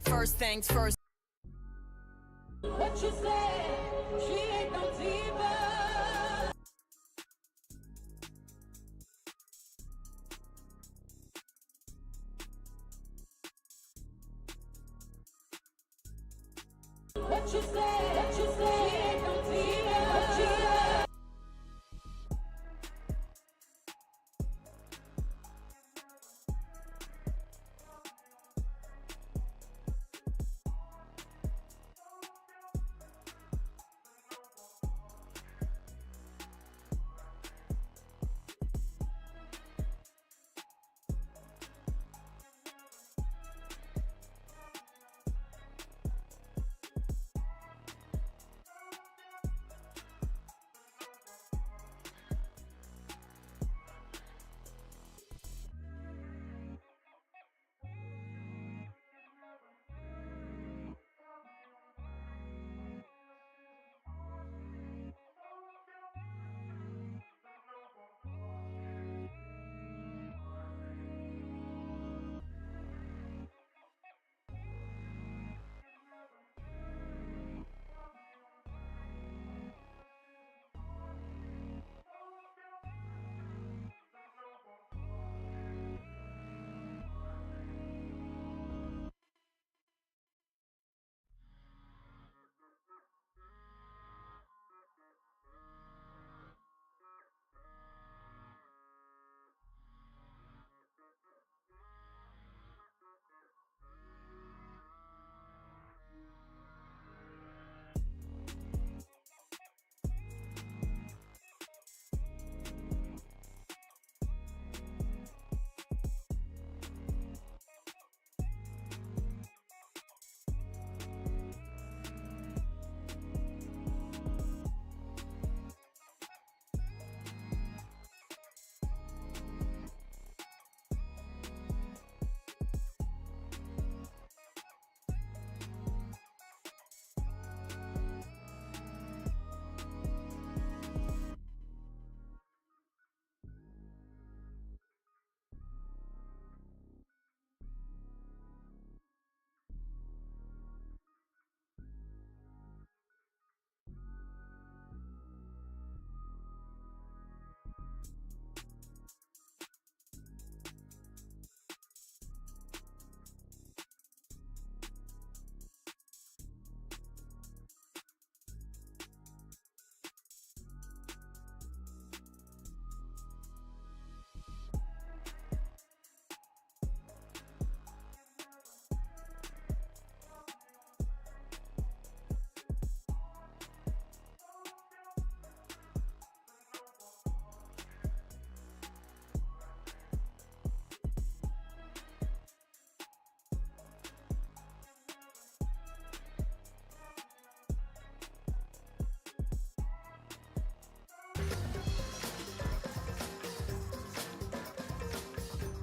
First things first. What you say? She ain't no diva. What you say? What you say? She ain't no diva. What you say?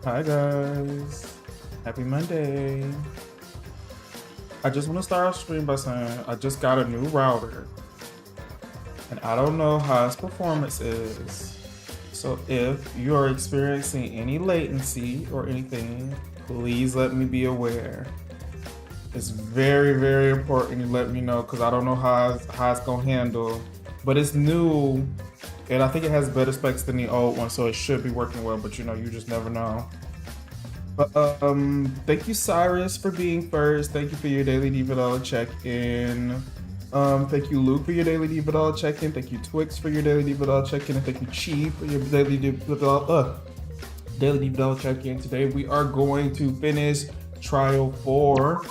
Hi guys, happy Monday. I just want to start our stream by saying I just got a new router and I don't know how its performance is. So if you are experiencing any latency or anything, please let me be aware. It's very, very important you let me know because I don't know how it's gonna handle. But it's new and I think it has better specs than the old one, so it should be working well, but you know, you just never know. But thank you Cyrus for being first. Thank you for your daily Diva Dollar check-in. Thank you Luke for your daily Diva Dollar check-in. Thank you Twix for your daily Diva Dollar check-in. And thank you Chi for your daily Diva Dollar check-in. Today we are going to finish Trial 4.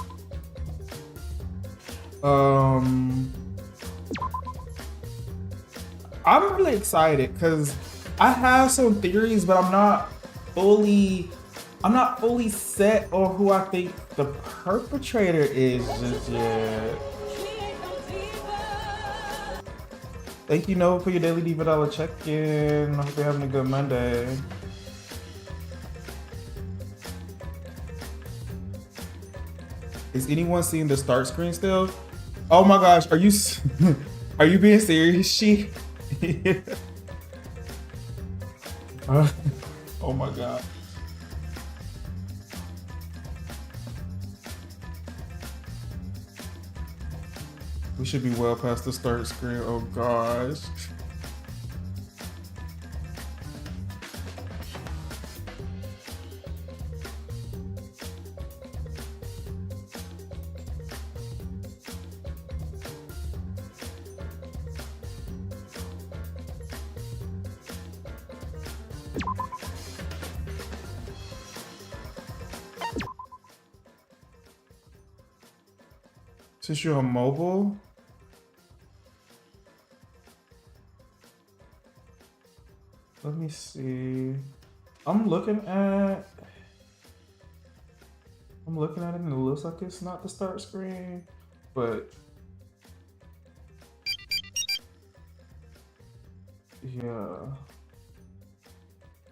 I'm really excited because I have some theories, but I'm not fully set on who I think the perpetrator is just yet. Thank you, Noah, for your daily Diva Dollar check-in. I hope you're having a good Monday. Is anyone seeing the start screen still? Oh my gosh, are you are you being serious, She? Oh my god. We should be well past the start screen. Oh gosh. Since you're on mobile, let me see. I'm looking at it and it looks like it's not the start screen, but yeah.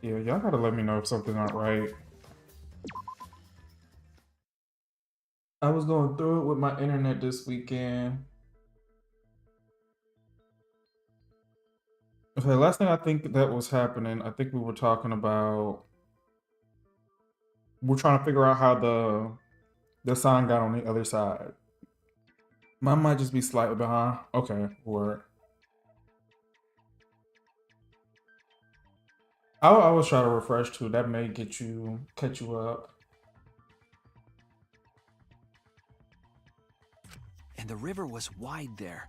Yeah, y'all gotta let me know if something's not right. I was going through it with my internet this weekend. Okay, last thing I think that was happening, I think we were talking about we're trying to figure out how the sign got on the other side. Mine might just be slightly behind. Okay, word. I'll always try to refresh too. That may catch you up. And the river was wide there.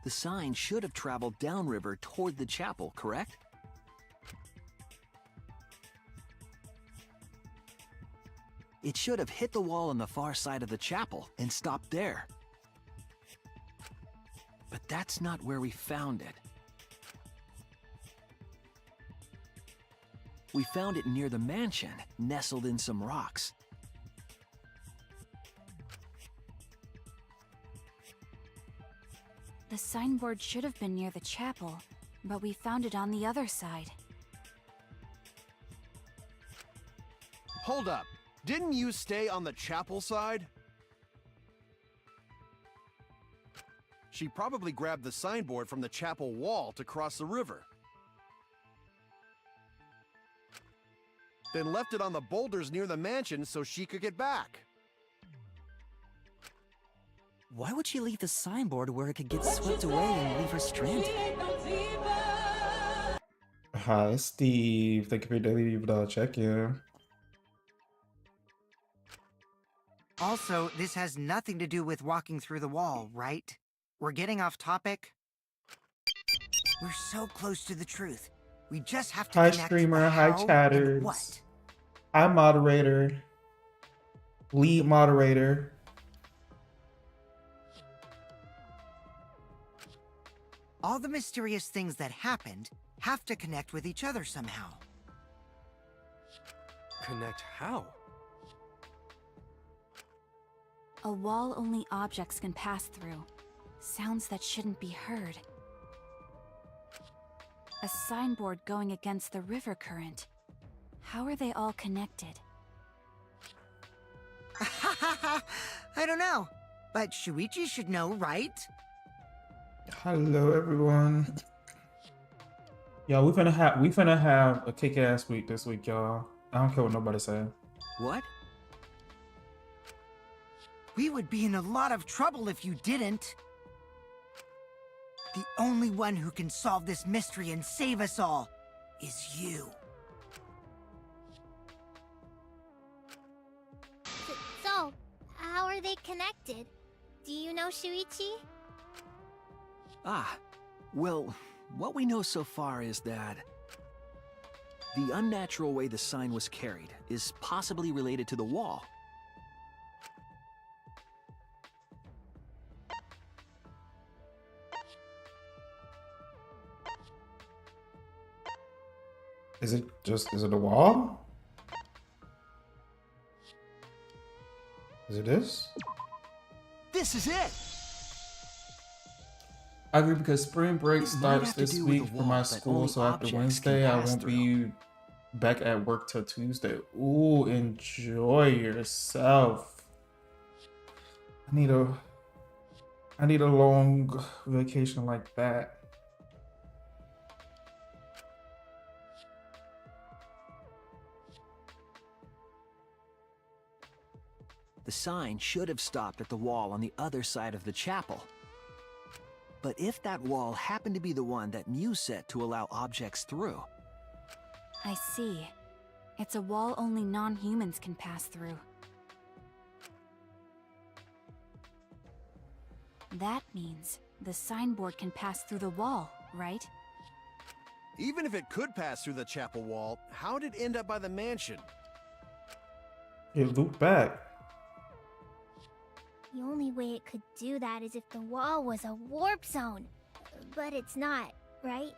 The sign should have traveled downriver toward the chapel, correct? It should have hit the wall on the far side of the chapel and stopped there. But that's not where we found it. We found it near the mansion, nestled in some rocks. The signboard should have been near the chapel, but we found it on the other side. Hold up. Didn't you stay on the chapel side? She probably grabbed the signboard from the chapel wall to cross the river. Then left it on the boulders near the mansion so she could get back. Why would she leave the signboard where it could get swept away and leave her stranded? Hi, Steve. Thank you for your daily check-in. Also, this has nothing to do with walking through the wall, right? We're getting off topic. We're so close to the truth. We just have to Hi, connect streamer. the Hi, how chatters. and what. Hi, moderator. Lead moderator. All the mysterious things that happened have to connect with each other somehow. Connect how? A wall only objects can pass through. Sounds that shouldn't be heard. A signboard going against the river current. How are they all connected? I don't know, but Shuichi should know, right? Hello, everyone. Y'all, we finna have a kick-ass week this week, y'all. I don't care what nobody say. What? We would be in a lot of trouble if you didn't. The only one who can solve this mystery and save us all is you. So, how are they connected? Do you know Shuichi? Ah, well, what we know so far is that the unnatural way the sign was carried is possibly related to the wall. Is it a wall? Is it this? This is it! I agree because spring break It might starts have to this do with week the for wall my that school, only so after objects can Wednesday I pass won't through. be back at work till Tuesday. Ooh, enjoy yourself. I need a long vacation like that. The the sign should have stopped at the wall on the other side of the chapel. But if that wall happened to be the one that Mew set to allow objects through, I see. It's a wall only non-humans can pass through. That means the signboard can pass through the wall, right? Even if it could pass through the chapel wall, how did it end up by the mansion? It looped back. The only way it could do that is if the wall was a warp zone. But it's not, right?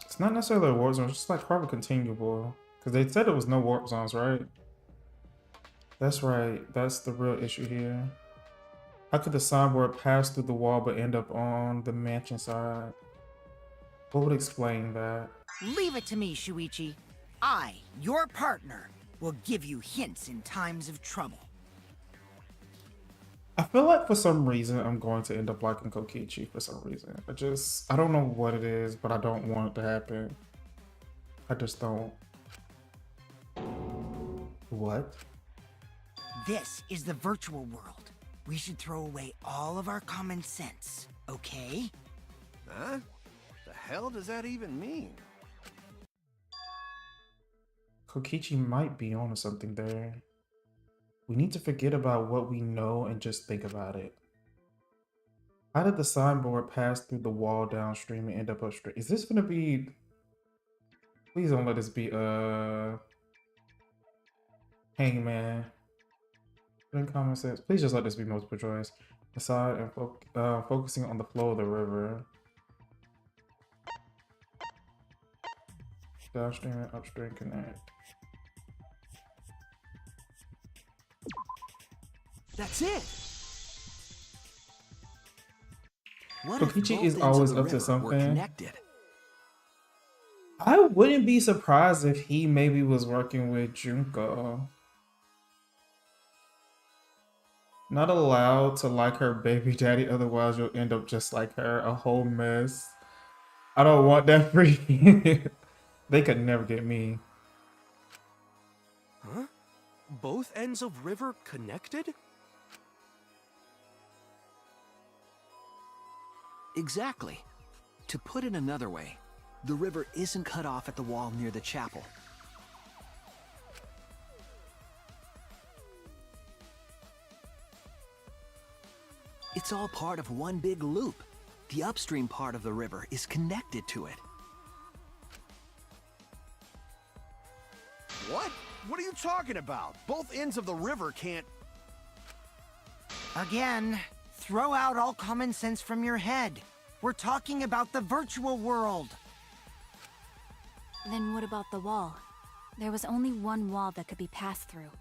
It's not necessarily a warp zone, it's just like probably continuable. Because they said it was no warp zones, right? That's right. That's the real issue here. How could the signboard pass through the wall but end up on the mansion side? What would explain that? Leave it to me, Shuichi. I, your partner, will give you hints in times of trouble. I feel like for some reason I'm going to end up liking Kokichi for some reason. I don't know what it is, but I don't want it to happen. I just don't. What? This is the virtual world. We should throw away all of our common sense, okay? Huh? The hell does that even mean? Kokichi might be onto something there. We need to forget about what we know and just think about it. How did the signboard pass through the wall downstream and end up upstream? Is this gonna be... Please don't let this be Hangman. In common sense. Please just let this be multiple choice. Aside and focusing on the flow of the river. Downstream and upstream connect. that's it! What if Kokichi both is ends of always the up to river were something. connected? I wouldn't be surprised if he maybe was working with Junko. Not allowed to like her baby daddy, otherwise you'll end up just like her, a whole mess. I don't want that for you. They could never get me. Huh? Both ends of river connected? Exactly. To put it another way, the river isn't cut off at the wall near the chapel. It's all part of one big loop. The upstream part of the river is connected to it. What? What are you talking about? Both ends of the river can't... Again, throw out all common sense from your head. We're talking about the virtual world. Then what about the wall? There was only one wall that could be passed through.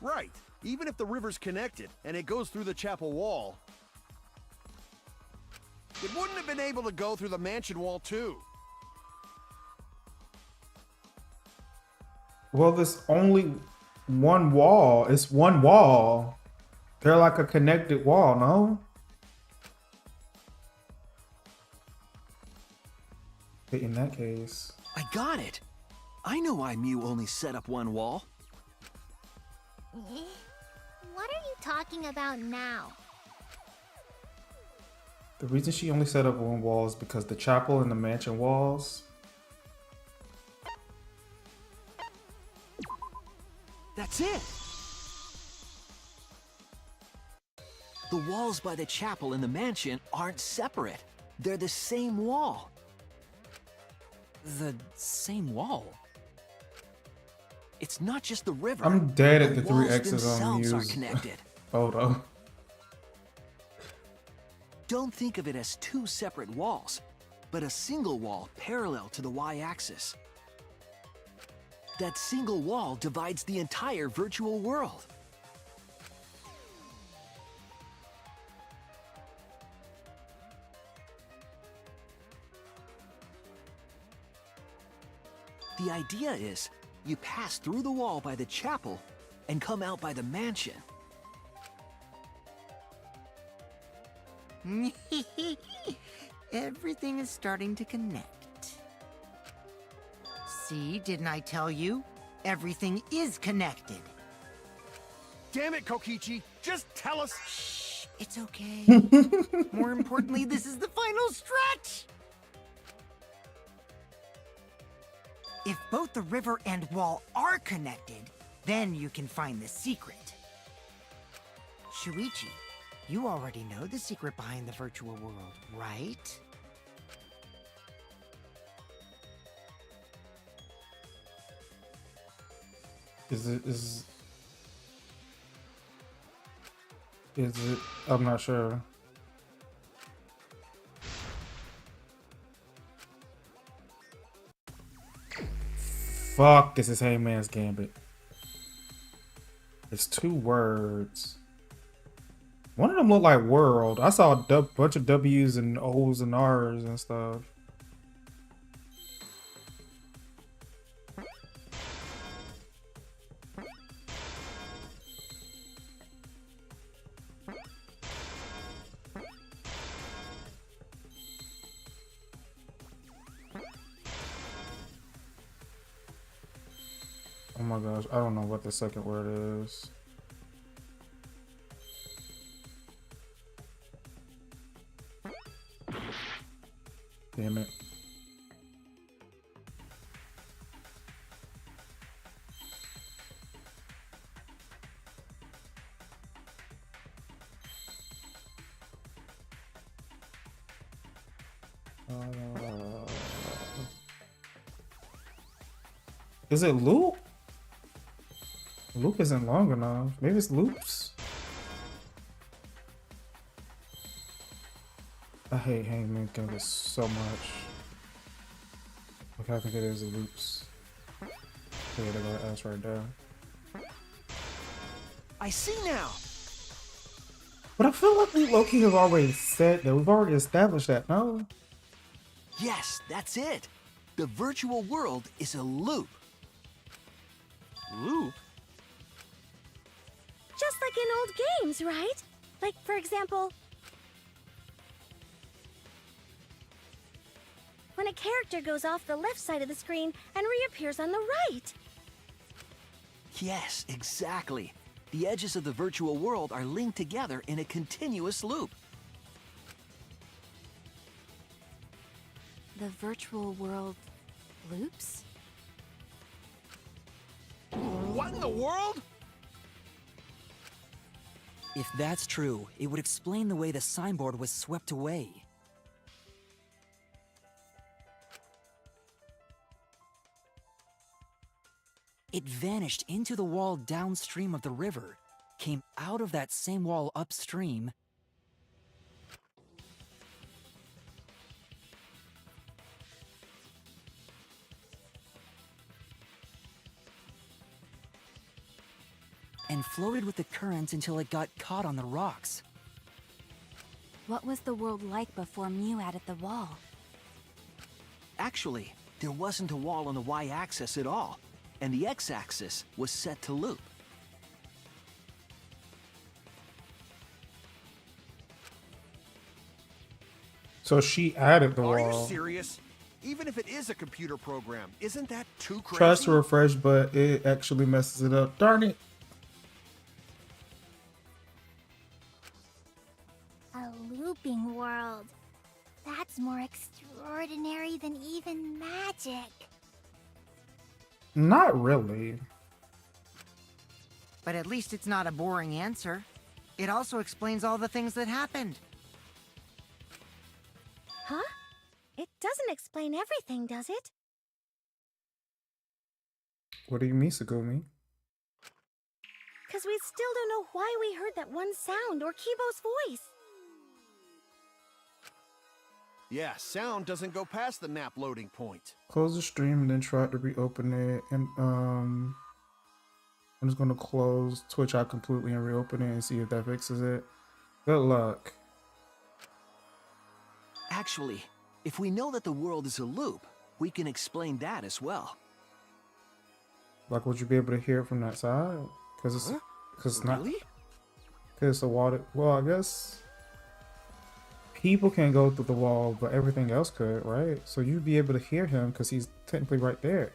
Right. Even if the river's connected and it goes through the chapel wall, it wouldn't have been able to go through the mansion wall too. Well, there's only one wall. It's one wall. They're like a connected wall, no? In that case. I got it! I know why Mew only set up one wall. What are you talking about now? The reason she only set up one wall is because the chapel and the mansion walls. That's it! The walls by the chapel and the mansion aren't separate. They're the same wall. The same wall? It's not just the river. I'm dead at the three walls X's on themselves are Mew's connected. photo. Don't think of it as two separate walls, but a single wall parallel to the y-axis. That single wall divides the entire virtual world. The idea is, you pass through the wall by the chapel and come out by the mansion. Everything is starting to connect. See, didn't I tell you? Everything is connected. Damn it, Kokichi! Just tell us. Shh, it's okay. More importantly, this is the final stretch! If both the river and wall are connected, then you can find the secret. Shuichi, you already know the secret behind the virtual world, right? Is it? I'm not sure. Fuck, this is Hangman's Gambit. It's 2 words. One of them looked like world. I saw a bunch of W's and O's and R's and stuff. Oh my gosh, I don't know what the second word is. Damn it. Is it loop? Loop isn't long enough. Maybe it's loops. I hate Hangman Gambit so much. Okay, I think it is loops. Yeah, they got an ass right there. I see now. But I feel like we low-key have already said that. We've already established that, no? Yes, that's it. The virtual world is a loop. Loop? Just like in old games, right? Like, for example, when a character goes off the left side of the screen and reappears on the right. Yes, exactly. The edges of the virtual world are linked together in a continuous loop. The virtual world loops? What in the world? If that's true, it would explain the way the signboard was swept away. It vanished into the wall downstream of the river, came out of that same wall upstream, and floated with the current until it got caught on the rocks. What was the world like before Mew added the wall? Actually, there wasn't a wall on the y-axis at all, and the x-axis was set to loop. So she added the Are wall. you serious? Even if it is a computer program, isn't that too crazy? Tries to refresh, but it actually messes it up. Darn it. A looping world. That's more extraordinary than even magic. Not really. But at least it's not a boring answer. It also explains all the things that happened. Huh? It doesn't explain everything, does it? What do you mean, Sagumi? Because we still don't know why we heard that one sound or Kibo's voice. Yeah, sound doesn't go past the map loading point. Close the stream and then try to reopen it. And I'm just gonna close Twitch out completely and reopen it and see if that fixes it. Good luck. Actually, if we know that the world is a loop, we can explain that as well. Like, would you be able to hear it from that side? Because it's not. Really? Because it's a water. Well, I guess people can't go through the wall, but everything else could, right? So you'd be able to hear him because he's technically right there.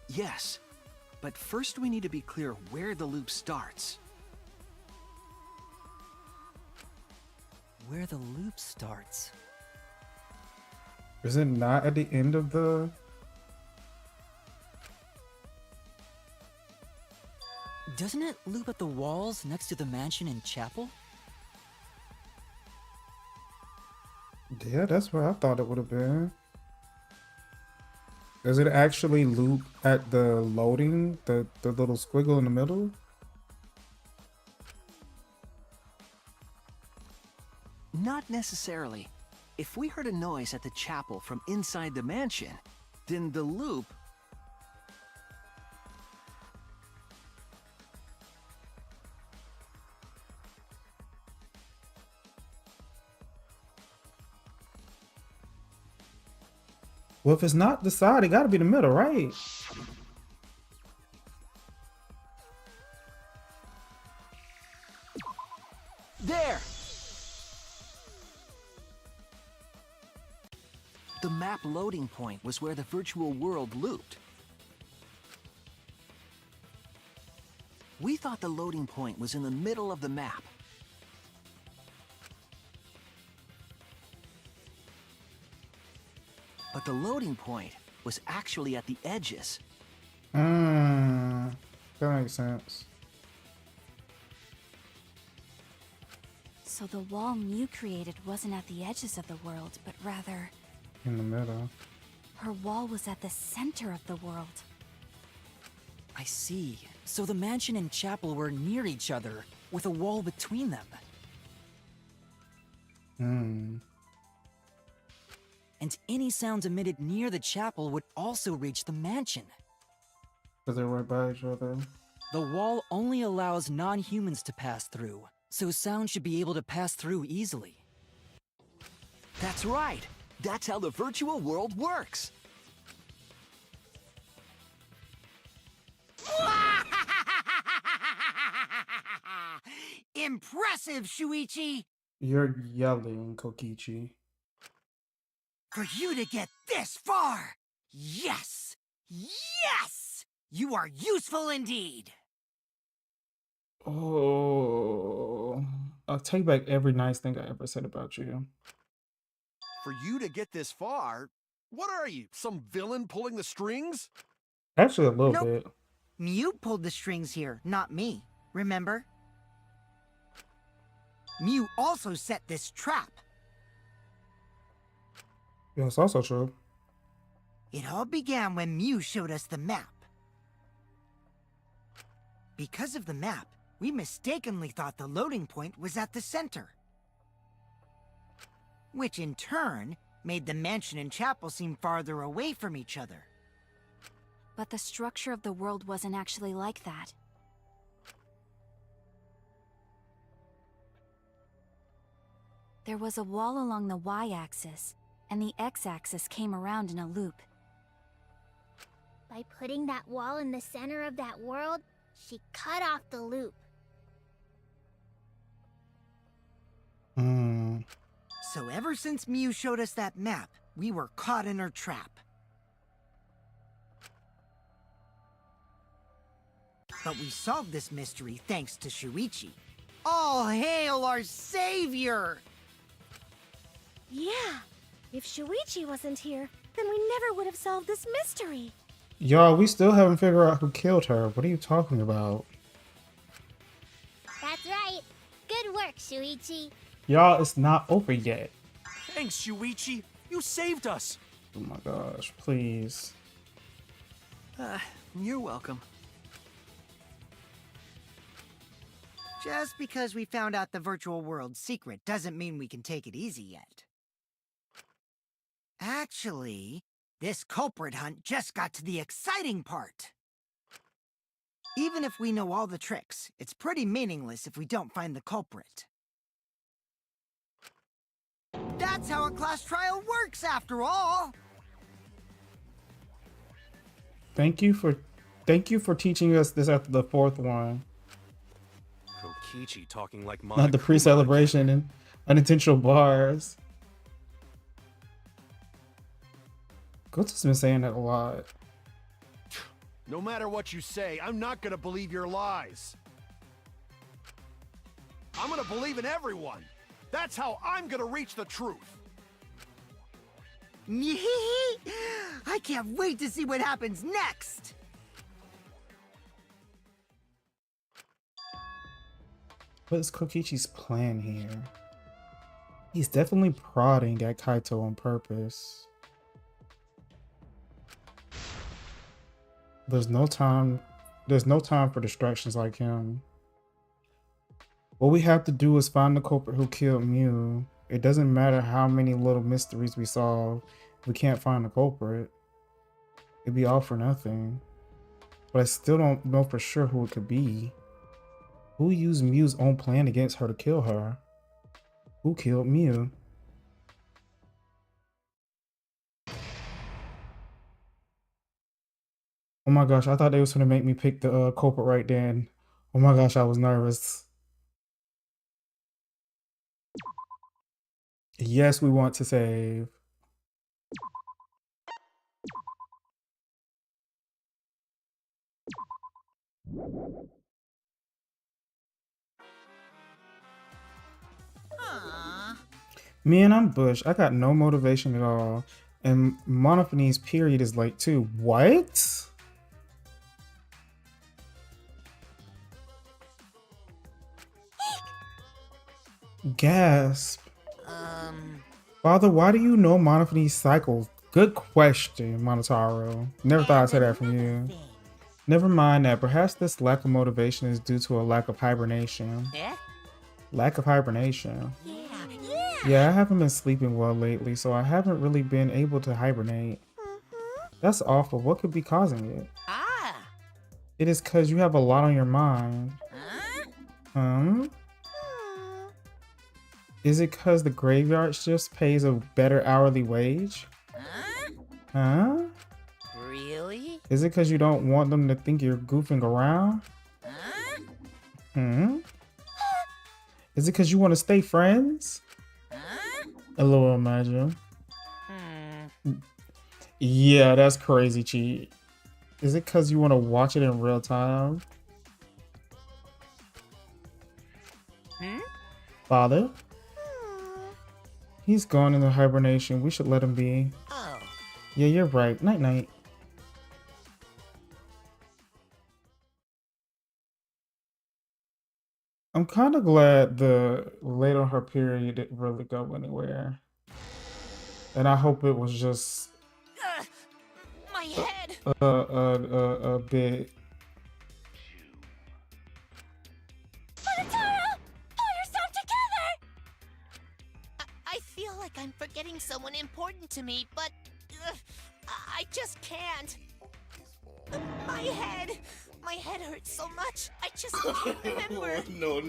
Yes, but first we need to be clear where the loop starts. Where the loop starts. Is it not at the end of the... Doesn't it loop at the walls next to the mansion and chapel? Yeah, that's where I thought it would have been. Does it actually loop at the loading, the little squiggle in the middle? Not necessarily. If we heard a noise at the chapel from inside the mansion, then the loop... Well, if it's not the side, it gotta be the middle, right? There! The map loading point was where the virtual world looped. We thought the loading point was in the middle of the map. But the loading point was actually at the edges. That makes sense. So the wall Mew created wasn't at the edges of the world, but rather... In the middle. Her wall was at the center of the world. I see. So the mansion and chapel were near each other, with a wall between them. And any sounds emitted near the chapel would also reach the mansion. Because they're right by each other. The wall only allows non-humans to pass through, so sound should be able to pass through easily. That's right. That's how the virtual world works. Impressive, Shuichi! You're yelling, Kokichi. For you to get this far! Yes! Yes! You are useful indeed! Oh, I'll take back every nice thing I ever said about you. For you to get this far, what are you, some villain pulling the strings? Actually, a little Nope. bit. Mew pulled the strings here, not me. Remember? Mew also set this trap. Yeah, it's also true. It all began when Mew showed us the map. Because of the map, we mistakenly thought the loading point was at the center. Which in turn made the mansion and chapel seem farther away from each other. But the structure of the world wasn't actually like that. There was a wall along the y-axis, and the x-axis came around in a loop. By putting that wall in the center of that world, she cut off the loop. So ever since Mew showed us that map, we were caught in her trap. But we solved this mystery thanks to Shuichi. All hail our savior! Yeah, if Shuichi wasn't here, then we never would have solved this mystery. Y'all, we still haven't figured out who killed her. What are you talking about? That's right. Good work, Shuichi. Y'all, it's not over yet. Thanks, Shuichi. You saved us. Oh my gosh, please. You're welcome. Just because we found out the virtual world's secret doesn't mean we can take it easy yet. Actually, this culprit hunt just got to the exciting part. Even if we know all the tricks, it's pretty meaningless if we don't find the culprit. That's how a class trial works, after all! Thank you for teaching us this after the fourth one. Kokichi talking like Not the pre-celebration and Unintentional bars. Goto's been saying that a lot. No matter what you say, I'm not gonna believe your lies. I'm gonna believe in everyone. That's how I'm gonna reach the truth. I can't wait to see what happens next! What is Kokichi's plan here? He's definitely prodding at Kaito on purpose. There's no time for distractions like him. What we have to do is find the culprit who killed Mew. It doesn't matter how many little mysteries we solve, if we can't find the culprit. It'd be all for nothing. But I still don't know for sure who it could be. Who used Mew's own plan against her to kill her? Who killed Mew? Oh my gosh, I thought they was gonna make me pick the culprit right then. Oh my gosh, I was nervous. Yes, we want to save. Man, I'm Bush. I got no motivation at all. And Monophone's period is late too. What? Gasp. Father, why do you know Monophone's cycle? Good question, Monotaro. Never thought I'd say that from you. Never mind that. Perhaps this lack of motivation is due to a lack of hibernation. Lack of hibernation. Yeah, I haven't been sleeping well lately, so I haven't really been able to hibernate. That's awful. What could be causing it? It is because you have a lot on your mind. Is it because the graveyard shift pays a better hourly wage? Really? Is it because you don't want them to think you're goofing around? Is it because you want to stay friends? LOL, imagine. Yeah, that's crazy, cheat. Is it because you want to watch it in real time? Father? He's gone into hibernation. We should let him be. Oh. Yeah, you're right. Night night. I'm kind of glad the late on her period didn't really go anywhere. And I hope it was just My head. a bit. Monotaro! Pull yourself together! I feel like I'm forgetting someone important to me, but I just can't. My head hurts so much. I just can't remember. No. If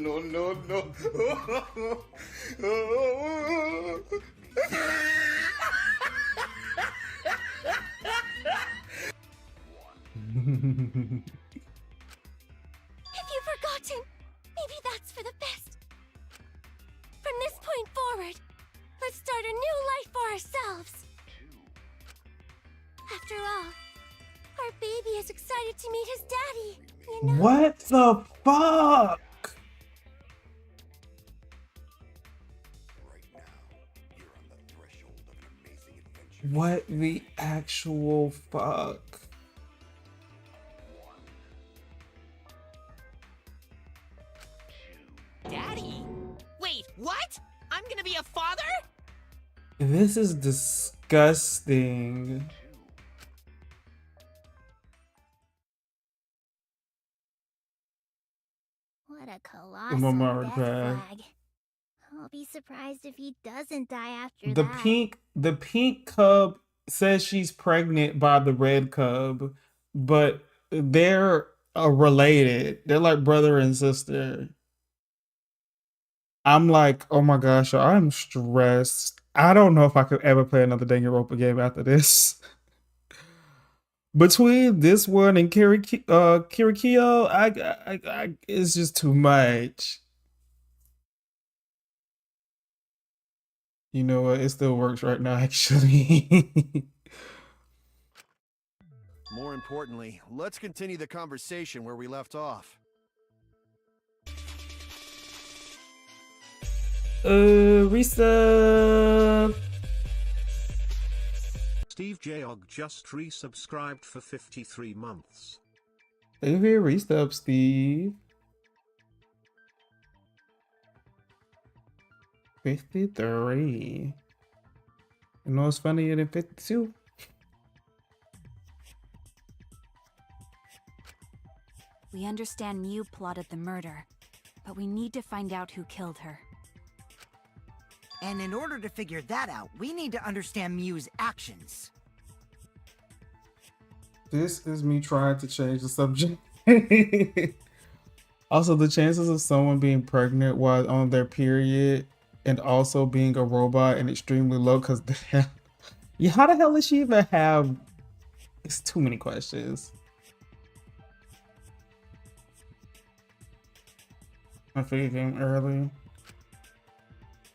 you've forgotten, maybe that's for the best. From this point forward, let's start a new life for ourselves. After all, our baby is excited to meet his daddy, you know? What the fuck? What the actual fuck? Daddy? Wait, what? I'm gonna be a father? This is disgusting. What a colossal Mama death cry. flag. I'll be surprised if he doesn't die after The that. pink cub says she's pregnant by the red cub, but they're related. They're like brother and sister. I'm like, oh my gosh, I'm stressed. I don't know if I could ever play another Danganronpa game after this. Between this one and Kirikyo, I it's just too much. You know what? It still works right now, actually. More importantly, let's continue the conversation where we left off. Resub. Steve Jog just resubscribed for 53 months. Thank you for your resub, Steve. 53. You know what's funnier than 52? We understand Mew plotted the murder, but we need to find out who killed her. And in order to figure that out, we need to understand Mew's actions. This is me trying to change the subject. Also, the chances of someone being pregnant while on their period and also being a robot and extremely low because yeah, how the hell does she even have? It's too many questions. I figured it came early.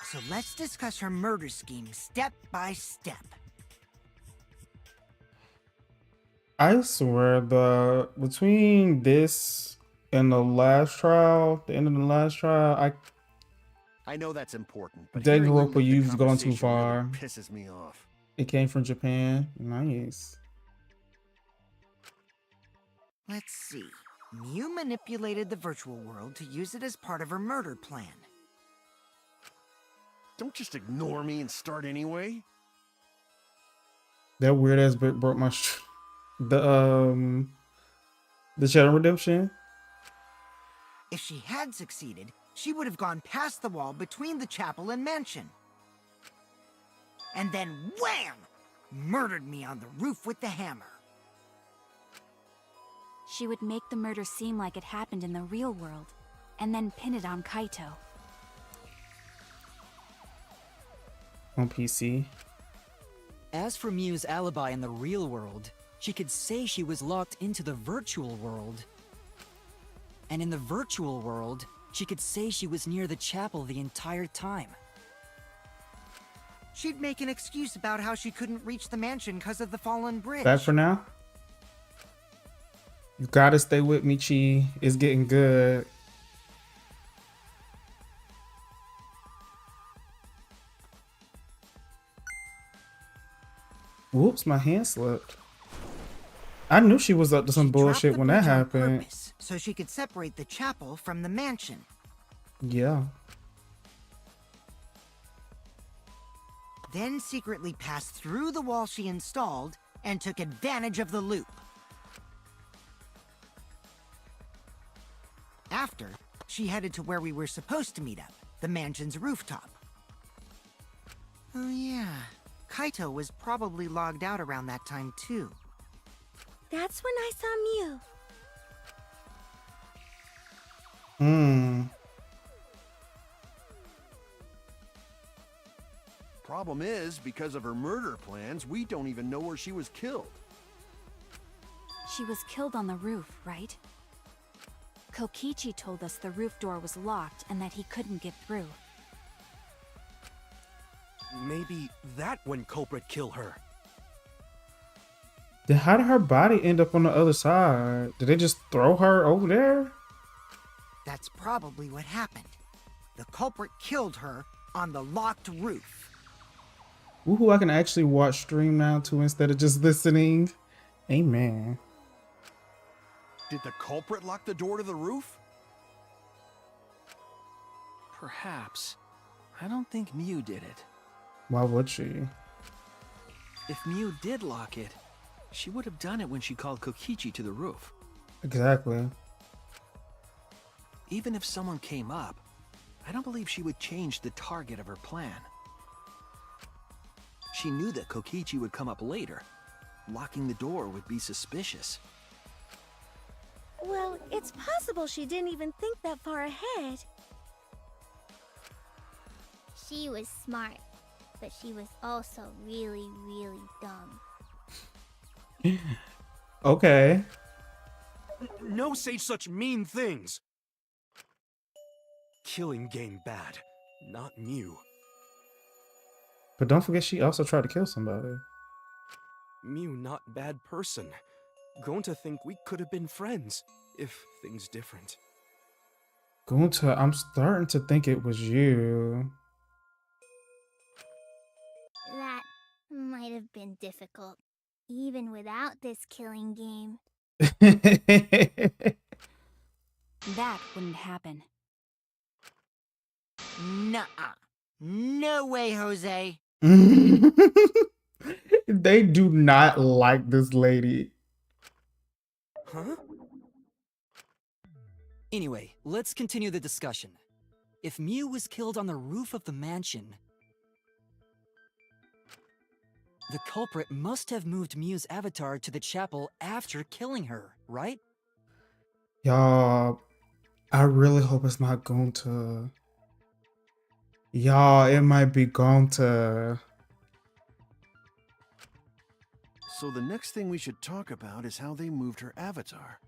So let's discuss her murder scheme step by step. I swear between this and the last trial, the end of the last trial, I know that's important, but Danganronpa, hearing you've gone too conversation far. really pisses me off. It came from Japan. Nice. Let's see. Mew manipulated the virtual world to use it as part of her murder plan. Don't just ignore me and start anyway. That weird ass bit broke my the Shadow Redemption. If she had succeeded, she would have gone past the wall between the chapel and mansion. And then wham! Murdered me on the roof with the hammer. She would make the murder seem like it happened in the real world, and then pin it on Kaito. On PC. As for Mew's alibi in the real world, she could say she was locked into the virtual world. And in the virtual world, she could say she was near the chapel the entire time. She'd make an excuse about how she couldn't reach the mansion because of the fallen bridge. That for now? You gotta stay with me, Chi. It's getting good. Whoops, my hand slipped. I knew she was up to some bullshit when that happened. So she could separate the chapel from the mansion. Yeah. Then secretly passed through the wall she installed and took advantage of the loop. After, she headed to where we were supposed to meet up, the mansion's rooftop. Oh yeah, Kaito was probably logged out around that time too. That's when I saw Mew. Problem is, because of her murder plans, we don't even know where she was killed. She was killed on the roof, right? Kokichi told us the roof door was locked and that he couldn't get through. Maybe that when culprit kill her. Then how did her body end up on the other side? Did they just throw her over there? That's probably what happened. The culprit killed her on the locked roof. Woohoo, I can actually watch stream now too instead of just listening. Amen. Did the culprit lock the door to the roof? Perhaps. I don't think Mew did it. Why would she? If Mew did lock it, she would have done it when she called Kokichi to the roof. Exactly. Even if someone came up, I don't believe she would change the target of her plan. She knew that Kokichi would come up later. Locking the door would be suspicious. Well, it's possible she didn't even think that far ahead. She was smart, but she was also really, really dumb. Okay. No say such mean things. Killing game bad, not Mew. But don't forget, she also tried to kill somebody. Mew not bad person. Going to think we could have been friends, if things different. Gunta, I'm starting to think it was you. That might have been difficult, even without this killing game. That wouldn't happen. Nuh-uh. No way, Jose. They do not like this lady. Huh? Anyway, let's continue the discussion. If Mew was killed on the roof of the mansion, the culprit must have moved Mew's avatar to the chapel after killing her, right? Y'all, I really hope it's not Gunta. Y'all, it might be Gunta. So the next thing we should talk about is how they moved her avatar.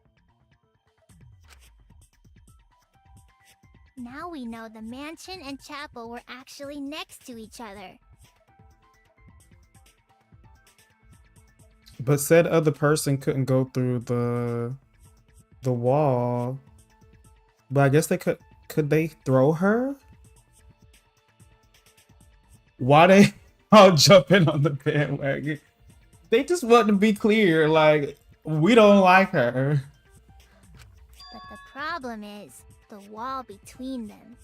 Now we know the mansion and chapel were actually next to each other. But said other person couldn't go through the wall. But I guess they could they throw her? Why they all jumping on the bandwagon? They just want to be clear, like, we don't like her. But the problem is the wall between them.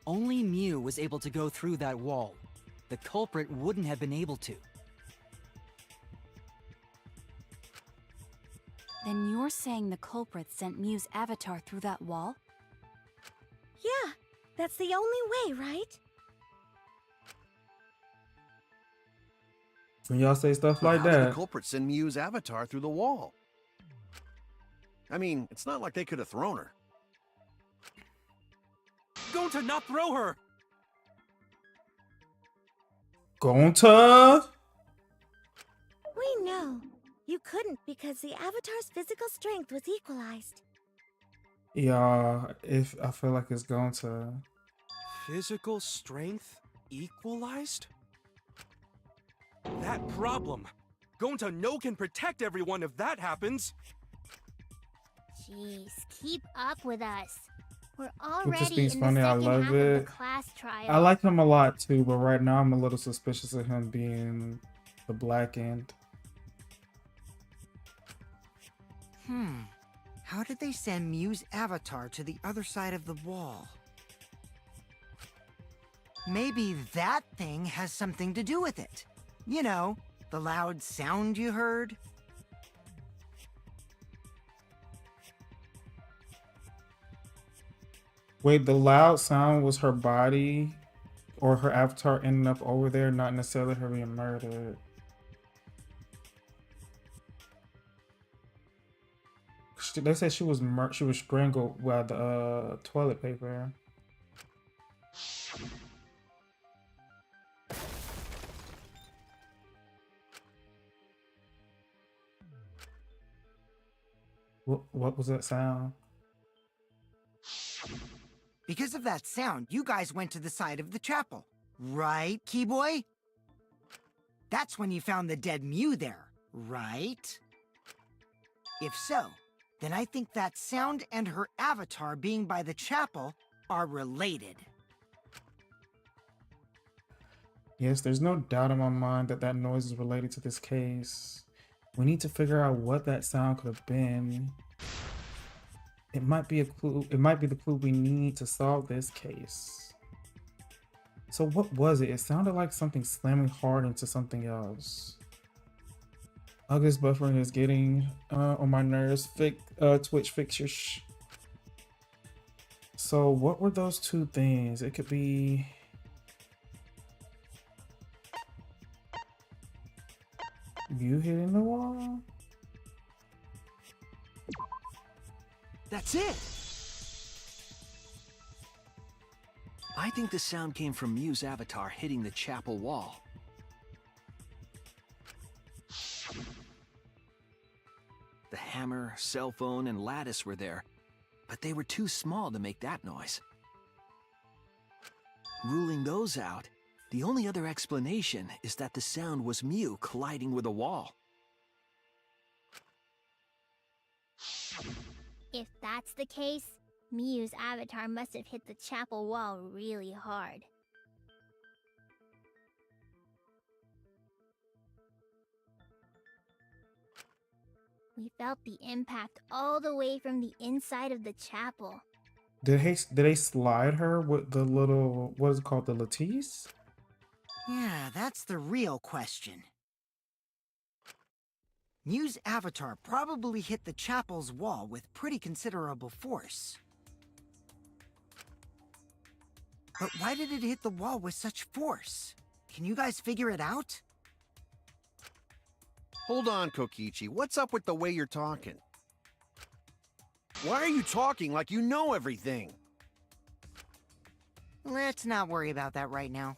Only Mew was able to go through that wall. The culprit wouldn't have been able to. Then you're saying the culprit sent Mew's avatar through that wall? Yeah, that's the only way, right? When y'all say stuff But like how did the that, culprit send Mew's avatar through the wall? I mean, it's not like they could have thrown her. Going to not throw her! Gunta? We know. You couldn't because the avatar's physical strength was equalized. Yeah, if I feel like it's Gunta. Physical strength equalized? That problem. Going to know can protect everyone if that happens. Jeez, keep up with us. We're Which already speaks in funny, the I second love half of it. the class trial. I like him a lot too, but right now I'm a little suspicious of him being the black end. How did they send Mew's avatar to the other side of the wall? Maybe that thing has something to do with it. You know, the loud sound you heard? Wait, the loud sound was her body or her avatar ending up over there, not necessarily her being murdered. They said she was strangled by the toilet paper. What was that sound? Because of that sound, you guys went to the side of the chapel. Right, Keyboy? That's when you found the dead Mew there, right? If so, then I think that sound and her avatar being by the chapel are related. Yes, there's no doubt in my mind that that noise is related to this case. We need to figure out what that sound could have been. It might be a clue. It might be the clue we need to solve this case. So what was it? It sounded like something slamming hard into something else. August buffering is getting on my nerves. Twitch fixtures. So what were those two things? It could be... you hitting the wall? That's it! I think the sound came from Mew's avatar hitting the chapel wall. The hammer, cell phone, and lattice were there, but they were too small to make that noise. Ruling those out, The only other explanation is that the sound was Mew colliding with a wall. If that's the case, Miyu's avatar must have hit the chapel wall really hard. We felt the impact all the way from the inside of the chapel. Did they slide her with the little, what is it called, the lattice? Yeah, that's the real question. Mew's avatar probably hit the chapel's wall with pretty considerable force. But why did it hit the wall with such force? Can you guys figure it out? Hold on, Kokichi. What's up with the way you're talking? Why are you talking like you know everything? Let's not worry about that right now.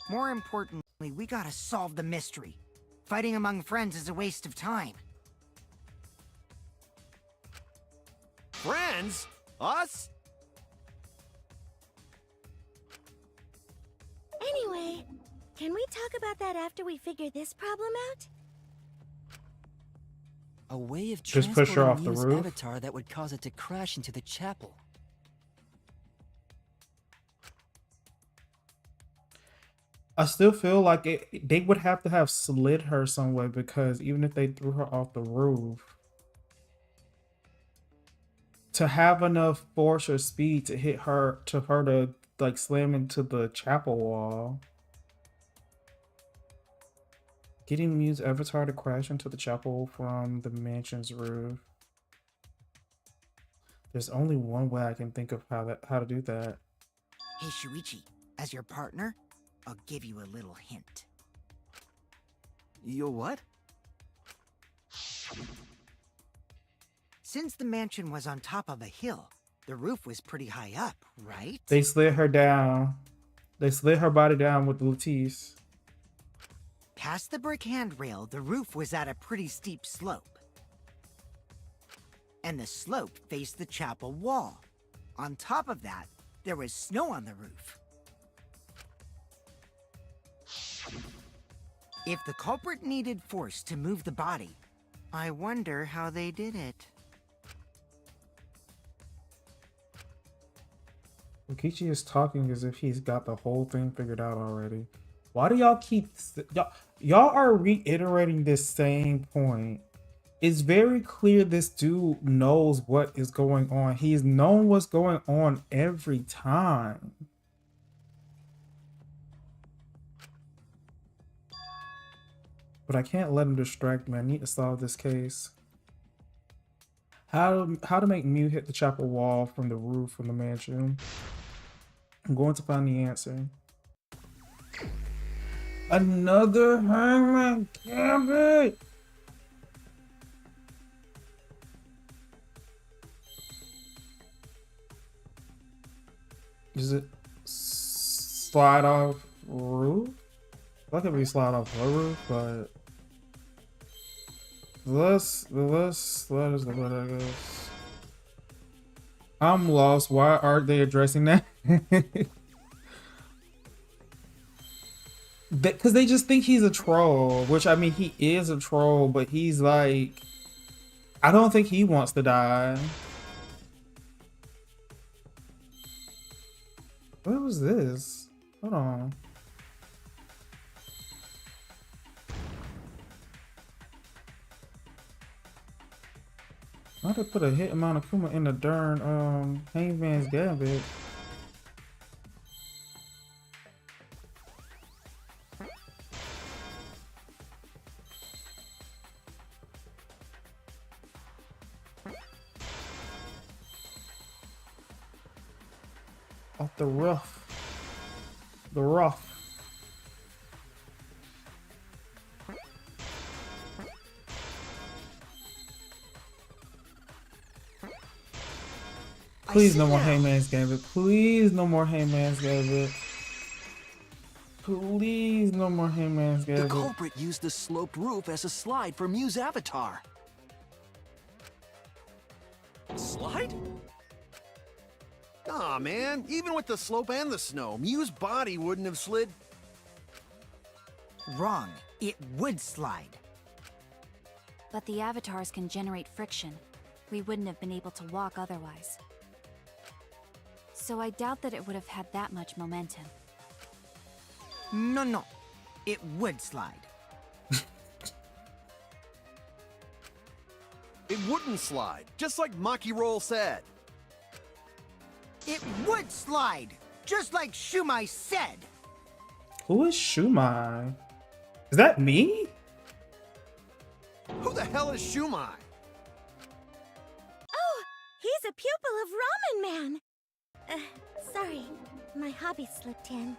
More importantly, we gotta solve the mystery. Fighting among friends is a waste of time. Friends? Us? Anyway, can we talk about that after we figure this problem out? A way of Just push her transporting off the Mew's roof? avatar that would cause it to crash into the chapel. I still feel like they would have to have slid her somewhere, because even if they threw her off the roof, to have enough force or speed to hit her, to like slam into the chapel wall. Getting Mew's avatar to crash into the chapel from the mansion's roof. There's only one way I can think of how to do that. Hey Shuichi, as your partner, I'll give you a little hint. You what? Since the mansion was on top of a hill, the roof was pretty high up, right? They slid her down. They slid her body down with the lattice. Past the brick handrail, the roof was at a pretty steep slope. And the slope faced the chapel wall. On top of that, there was snow on the roof. If the culprit needed force to move the body, I wonder how they did it. Kokichi is talking as if he's got the whole thing figured out already. Why do y'all keep... Y'all are reiterating this same point. It's very clear this dude knows what is going on. He's known what's going on every time. But I can't let him distract me. I need to solve this case. How to make Mew hit the chapel wall from the roof from the mansion. I'm going to find the answer. Another hangman gambit. Is it slide off roof? I could be slide off the roof, but let's let us know what that goes. I'm lost. Why aren't they addressing that? Because they just think he's a troll, which I mean, he is a troll, but he's like, I don't think he wants to die. What was this? Hold on. Why did they put a hit amount of Kuma in the darn Hangman's Gambit? Off the roof. The rough. Please no more Hangman's Gambit. Please no more Hangman's Gambit. Please no more Hangman's The Gambit. culprit used the sloped roof as a slide for Mew's avatar. Slide? Aw, man, even with the slope and the snow, Mew's body wouldn't have slid. Wrong. It would slide. But the avatars can generate friction. We wouldn't have been able to walk otherwise. So I doubt that it would have had that much momentum. No. It would slide. It wouldn't slide, just like Maki Roll said. It would slide, just like Shumai said. Who is Shumai? Is that me? Who the hell is Shumai? Oh, he's a pupil of Ramen Man. Sorry, my hobby slipped in.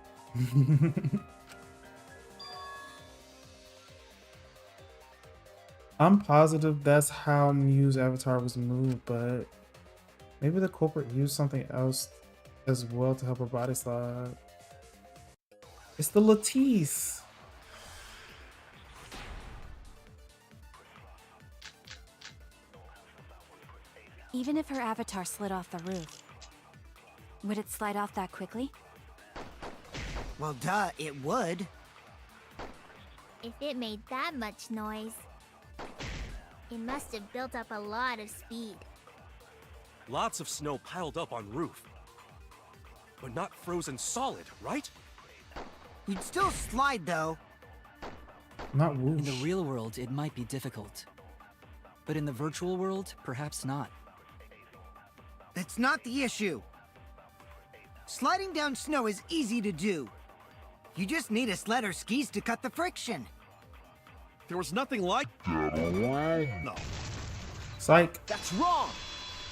I'm positive that's how Mew's avatar was moved, but maybe the culprit used something else as well to help her body slide. It's the Latisse. Even if her avatar slid off the roof, would it slide off that quickly? Well, duh, it would. If it made that much noise, it must have built up a lot of speed. Lots of snow piled up on roof. But not frozen solid, right? You'd still slide, though. Not whoosh. In the real world, it might be difficult. But in the virtual world, perhaps not. That's not the issue. Sliding down snow is easy to do. You just need a sled or skis to cut the friction. There was nothing like No. Psych. That's wrong.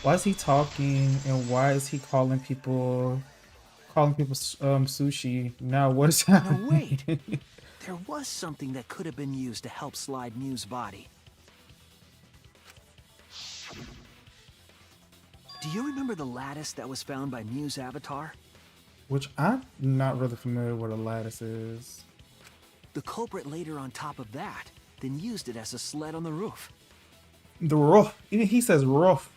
Why is he talking and why is he calling people sushi? Now what is happening? No, wait. There was something that could have been used to help slide Mew's body. Do you remember the lattice that was found by Mew's avatar? Which I'm not really familiar with what a lattice is. The culprit laid her on top of that, then used it as a sled on the roof. The roof. Even he says roof.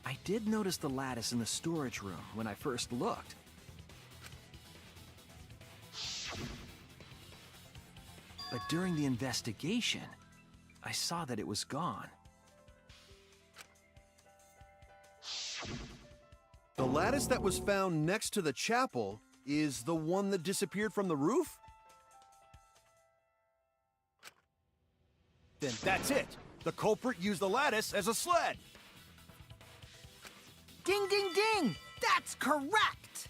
I did notice the lattice in the storage room when I first looked. But during the investigation, I saw that it was gone. The lattice that was found next to the chapel is the one that disappeared from the roof? Then that's it. The culprit used the lattice as a sled. Ding, ding, ding! That's correct!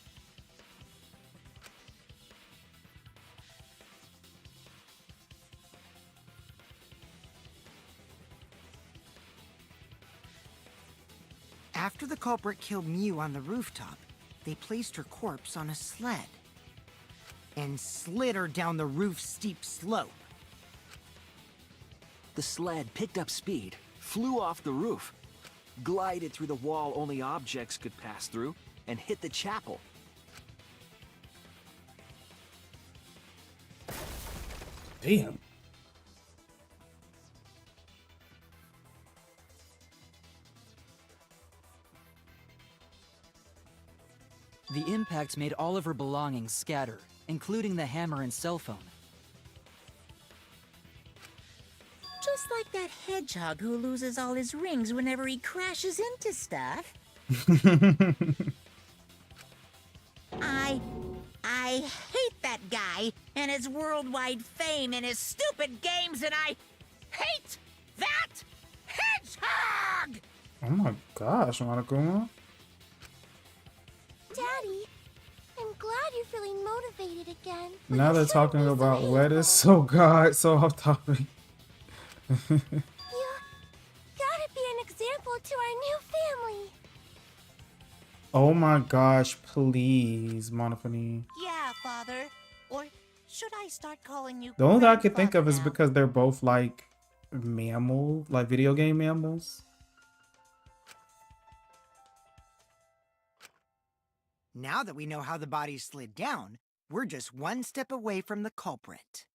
After the culprit killed Mew on the rooftop, they placed her corpse on a sled and slid her down the roof's steep slope. The sled picked up speed, flew off the roof, glided through the wall only objects could pass through, and hit the chapel. Damn. The impact made all of her belongings scatter, including the hammer and cell phone. Just like that hedgehog who loses all his rings whenever he crashes into stuff. I hate that guy and his worldwide fame and his stupid games, and I hate that hedgehog! Oh my gosh, Monokuma. Daddy, I'm glad you're feeling motivated again. but Now you they're shouldn't talking be so about hateful. lettuce. Oh god, so off topic. You gotta be an example to our new family. Oh my gosh, please, Monophony. Yeah, Father. Or should I start calling you The only thing I could think of Grandfather is now? because they're both like mammal, like video game mammals. Now that we know how the body slid down, we're just one step away from the culprit.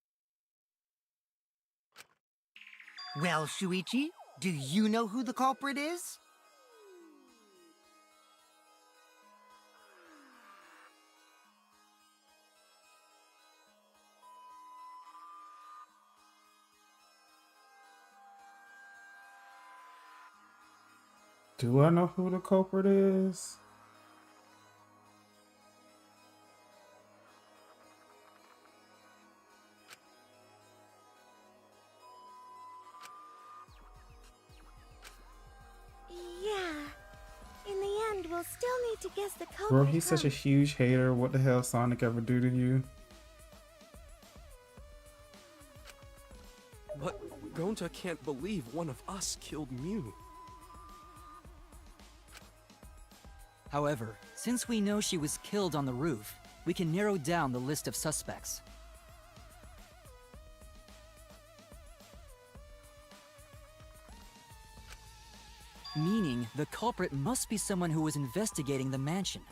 Well, Shuichi, do you know who the culprit is? Do I know who the culprit is? Yeah. In the end, we'll still need to guess the culprit. Bro, he's such a huge hater. What the hell Sonic ever do to you? But Gonta can't believe one of us killed Mew. However, since we know she was killed on the roof, we can narrow down the list of suspects. Meaning, the culprit must be someone who was investigating the mansion.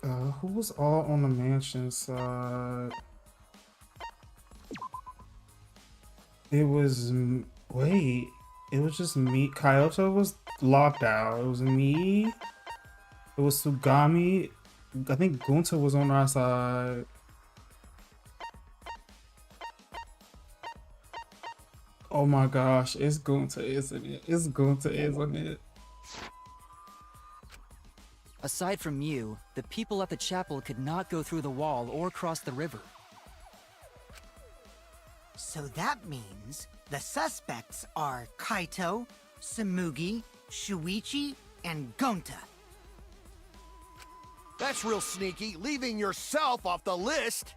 Who was all on the mansion side? It was, wait, it was just me. Kyoto was locked out. It was me. It was Sugami. I think Gunta was on our side. Oh my gosh, it's Gunta, isn't it? It's Gunta, isn't it? Aside from Mew, the people at the chapel could not go through the wall or cross the river. So that means the suspects are Kaito, Samugi, Shuichi, and Gonta. That's real sneaky, leaving yourself off the list.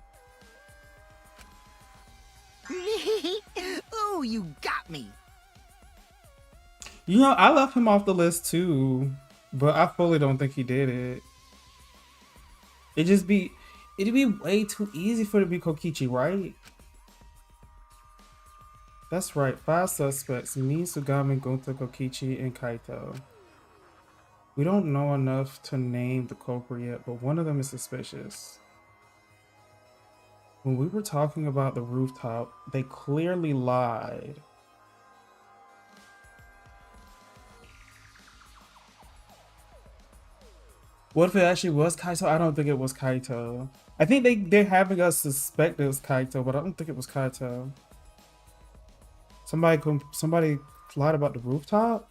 Oh, you got me. You know, I left him off the list too, but I fully don't think he did it. It'd be way too easy for it to be Kokichi, right? That's right, 5 suspects, me, Sugami, Gonta, Kokichi, and Kaito. We don't know enough to name the culprit yet, but one of them is suspicious. When we were talking about the rooftop, they clearly lied. What if it actually was Kaito? I don't think it was Kaito. I think they're having us suspect it was Kaito, but I don't think it was Kaito. Somebody lied about the rooftop?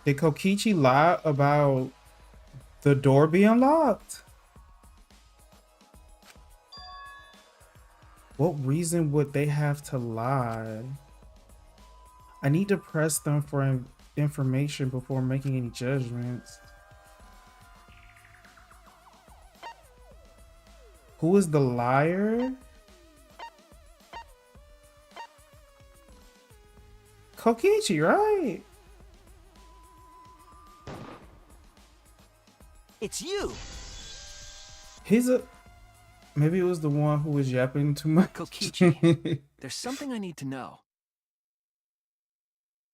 Did Kokichi lie about the door being locked? What reason would they have to lie? I need to press them for information before making any judgments. Who is the liar? Kokichi, right? It's you. Maybe it was the one who was yapping too much. Kokichi, there's something I need to know.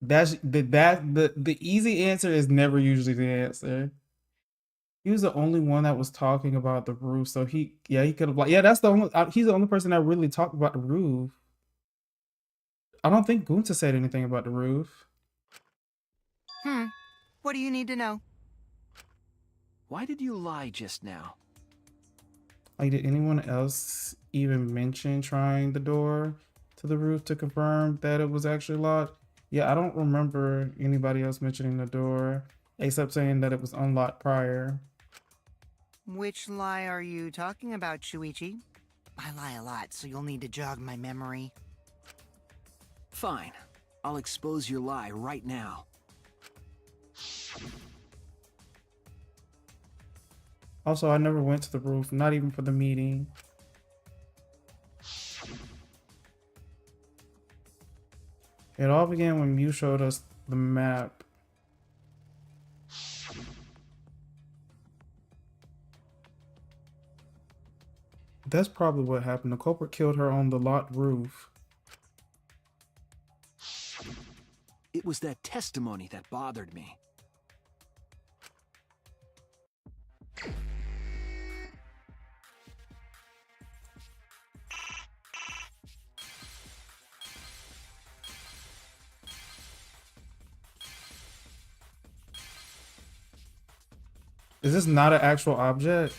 The easy answer is never usually the answer. He was the only one that was talking about the roof, so he could have, like, that's the only, he's the only person that really talked about the roof. I don't think Gunta said anything about the roof. What do you need to know? Why did you lie just now? Like, did anyone else even mention trying the door to the roof to confirm that it was actually locked? Yeah, I don't remember anybody else mentioning the door, except saying that it was unlocked prior. Which lie are you talking about, Shuichi? I lie a lot, so you'll need to jog my memory. Fine. I'll expose your lie right now. Also, I never went to the roof, not even for the meeting. It all began when Mew showed us the map. That's probably what happened. The culprit killed her on the locked roof. It was that testimony that bothered me. Is this not an actual object?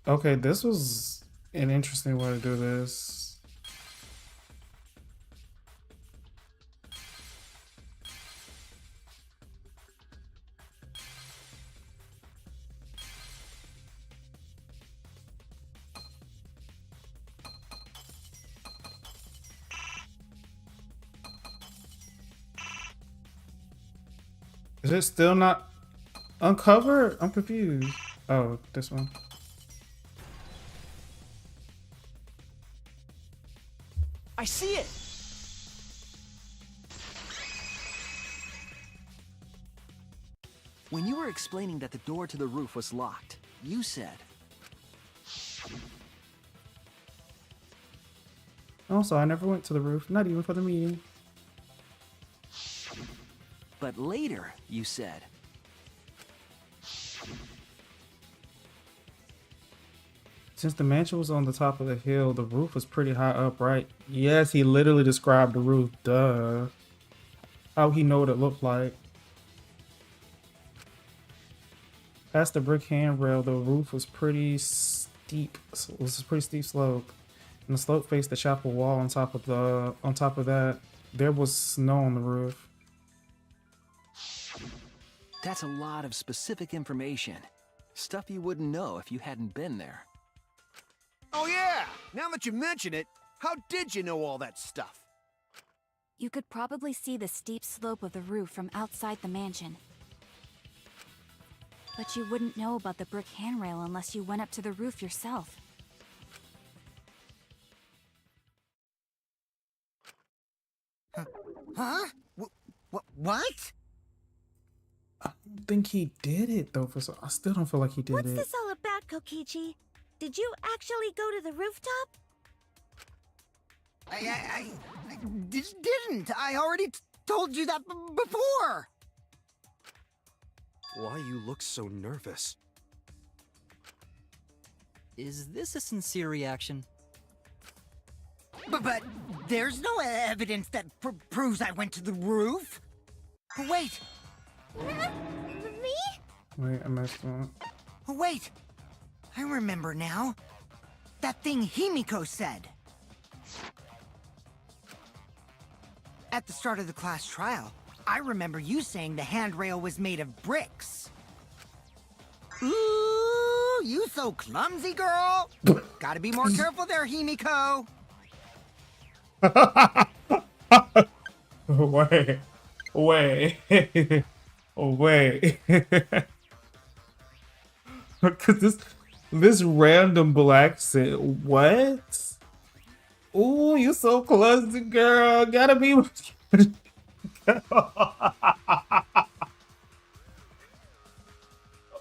Okay, this was an interesting way to do this. Is it still not uncovered? I'm confused. Oh, this one. I see it! When you were explaining that the door to the roof was locked, you said... Also, I never went to the roof, not even for the meeting. But later, you said... Since the mansion was on the top of the hill, the roof was pretty high up, right? Yes, he literally described the roof, duh. How he know what it looked like? Past the brick handrail, the roof was pretty steep. It was a pretty steep slope. And the slope faced the chapel wall on top of that, there was snow on the roof. That's a lot of specific information. Stuff you wouldn't know if you hadn't been there. Oh yeah! Now that you mention it, how did you know all that stuff? You could probably see the steep slope of the roof from outside the mansion. But you wouldn't know about the brick handrail unless you went up to the roof yourself. Huh? What? I don't think he did it though. I still don't feel like he did What's it. this all about, Kokichi? Did you actually go to the rooftop? I didn't. I already told you that before. Why you look so nervous? Is this a sincere reaction? But there's no evidence that proves I went to the roof. Wait. Me? Wait, I messed up. Wait. I remember now. That thing Himiko said. At the start of the class trial, I remember you saying the handrail was made of bricks. Ooh, you so clumsy, girl. Gotta be more careful there, Himiko. Wait. Wait. Because this random black accent. What? Ooh, you so clumsy, girl. Gotta be.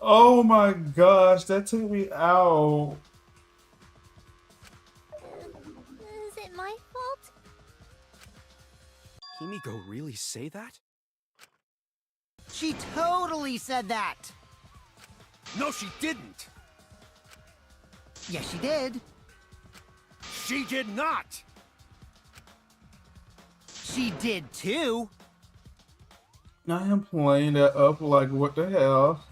Oh my gosh, that took me out. Is it my fault? Himiko really say that? She totally said that. No, she didn't. Yes, she did. She did not. She did too. I am playing that up like, what the hell?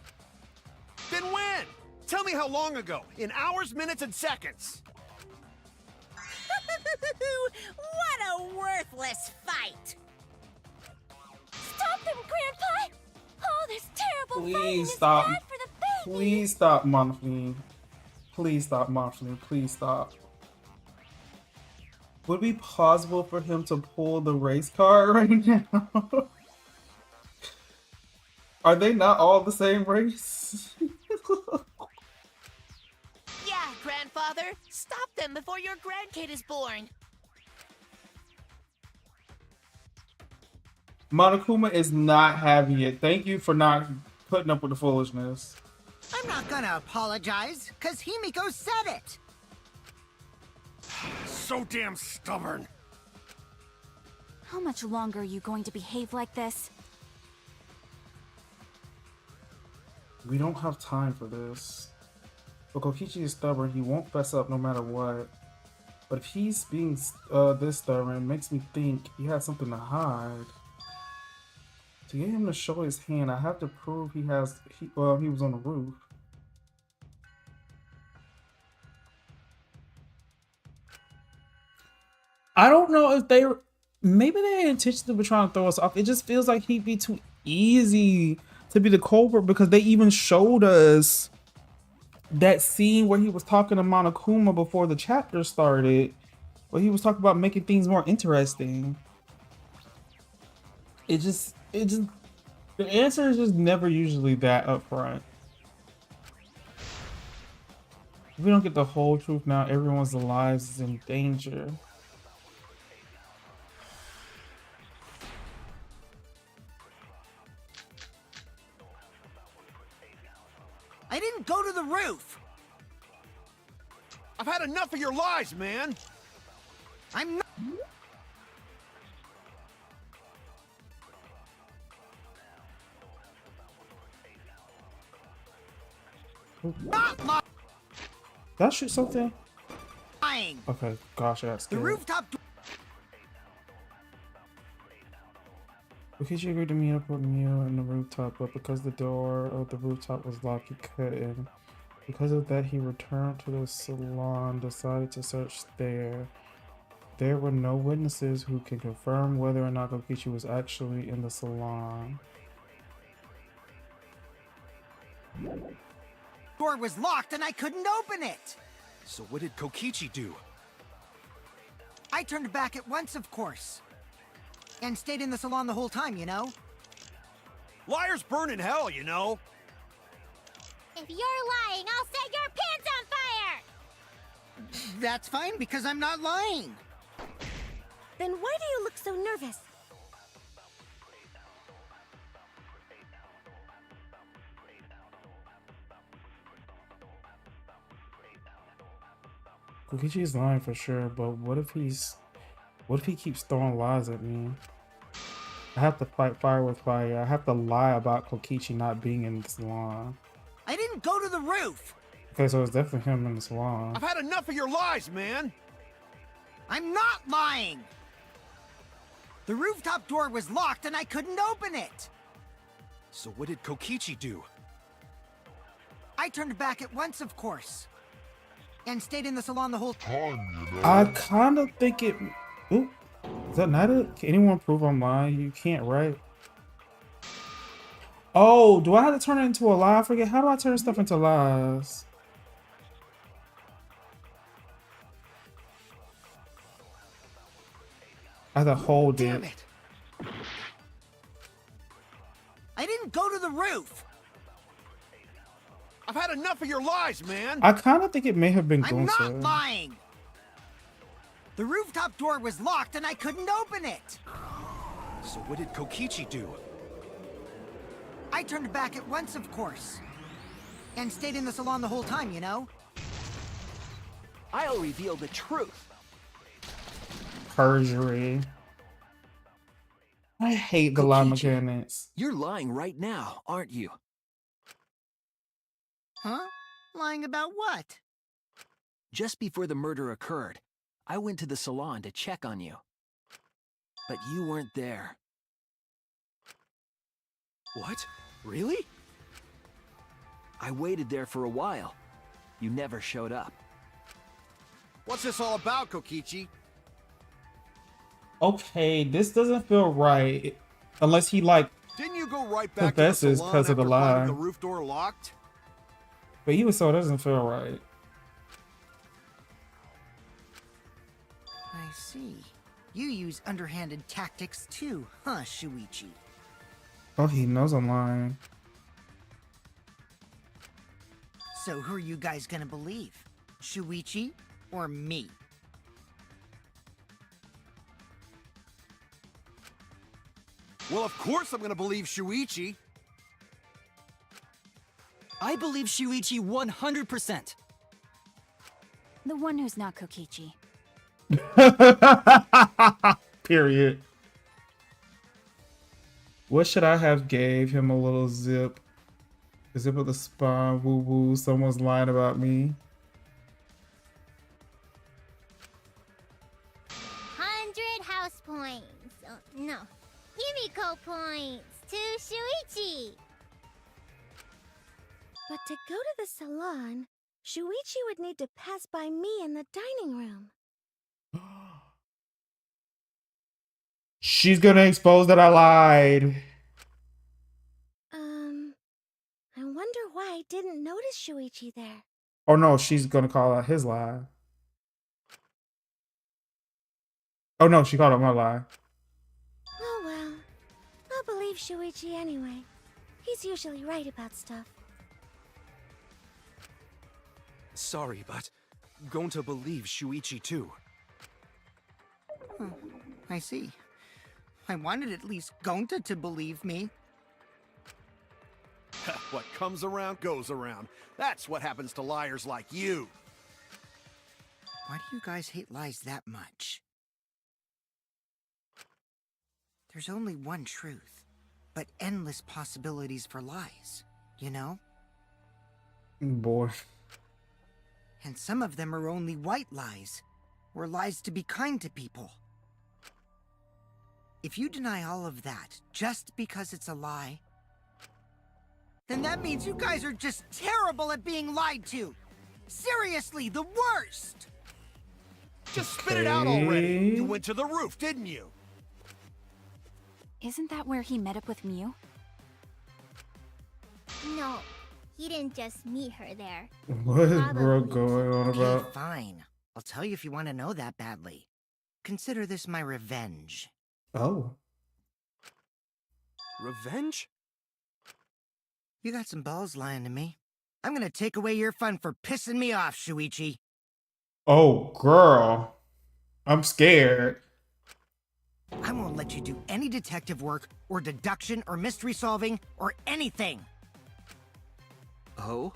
Then when? Tell me how long ago. In hours, minutes, and seconds. What a worthless fight! Stop them, Grandpa! All this terrible fighting Please is stop. bad for the baby! Please stop, Monfleen. Please stop, Monfleen. Please stop. Would it be possible for him to pull the race card right now? Are they not all the same race? Yeah, Grandfather. Stop them before your grandkid is born. Monokuma is not having it. Thank you for not putting up with the foolishness. I'm not gonna apologize, cause Himiko said it. So damn stubborn. How much longer are you going to behave like this? We don't have time for this. But Kokichi is stubborn. He won't fess up no matter what. But if he's being this stubborn, it makes me think he has something to hide. To get him to show his hand, I have to prove he was on the roof. I don't know if maybe they intentionally were trying to throw us off. It just feels like he'd be too easy to be the culprit because they even showed us that scene where he was talking to Monokuma before the chapter started, where he was talking about making things more interesting. The answer is just never usually that upfront. If we don't get the whole truth now, everyone's lives is in danger. I didn't go to the roof! I've had enough of your lies, man! I'm not... Not lying! Did I shoot something? Lying! Okay, gosh, I got The scared. rooftop... Because you agreed to meet up with Mew in the rooftop, but because the door of the rooftop was locked, he couldn't. Because of that, he returned to the salon, decided to search there. There were no witnesses who can confirm whether or not Kokichi was actually in the salon. Door was locked and I couldn't open it! So what did Kokichi do? I turned back at once, of course. And stayed in the salon the whole time, you know? Liars burn in hell, you know? If you're lying, I'll set your pants on fire! That's fine, because I'm not lying. Then why do you look so nervous? Kokichi's lying for sure, but what if he keeps throwing lies at me? I have to fight fire with fire. I have to lie about Kokichi not being in the salon. I didn't go to the roof! Okay, so it's definitely him in the salon. I've had enough of your lies, man! I'm not lying! The rooftop door was locked and I couldn't open it! So what did Kokichi do? I turned back at once, of course. And stayed in the salon the whole time, you know? I kind of think it... Ooh, is that not it? Can anyone prove I'm lying? You can't, right? Oh, do I have to turn it into a lie? I forget. How do I turn stuff into lies? I have to hold Damn it. it! I didn't go to the roof! I've had enough of your lies, man! I kind of think it may have been I'm not Gunsa. lying! The rooftop door was locked and I couldn't open it! So what did Kokichi do? I turned back at once, of course. And stayed in the salon the whole time, you know? I'll reveal the truth. Perjury. I hate the lie Kokichi, mechanics. You're lying right now, aren't you? Huh? Lying about what? Just before the murder occurred, I went to the salon to check on you. But you weren't there. What? Really? I waited there for a while. You never showed up. What's this all about, Kokichi? Okay, this doesn't feel right. Unless he, like, Didn't you go right back to the confesses salon because of the after finding lie. the roof door locked? But even so, it doesn't feel right. I see. You use underhanded tactics too, huh, Shuichi? Oh, he knows I'm lying. So who are you guys gonna believe? Shuichi or me? Well, of course I'm gonna believe Shuichi. I believe Shuichi 100%. The one who's not Kokichi. Period. What should I have gave him a little zip? A zip of the spine, woo woo, someone's lying about me. Himiko points to Shuichi. But to go to the salon, Shuichi would need to pass by me in the dining room. She's gonna expose that I lied. I wonder why I didn't notice Shuichi there. Oh no, she's gonna call out his lie. Oh no, she called out my lie. Oh well. I'll believe Shuichi anyway. He's usually right about stuff. Sorry, but going to believe Shuichi too. Oh, I see. I wanted at least Gonta to believe me. What comes around goes around. That's what happens to liars like you. Why do you guys hate lies that much? There's only one truth, but endless possibilities for lies, you know? Boy. And some of them are only white lies, or lies to be kind to people. If you deny all of that just because it's a lie, then that means you guys are just terrible at being lied to. Seriously, the worst! Just spit it out already. You went to the roof, didn't you? Isn't that where he met up with Mew? No, he didn't just meet her there. What is bro going on Okay, about? fine. I'll tell you if you want to know that badly. Consider this my revenge. Oh. Revenge? You got some balls lying to me. I'm gonna take away your fun for pissing me off, Shuichi. Oh, girl. I'm scared. I won't let you do any detective work, or deduction, or mystery solving, or anything. Oh?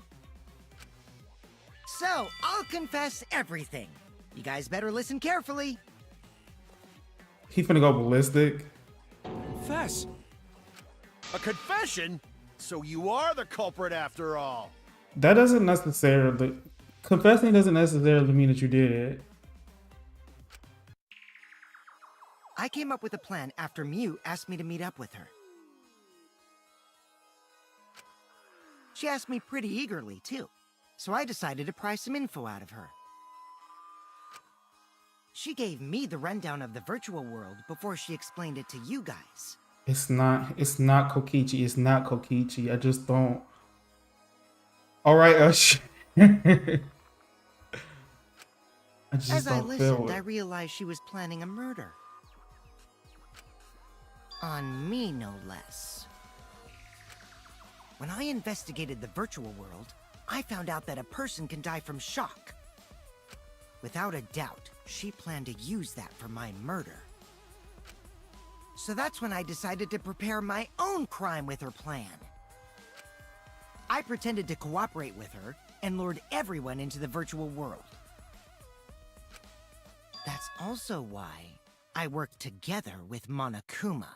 So, I'll confess everything. You guys better listen carefully. He finna go ballistic. Confess. A confession? So you are the culprit after all. That doesn't necessarily... Confessing doesn't necessarily mean that you did it. I came up with a plan after Mew asked me to meet up with her. She asked me pretty eagerly, too, so I decided to pry some info out of her. She gave me the rundown of the virtual world before she explained it to you guys. It's not Kokichi. It's not Kokichi. I just don't. All right, Ush. I just As I don't listened, feel I it. realized she was planning a murder. On me, no less. When I investigated the virtual world, I found out that a person can die from shock. Without a doubt, she planned to use that for my murder. So that's when I decided to prepare my own crime with her plan. I pretended to cooperate with her and lured everyone into the virtual world. That's also why I worked together with Monokuma.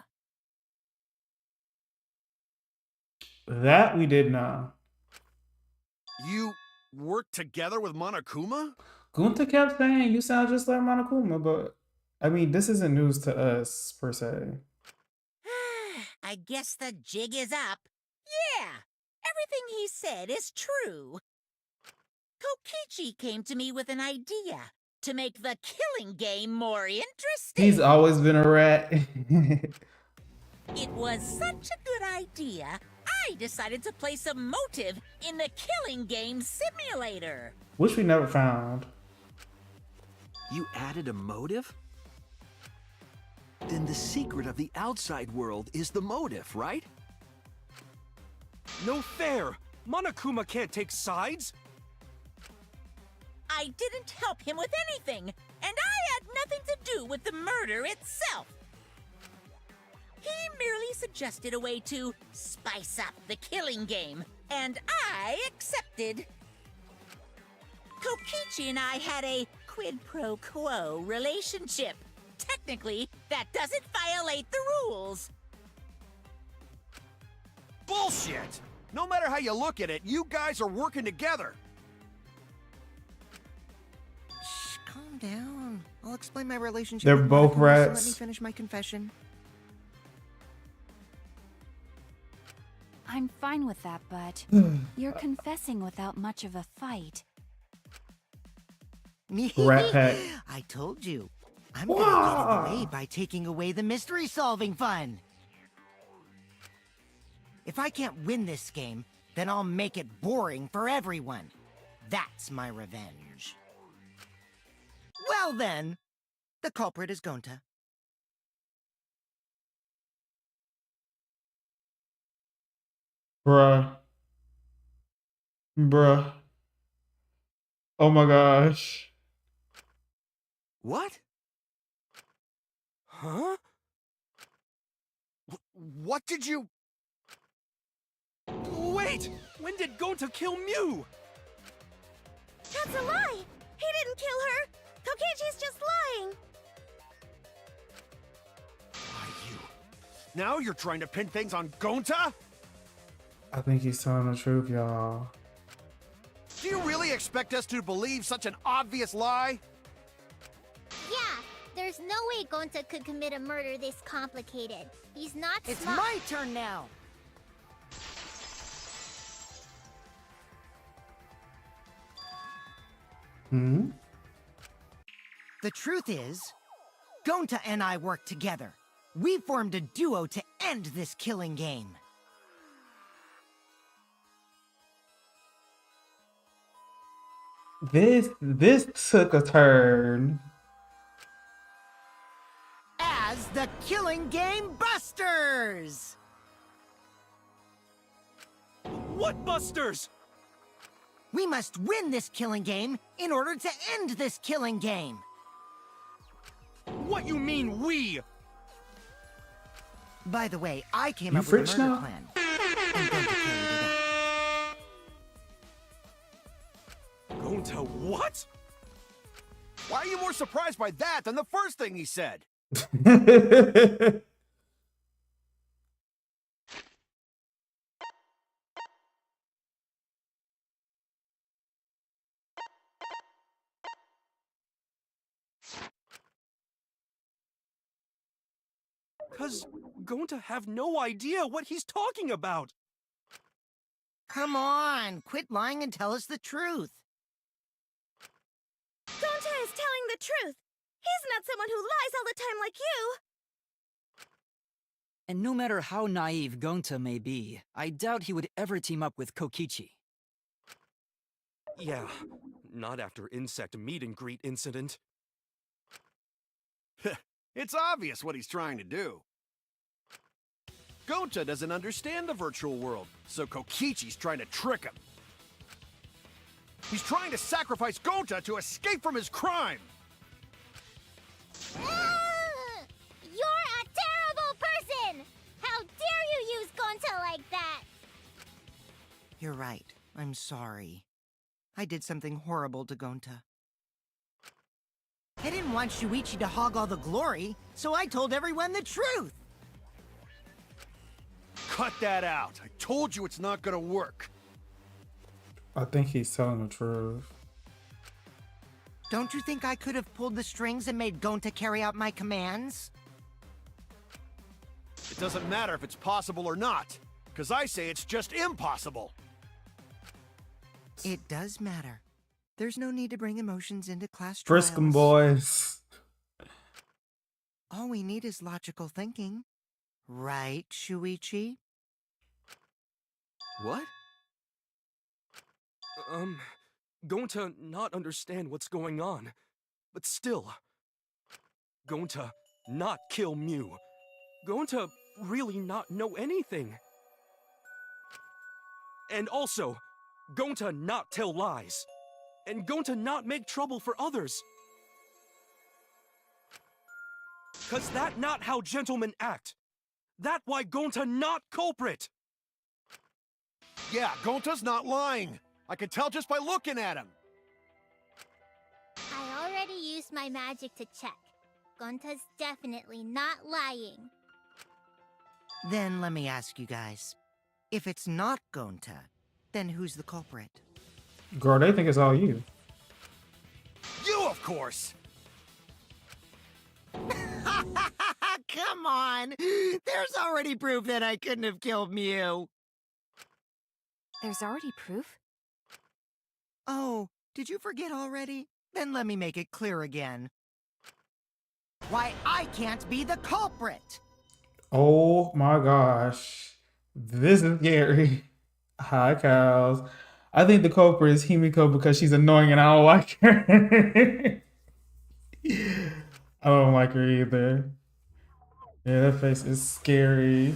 That we did not. You worked together with Monokuma? Gunta kept saying you sound just like Monokuma, but I mean, this isn't news to us per se. I guess the jig is up. Yeah, everything he said is true. Kokichi came to me with an idea to make the killing game more interesting. He's always been a rat. It was such a good idea, I decided to place a motive in the killing game simulator. Which we never found. You added a motive? Then the secret of the outside world is the motive, right? No fair! Monokuma can't take sides! I didn't help him with anything, and I had nothing to do with the murder itself. He merely suggested a way to spice up the killing game, and I accepted. Kokichi and I had a quid pro quo relationship. Technically, that doesn't violate the rules. Bullshit! No matter how you look at it, you guys are working together. Shh, calm down. 'em. I'll explain my relationship. They're with both Monokuma, so Let me rats. finish my confession. I'm fine with that, but you're confessing without much of a fight. Rat Pack. I told you. I'm gonna get in the way by taking away the mystery-solving fun. If I can't win this game, then I'll make it boring for everyone. That's my revenge. Well then, the culprit is Gonta. Bruh. Bruh. Oh my gosh. What? Huh? What did you... Wait! When did Gonta kill Mew? That's a lie! He didn't kill her! Kokichi's just lying! Now you're trying to pin things on Gonta? I think he's telling the truth, y'all. Do you really expect us to believe such an obvious lie? Yeah, there's no way Gonta could commit a murder this complicated. He's not It's smart. my turn now. Hmm? The truth is, Gonta and I worked together. We formed a duo to end this killing game. This took a turn. As the Killing Game Busters! What Busters? We must win this killing game in order to end this killing game. What you mean, we? By the way, I came You up with a French murder now? plan. And Gonta carried it out. Gonta what? Why are you more surprised by that than the first thing he said? Cause Gonta have no idea what he's talking about. Come on, quit lying and tell us the truth. Gonta is telling the truth! He's not someone who lies all the time like you! And no matter how naive Gonta may be, I doubt he would ever team up with Kokichi. Yeah, not after insect meet and greet incident. It's obvious what he's trying to do. Gonta doesn't understand the virtual world, so Kokichi's trying to trick him. He's trying to sacrifice Gonta to escape from his crime! You're a terrible person! How dare you use Gonta like that? You're right. I'm sorry. I did something horrible to Gonta. I didn't want Shuichi to hog all the glory, so I told everyone the truth! Cut that out! I told you it's not gonna work! I think he's telling the truth. Don't you think I could have pulled the strings and made Gonta carry out my commands? It doesn't matter if it's possible or not, because I say it's just impossible! It does matter. There's no need to bring emotions into class Frisk 'em, trials. boys. All we need is logical thinking. Right, Shuichi? What? Gonta not understand what's going on. But still, Gonta not kill Mew. Gonta really not know anything. And also, Gonta not tell lies. And Gonta not make trouble for others. Cause that not how gentlemen act. That why Gonta not culprit. Yeah, Gonta's not lying. I can tell just by looking at him. I already used my magic to check. Gonta's definitely not lying. Then let me ask you guys. If it's not Gonta, then who's the culprit? Girl, they think it's all you. You, of course! Come on! There's already proof that I couldn't have killed Mew. There's already proof? Oh, did you forget already? Then let me make it clear again. Why, I can't be the culprit! Oh my gosh. This is scary. Hi, cows. I think the culprit is Himiko because she's annoying and I don't like her. I don't like her either. Yeah, that face is scary.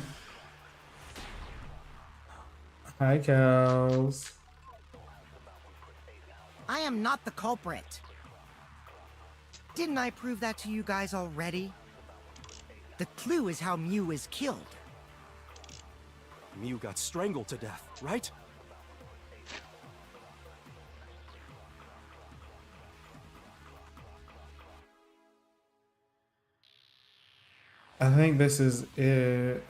Hi, cows. I am not the culprit. Didn't I prove that to you guys already? The clue is how Mew is killed. Mew got strangled to death, right? I think this is it.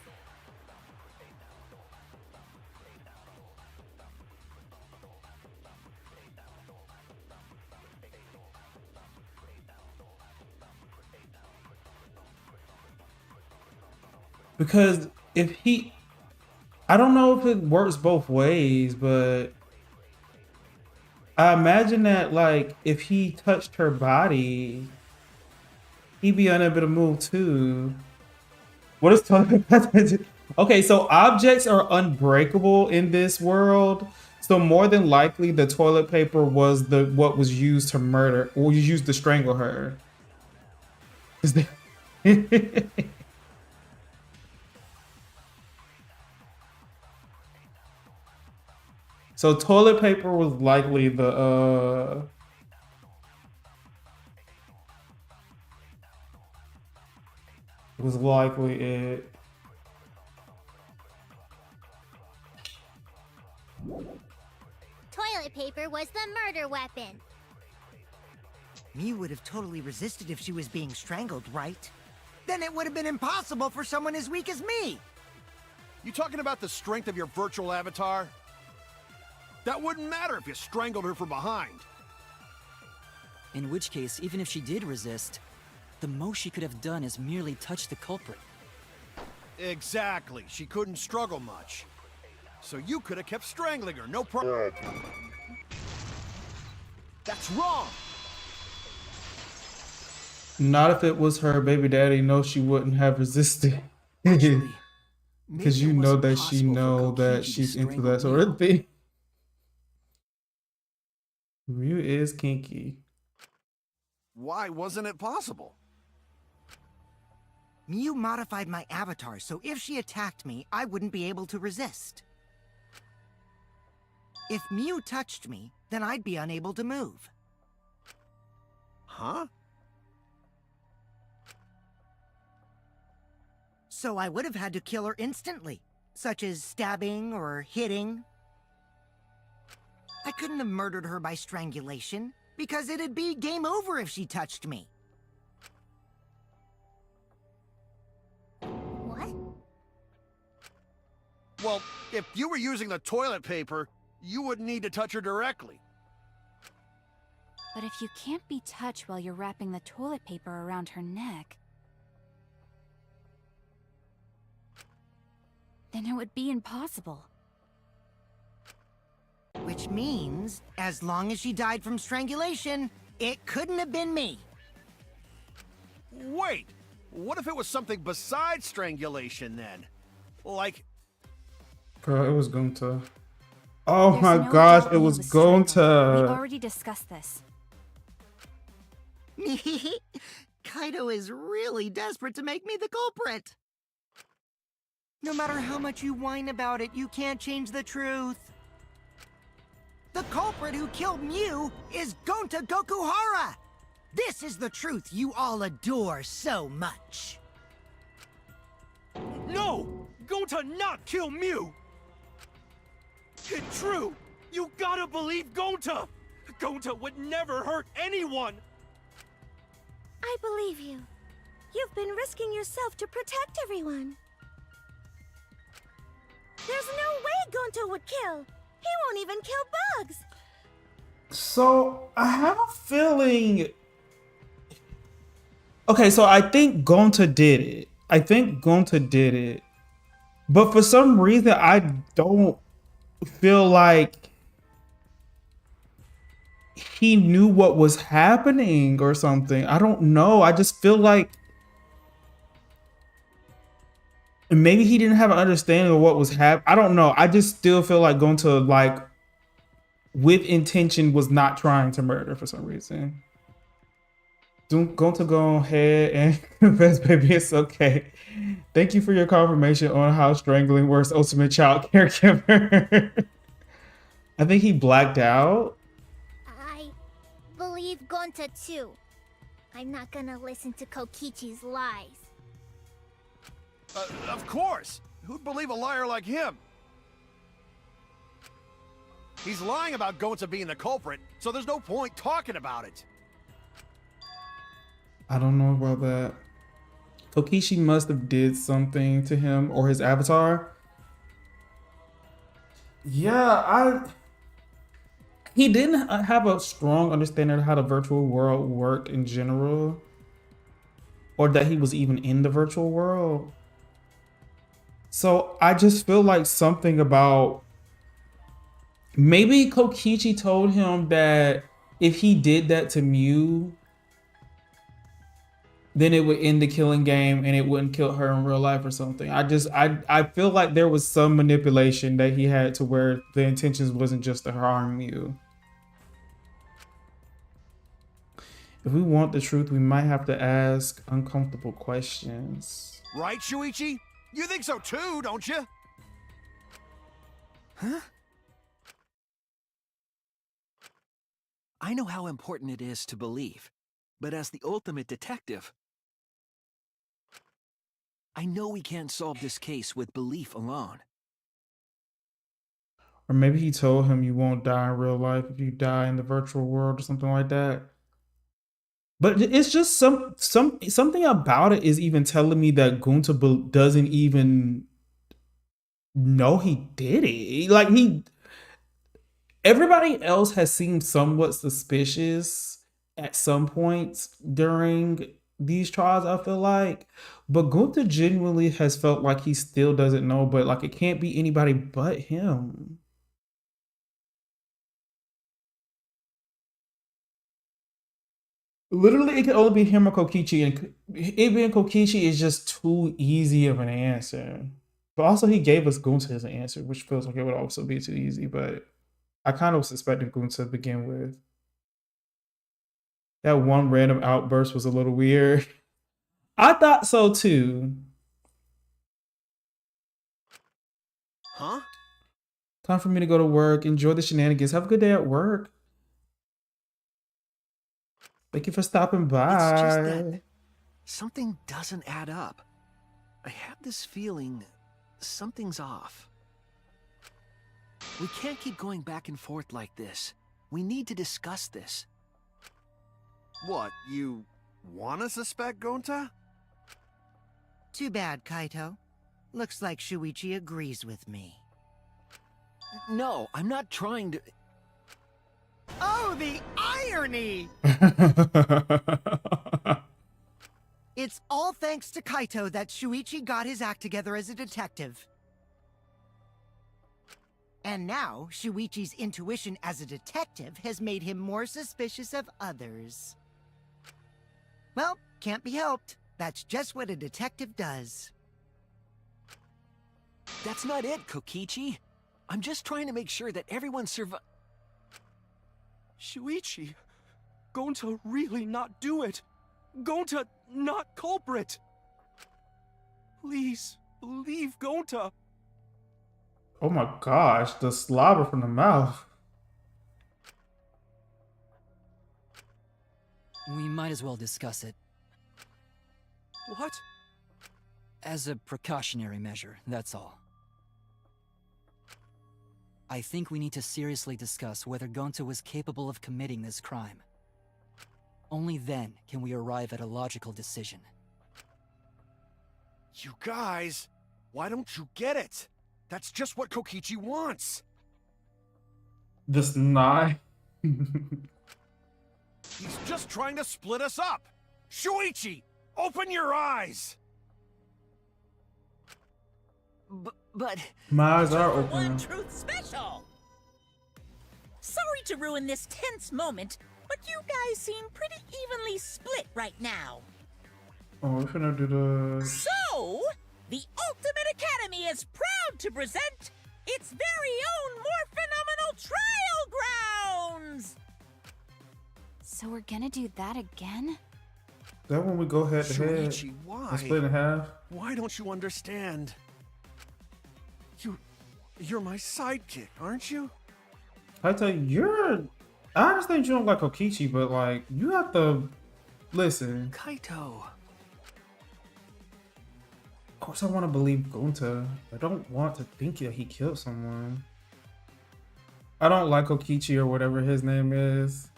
Because if he, I don't know if it works both ways, but I imagine that like if he touched her body, he'd be unable to move too. What is toilet paper? Okay, so objects are unbreakable in this world. So more than likely the toilet paper was the what was used to murder or used to strangle her. Is that So toilet paper was likely the was likely it. Toilet paper was the murder weapon. Mew would have totally resisted if she was being strangled, right? Then it would have been impossible for someone as weak as me! You talking about the strength of your virtual avatar? That wouldn't matter if you strangled her from behind. In which case, even if she did resist, the most she could have done is merely touch the culprit. Exactly. She couldn't struggle much. So you could have kept strangling her, no problem. That's wrong! Not if it was her baby daddy. No, she wouldn't have resisted. Actually, Because maybe you it know wasn't that she possible for know that Kokichi to she's into strangle that sort Mew. of thing. Mew is kinky. Why wasn't it possible? Mew modified my avatar, so if she attacked me, I wouldn't be able to resist. If Mew touched me, then I'd be unable to move. Huh? So I would have had to kill her instantly, such as stabbing or hitting. I couldn't have murdered her by strangulation, because it'd be game over if she touched me. What? Well, if you were using the toilet paper, you wouldn't need to touch her directly. But if you can't be touched while you're wrapping the toilet paper around her neck, then it would be impossible. Which means, as long as she died from strangulation, it couldn't have been me. Wait! What if it was something besides strangulation then? Like... Girl, it was Gunta. Oh There's my no gosh, doubt it Mew was strangled. We Gunta. already discussed this. Kaido is really desperate to make me the culprit. No matter how much you whine about it, you can't change the truth. The culprit who killed Mew is Gonta Gokuhara! This is the truth you all adore so much. No! Gonta not kill Mew! It's true! You gotta believe Gonta! Gonta would never hurt anyone! I believe you. You've been risking yourself to protect everyone. There's no way Gonto would kill. He won't even kill bugs. So I have a feeling. Okay, so I think Gonta did it. I think Gonta did it. But for some reason, I don't feel like he knew what was happening or something. I don't know. I just feel like maybe he didn't have an understanding of what was happening. I don't know. I just still feel like Gonta, like, with intention, was not trying to murder for some reason. Gonta, go ahead and confess, baby. It's okay. Thank you for your confirmation on how strangling works ultimate child caregiver. I think he blacked out. I believe Gonta too. I'm not gonna listen to Kokichi's lies. Of course! Who'd believe a liar like him? He's lying about Gonta being the culprit, so there's no point talking about it. I don't know about that. Kokichi must have did something to him or his avatar. Yeah, he didn't have a strong understanding of how the virtual world worked in general, or that he was even in the virtual world. So I just feel like something about, maybe Kokichi told him that if he did that to Mew, then it would end the killing game and it wouldn't kill her in real life or something. I feel like there was some manipulation that he had to where the intentions wasn't just to harm Mew. If we want the truth, we might have to ask uncomfortable questions. Right, Shuichi? You think so too, don't you? Huh? I know how important it is to believe, but as the ultimate detective, I know we can't solve this case with belief alone. Or maybe he told him you won't die in real life if you die in the virtual world or something like that. But it's just something about it is even telling me that Gonta doesn't even know he did it. Like, everybody else has seemed somewhat suspicious at some points during these trials, I feel like. But Gonta genuinely has felt like he still doesn't know, but like it can't be anybody but him. Literally, it could only be him or Kokichi, and it being Kokichi is just too easy of an answer. But also, he gave us Gonta as an answer, which feels like it would also be too easy, but I kind of suspected Gonta to begin with. That one random outburst was a little weird. I thought so too. Huh? Time for me to go to work. Enjoy the shenanigans. Have a good day at work. Thank you for stopping by. It's just that something doesn't add up. I have this feeling something's off. We can't keep going back and forth like this. We need to discuss this. What, you wanna suspect Gonta? Too bad, Kaito. Looks like Shuichi agrees with me. No, I'm not trying to... Oh, the irony! It's all thanks to Kaito that Shuichi got his act together as a detective. And now, Shuichi's intuition as a detective has made him more suspicious of others. Well, can't be helped. That's just what a detective does. That's not it, Kokichi. I'm just trying to make sure that everyone Shuichi, Gonta really not do it. Gonta not culprit. Please, believe Gonta. Oh my gosh, the slobber from the mouth. We might as well discuss it. What? As a precautionary measure, that's all. I think we need to seriously discuss whether Gonta was capable of committing this crime. Only then can we arrive at a logical decision. You guys, why don't you get it? That's just what Kokichi wants. This not. He's just trying to split us up. Shuichi, open your eyes. But... My eyes are Two for one open. truth special! Sorry to ruin this tense moment, but you guys seem pretty evenly split right now. Oh, we're finna do the... So, the Ultimate Academy is proud to present its very own more phenomenal trial grounds! So we're gonna do that again? That when we go head to head Shuichi, why? and split in half. Why don't you understand? You're my sidekick, aren't you? I tell you, I understand you don't like Kokichi, but like, you have to listen. Kaito. Of course, I want to believe Gonta. I don't want to think that he killed someone. I don't like Kokichi or whatever his name is.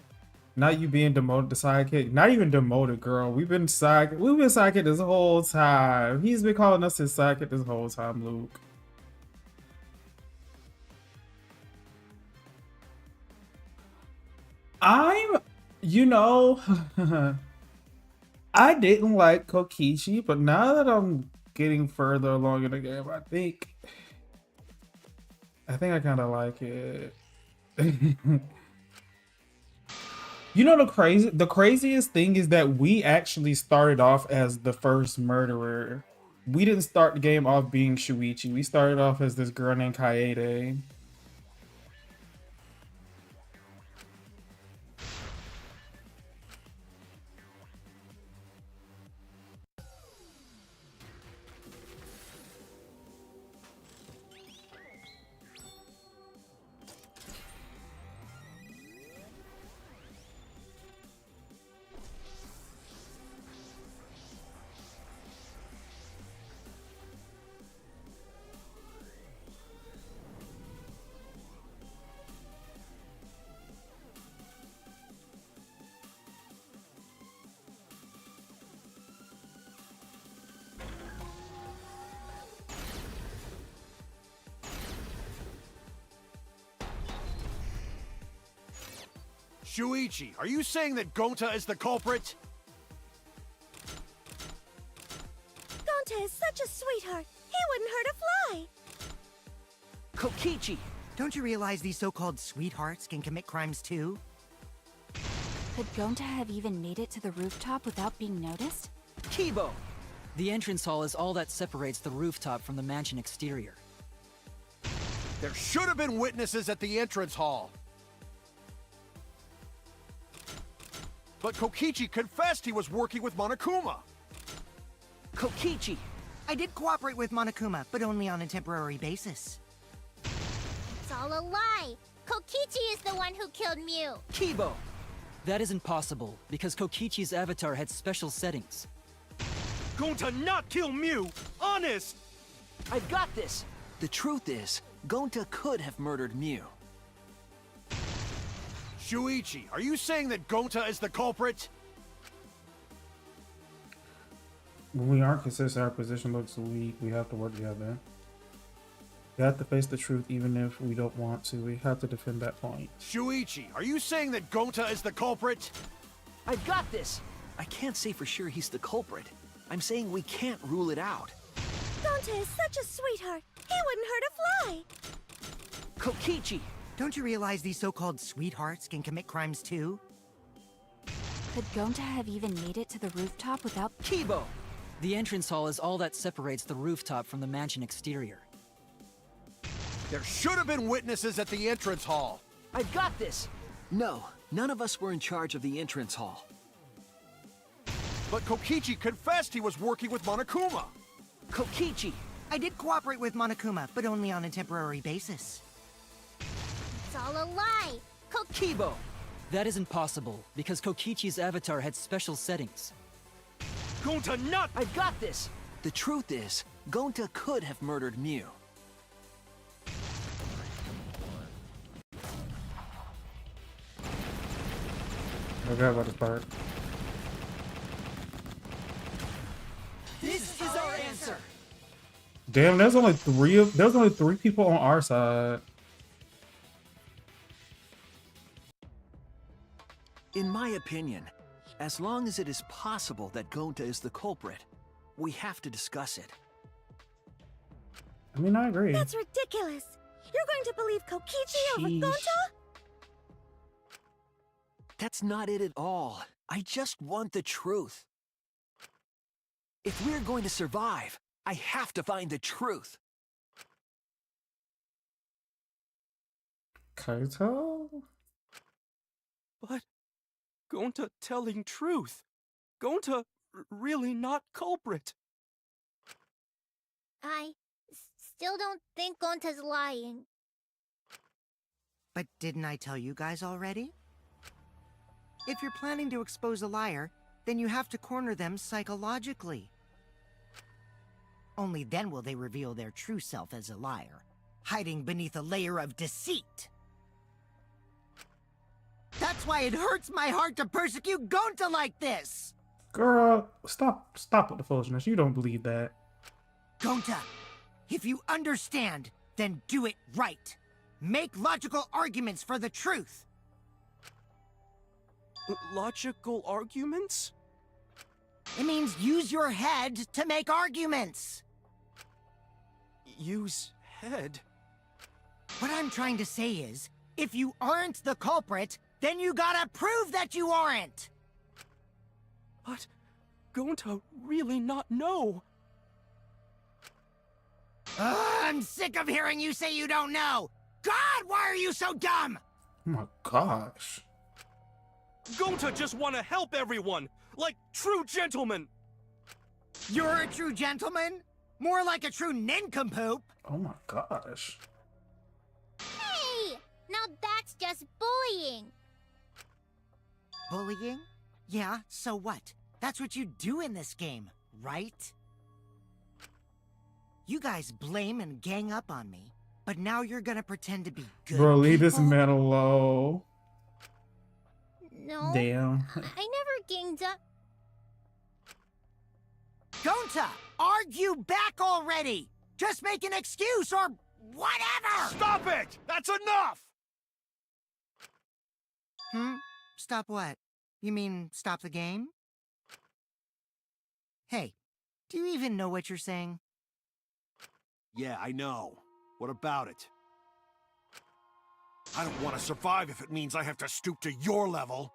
Not you being demoted to sidekick. Not even demoted, girl. We've been sidekick this whole time. He's been calling us his sidekick this whole time, Luke. I didn't like Kokichi, but now that I'm getting further along in the game, I think I kind of like it. You know, the craziest thing is that we actually started off as the first murderer. We didn't start the game off being Shuichi. We started off as this girl named Kaede. Shuichi, are you saying that Gonta is the culprit? Gonta is such a sweetheart. He wouldn't hurt a fly. Kokichi! Don't you realize these so-called sweethearts can commit crimes too? Could Gonta have even made it to the rooftop without being noticed? Kibo! The entrance hall is all that separates the rooftop from the mansion exterior. There should have been witnesses at the entrance hall. But Kokichi confessed he was working with Monokuma. Kokichi! I did cooperate with Monokuma, but only on a temporary basis. It's all a lie. Kokichi is the one who killed Mew. Kibo! That isn't possible, because Kokichi's avatar had special settings. Gonta not kill Mew! Honest! I've got this! The truth is, Gonta could have murdered Mew. Shuichi, are you saying that Gonta is the culprit? When we aren't consistent, our position looks weak. We have to work together. We have to face the truth even if we don't want to. We have to defend that point. Shuichi, are you saying that Gonta is the culprit? I've got this! I can't say for sure he's the culprit. I'm saying we can't rule it out. Gonta is such a sweetheart. He wouldn't hurt a fly. Kokichi! Don't you realize these so-called sweethearts can commit crimes too? Could Gonta have even made it to the rooftop without... Kibo! The entrance hall is all that separates the rooftop from the mansion exterior. There should have been witnesses at the entrance hall. I've got this! No, none of us were in charge of the entrance hall. But Kokichi confessed he was working with Monokuma. Kokichi! I did cooperate with Monokuma, but only on a temporary basis. It's all a lie. Kibo! That isn't possible, because Kokichi's avatar had special settings. Gonta not- I've got this! The truth is, Gonta could have murdered Mew. I forgot about this part. This is our answer! Damn, there's only three people on our side. In my opinion, as long as it is possible that Gonta is the culprit, we have to discuss it. I mean, I agree. That's ridiculous. You're going to believe Kokichi over Sheesh. Gonta? That's not it at all. I just want the truth. If we're going to survive, I have to find the truth. Kaito? But Gonta telling truth. Gonta really not culprit. I still don't think Gonta's lying. But didn't I tell you guys already? If you're planning to expose a liar, then you have to corner them psychologically. Only then will they reveal their true self as a liar, hiding beneath a layer of deceit. That's why it hurts my heart to persecute Gonta like this! Girl, stop with the foolishness. You don't believe that. Gonta, if you understand, then do it right. Make logical arguments for the truth. Logical arguments? It means use your head to make arguments. Use head? What I'm trying to say is, if you aren't the culprit, then you gotta prove that you aren't! But Gonta really not know. I'm sick of hearing you say you don't know! God, why are you so dumb? Oh my gosh. Gonta just want to help everyone, like true gentlemen. You're a true gentleman? More like a true nincompoop. Oh my gosh. Hey! Now that's just bullying. Bullying? Yeah, so what? That's what you do in this game, right? You guys blame and gang up on me, but now you're gonna pretend to be good Bro, leave this people? man alone. No. Damn. I never ganged up. Gonta, argue back already! Just make an excuse or whatever! Stop it! That's enough! Stop what? You mean stop the game? Hey, do you even know what you're saying? Yeah, I know. What about it? I don't want to survive if it means I have to stoop to your level.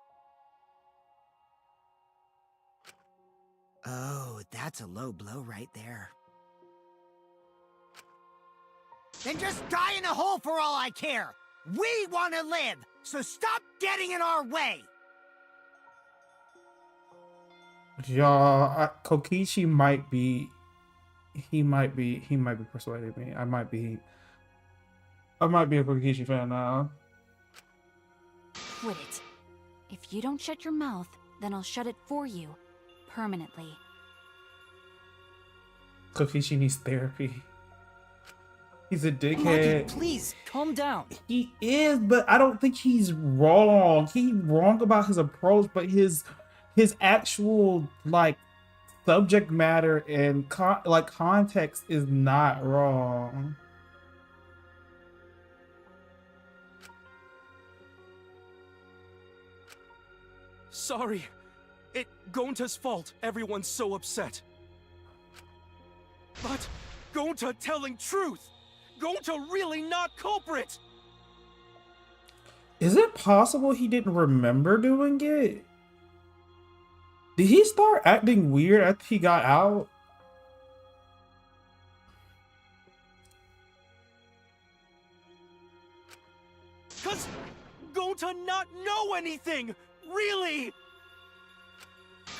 Oh, that's a low blow right there. Then just die in a hole for all I care! We want to live, so stop getting in our way! Y'all, Kokichi might be persuading me. I might be a Kokichi fan now. Quit it. If you don't shut your mouth, then I'll shut it for you. Permanently. Kokichi needs therapy. He's a Maki, dickhead. please, calm down. He is, but I don't think he's wrong. He's wrong about his approach, but his actual like subject matter and context is not wrong. Sorry. It Gonta's fault everyone's so upset. But Gonta telling truth. Gonta really not culprit. Is it possible he didn't remember doing it? Did he start acting weird after he got out? Cause Gonta not know anything, really.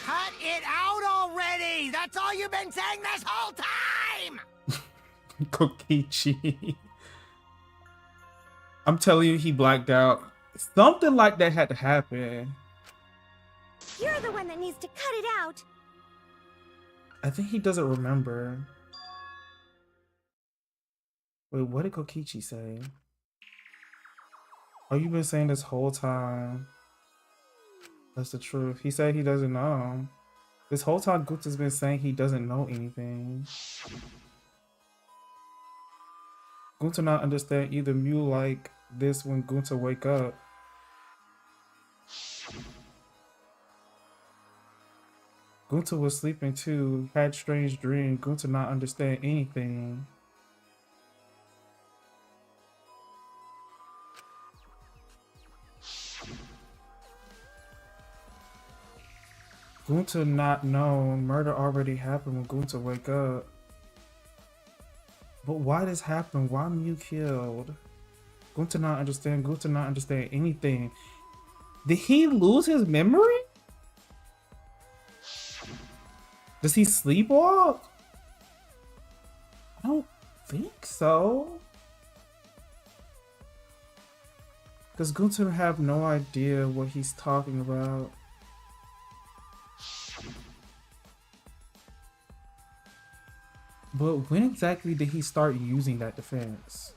Cut it out already! That's all you've been saying this whole time! Kokichi. I'm telling you, he blacked out. Something like that had to happen. You're the one that needs to cut it out. I think he doesn't remember. Wait, what did Kokichi say? Oh, you've been saying this whole time. That's the truth. He said he doesn't know. This whole time Gonta's been saying he doesn't know anything. Gonta not understand either Mew like this when Gonta wake up. Gonta was sleeping too, had strange dream. Gonta not understand anything. Gunta not know. Murder already happened when Gunta wake up. But why this happened? Why Mew killed? Gunta not understand. Gunta not understand anything. Did he lose his memory? Does he sleepwalk? I don't think so. Does Gunta have no idea what he's talking about? But when exactly did he start using that defense?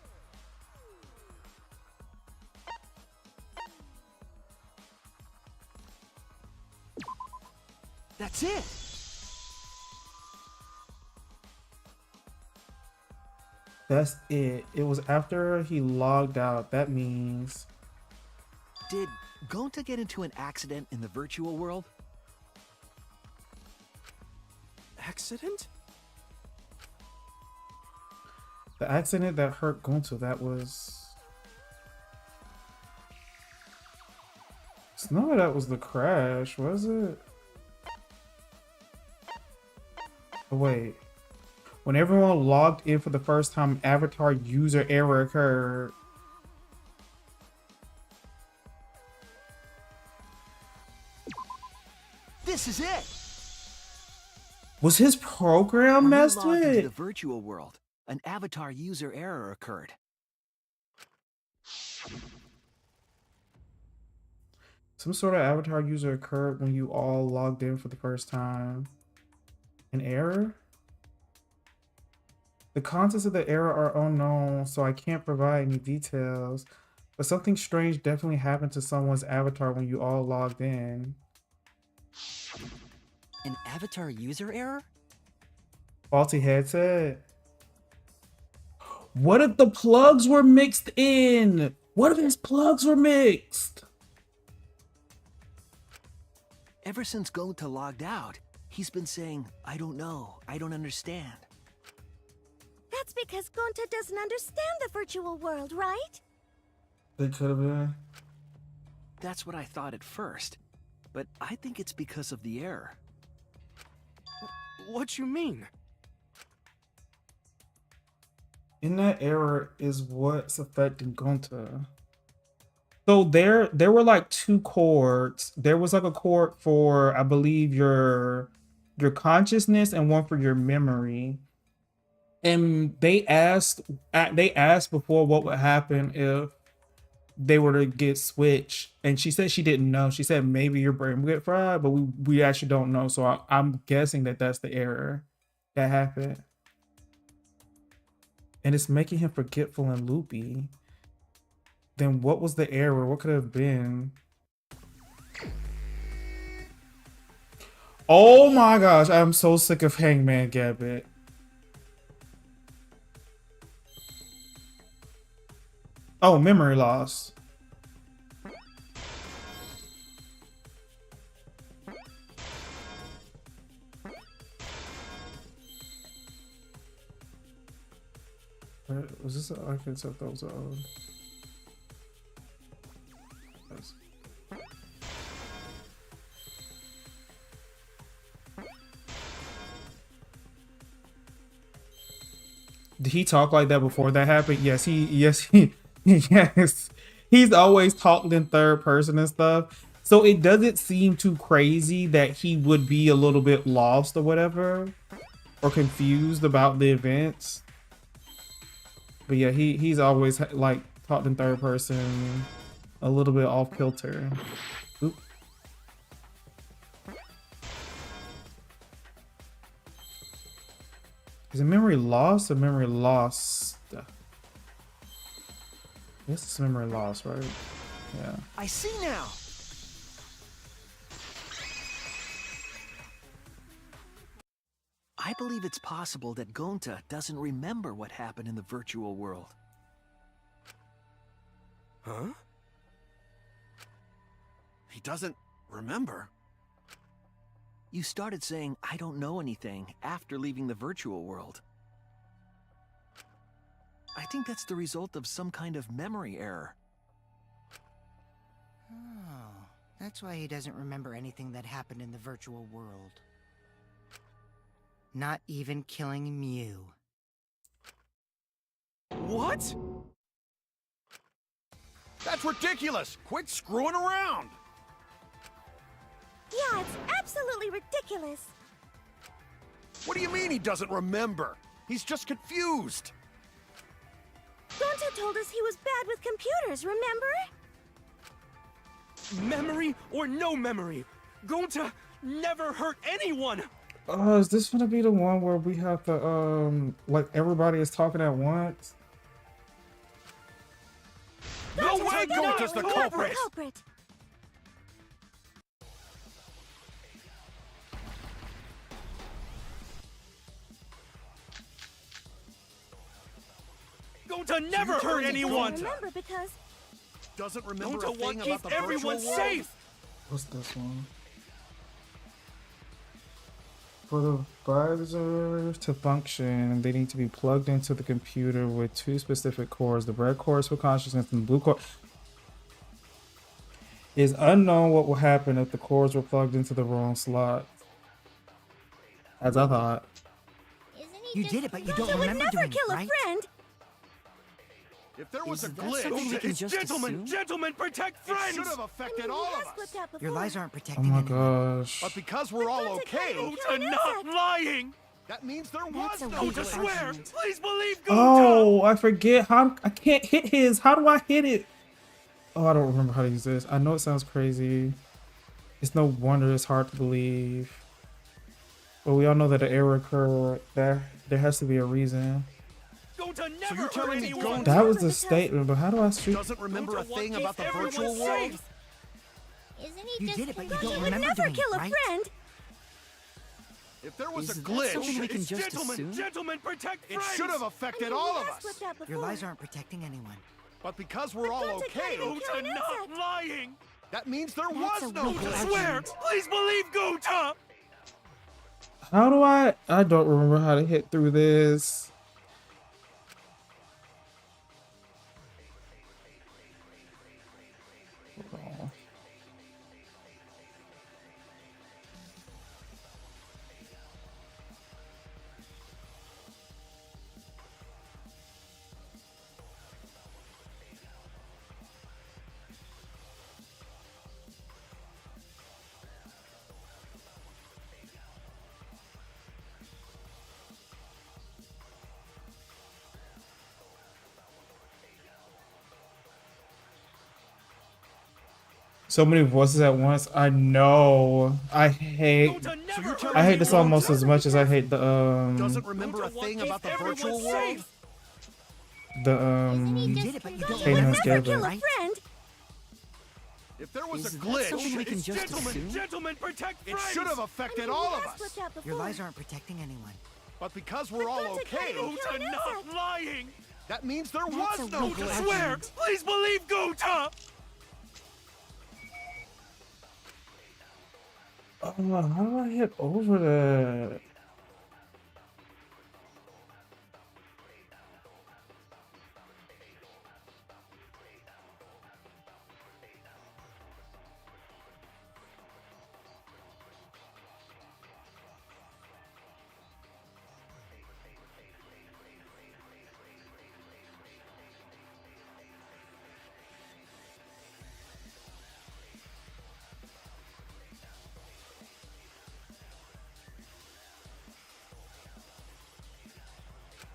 That's it! That's it. It was after he logged out. That means... Did Gonta get into an accident in the virtual world? Accident? The accident that hurt Gunta, that was... It's not that was the crash, was it? Oh, wait. When everyone logged in for the first time, avatar user error occurred. This is it! Was his program When we messed logged into the with? virtual world, an avatar user error occurred. Some sort of avatar user occurred when you all logged in for the first time. An error? The contents of the error are unknown, so I can't provide any details. But something strange definitely happened to someone's avatar when you all logged in. An avatar user error? Faulty headset. What if the plugs were mixed in? What if his plugs were mixed? Ever since Gonta logged out, he's been saying, I don't know, I don't understand. That's because Gonta doesn't understand the virtual world, right? It could have been. That's what I thought at first, but I think it's because of the error. What you mean? In that error is what's affecting Gonta. So there were like two chords. There was like a chord for, I believe, your consciousness and one for your memory. And they asked before what would happen if they were to get switched, and she said she didn't know. She said maybe your brain would get fried, but we actually don't know. So I'm guessing that that's the error that happened, and it's making him forgetful and loopy. Then what was the error? What could it have been? Oh my gosh, I'm so sick of Hangman Gambit. Oh, memory loss. Was this? I can tell those are. Yes. Did he talk like that before that happened? Yes, yes, he's always talked in third person and stuff. So it doesn't seem too crazy that he would be a little bit lost or whatever, or confused about the events. But yeah, he's always like talked in third person, a little bit off kilter. Oop. Is it memory loss or memory lost? I guess it's memory loss, right? Yeah. I see now! I believe it's possible that Gonta doesn't remember what happened in the virtual world. Huh? He doesn't remember? You started saying, I don't know anything, after leaving the virtual world. I think that's the result of some kind of memory error. Oh, That's why he doesn't remember anything that happened in the virtual world. Not even killing Mew. What? That's ridiculous! Quit screwing around! Yeah, it's absolutely ridiculous. What do you mean he doesn't remember? He's just confused! Gonta told us he was bad with computers, remember? Memory or no memory, Gonta never hurt anyone! Is this gonna be the one where we have to, like, everybody is talking at once? No way Gonta's the culprit! Gonta never hurt anyone! Remember because Doesn't remember a Gonta thing wants to about keep the everyone virtual world. safe! What's this one? For the visor to function, they need to be plugged into the computer with two specific cores. The red core is for consciousness and the blue core. It is unknown what will happen if the cores were plugged into the wrong slot. As I thought. You did it, but you don't Gonta would remember never doing kill it, a right? friend. If there was Is a that glitch, something we can It's just gentlemen, assume? gentlemen, protect it friends! should have affected all of us. Your lies aren't Oh protecting my anyone. gosh. But because we're all okay, Gonta not lying! that means there That's was a no weak Gonta glitch. swear! argument. Please believe Gonta! Oh, I forget how I can't hit his. How do I hit it? Oh, I don't remember how to use this. I know it sounds crazy. It's no wonder it's hard to believe. But we all know that an error occurred. There has to be a reason. Gonta So never you're hurt telling me anyone! Gonta That was the statement, but how do I shoot? doesn't remember a Gonta thing wants about the to keep virtual everyone world? safe. Isn't he You just did it, but you confused? don't He would remember never doing kill it, a right? friend. If there was Is a that something we glitch, can It's just gentlemen, assume? gentlemen, protect it friends! should have affected all of us. Your lies aren't protecting anyone. But because we're all Gonta okay, can't even kill Gonta an not insect. lying! that means there That's was a no weak Gonta glitch. swear! Please believe Gonta! How do I don't remember how to hit through this. So many voices at once. I know. I hate Gonta never hurt I hate this anyone. almost as much as I hate the Doesn't remember a Gonta wants thing to about the keep everyone virtual world? safe. the You did it, but you don't Hey, remember let's doing get it, it. right? Friend. If there was Is a that glitch, something we can It's just gentlemen, assume? gentlemen, protect it friends! should have affected all of us. Your lies aren't protecting anyone. But because we're all okay, Gonta not lying! that means there That's was a no weak Gonta glitch. swear! Please believe Gonta! how do I hit over that?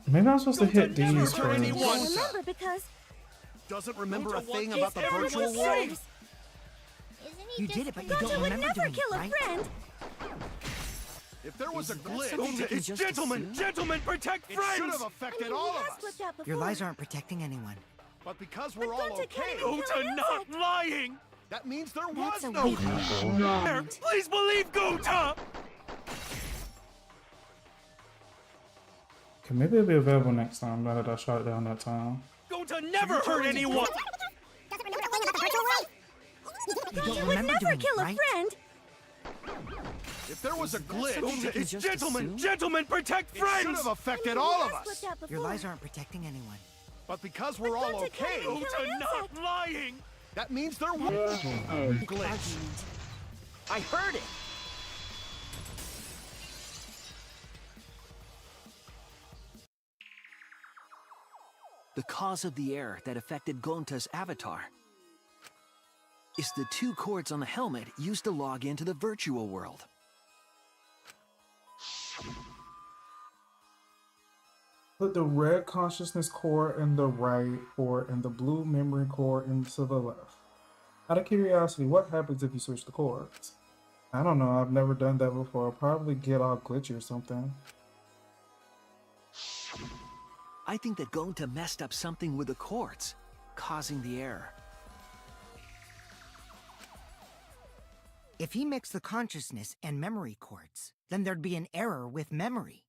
Maybe I'm supposed to hit never these hurt first. anyone. Remember because Doesn't remember a Gonta thing wants about to the keep virtual everyone world? safe. Isn't he You just did it, but you Gonta don't would remember never doing kill it, a right? friend. If there was a Is that glitch, something we Gonta, can it's just gentlemen, assume? gentlemen, protect it should friends! have affected all of us. Your lies aren't protecting anyone. But because we're all Gonta okay, can't even Gonta not lying! that means there That's was a no weak glitch. argument. Please believe Gonta! Okay, maybe it'll be available next time now that I shot it down that time. Gonta never hurt anyone! You don't Would remember never doing it, kill a right? friend. If there was a glitch, something we Gonta, can it's just gentlemen, assume? gentlemen, protect it should friends! have affected all of us. Your lies aren't protecting anyone. But because we're all okay, Gonta not lying! That means there was Glitch. glitch. I heard it! The cause of the error that affected Gonta's avatar is the 2 cords on the helmet used to log into the virtual world. Put the red consciousness core in the right core and the blue memory core into the left. Out of curiosity, what happens if you switch the cords? I don't know, I've never done that before. I'll probably get all glitchy or something. I think that Gonta messed up something with the cords, causing the error. If he mixed the consciousness and memory cords, then there'd be an error with memory.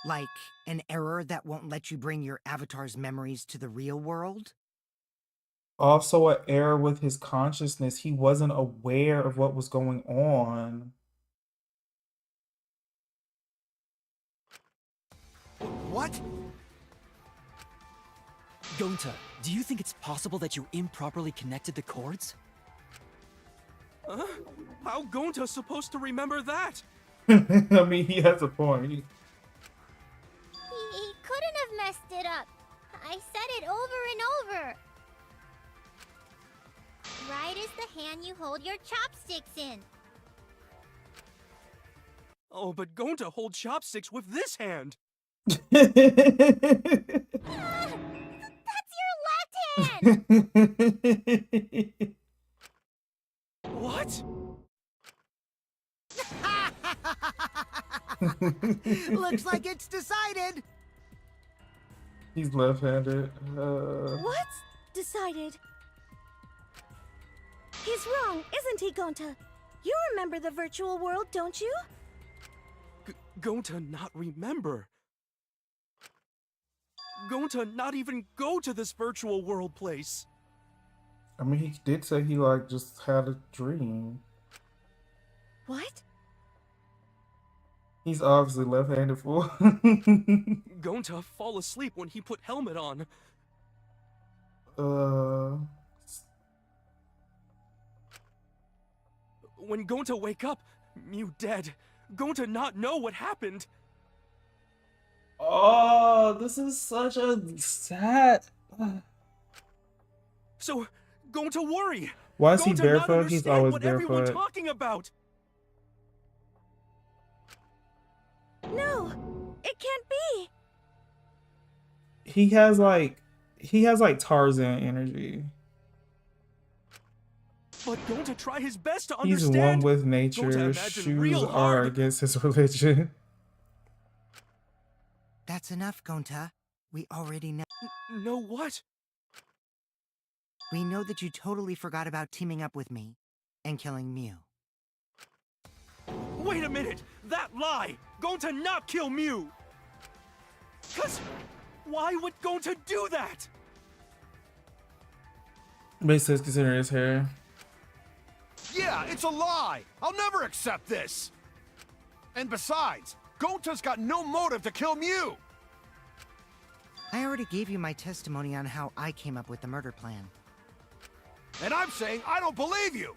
Like an error that won't let you bring your avatar's memories to the real world? Also, an error with his consciousness. He wasn't aware of what was going on. What? Gonta, do you think it's possible that you improperly connected the cords? Huh? How Gonta's supposed to remember that? I mean, he has a point. He couldn't have messed it up. I said it over and over. Right is the hand you hold your chopsticks in. Oh, but Gonta hold chopsticks with this hand. That's your left hand! What? Looks like it's decided. He's left-handed. What? Decided. He's wrong, isn't he, Gonta? You remember the virtual world, don't you? Gonta not remember. Gonta not even go to this virtual world place. I mean, he did say he, like, just had a dream. What? He's obviously left-handed fool. Gonta fall asleep when he put helmet on. When Gonta wake up, Mew dead. Gonta not know what happened. Oh, this is such a sad... So, Gonta worry. Why is he Gonta not barefoot? He's understand always what everyone barefoot. talking about. No, it can't be. He has like Tarzan energy. But Gonta try his best to He's understand. one with Gonta nature. imagine Shoes real are hard. against his religion. That's enough, Gonta. We already know. Know what? We know that you totally forgot about teaming up with me and killing Mew. Wait a minute! That lie! Gonta not kill Mew! Cause why would Gonta do that? Makes sense considering his hair. Yeah, it's a lie! I'll never accept this! And besides, Gonta's got no motive to kill Mew! I already gave you my testimony on how I came up with the murder plan. And I'm saying I don't believe you!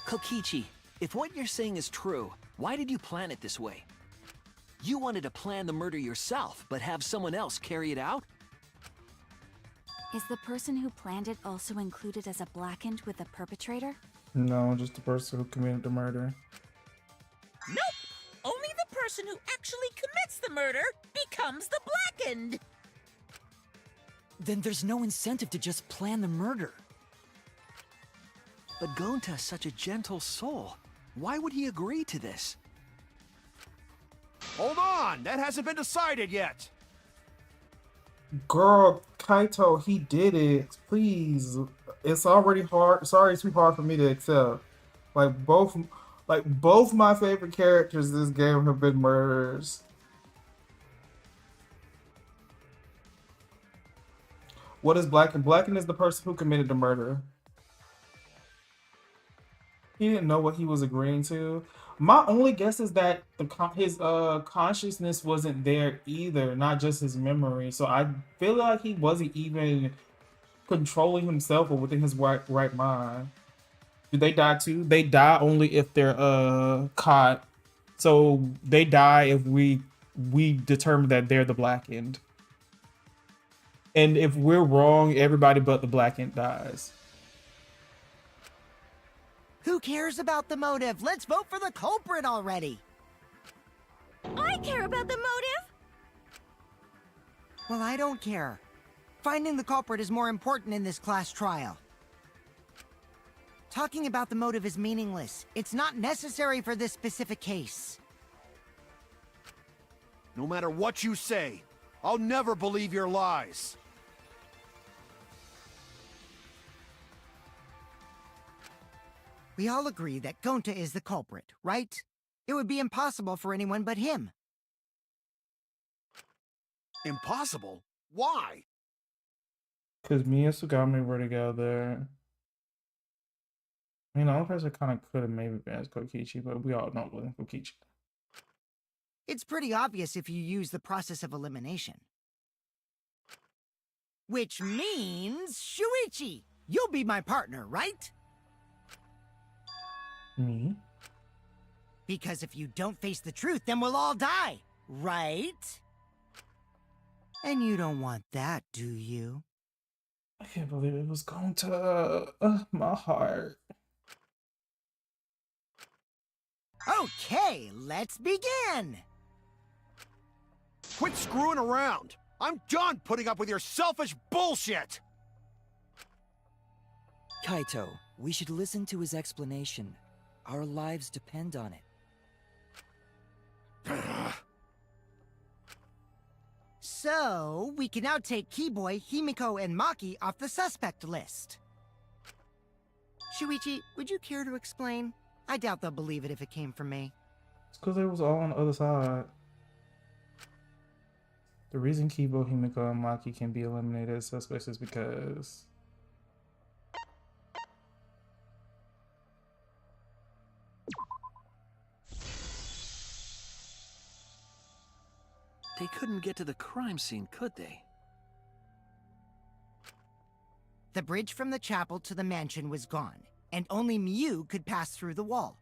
Kokichi, if what you're saying is true, why did you plan it this way? You wanted to plan the murder yourself, but have someone else carry it out? Is the person who planned it also included as a blackened with the perpetrator? No, just the person who committed the murder. Nope! Only the person who actually commits the murder becomes the blackened! Then there's no incentive to just plan the murder. But Gonta's such a gentle soul. Why would he agree to this? Hold on, that hasn't been decided yet! Girl, Kaito, he did it. Please. It's already hard. Sorry, it's too hard for me to accept. Both my favorite characters in this game have been murderers. What is Blacken? Blacken is the person who committed the murder. He didn't know what he was agreeing to. My only guess is that his consciousness wasn't there either, not just his memory. So I feel like he wasn't even controlling himself or within his right mind. Do they die too? They die only if they're caught. So they die if we determine that they're the Blackened. And if we're wrong, everybody but the Blackened dies. Who cares about the motive? Let's vote for the culprit already. I care about the motive! Well, I don't care. Finding the culprit is more important in this class trial. Talking about the motive is meaningless. It's not necessary for this specific case. No matter what you say, I'll never believe your lies. We all agree that Gonta is the culprit, right? It would be impossible for anyone but him. Impossible? Why? Because me and Sugami were together. I mean, the only person kind of could have maybe been as Kokichi, but we all know it wasn't Kokichi. It's pretty obvious if you use the process of elimination. Which means, Shuichi, you'll be my partner, right? Me? Because if you don't face the truth, then we'll all die, right? And you don't want that, do you? I can't believe it was going to my heart. Okay, let's begin! Quit screwing around! I'm done putting up with your selfish bullshit! Kaito, we should listen to his explanation. Our lives depend on it. So, we can now take Keyboy, Himiko, and Maki off the suspect list. Shuichi, would you care to explain? I doubt they'll believe it if it came from me. It's because it was all on the other side. The reason Kibo, Himiko, and Maki can be eliminated as suspects is because They couldn't get to the crime scene, could they? The bridge from the chapel to the mansion was gone, and only Mew could pass through the wall.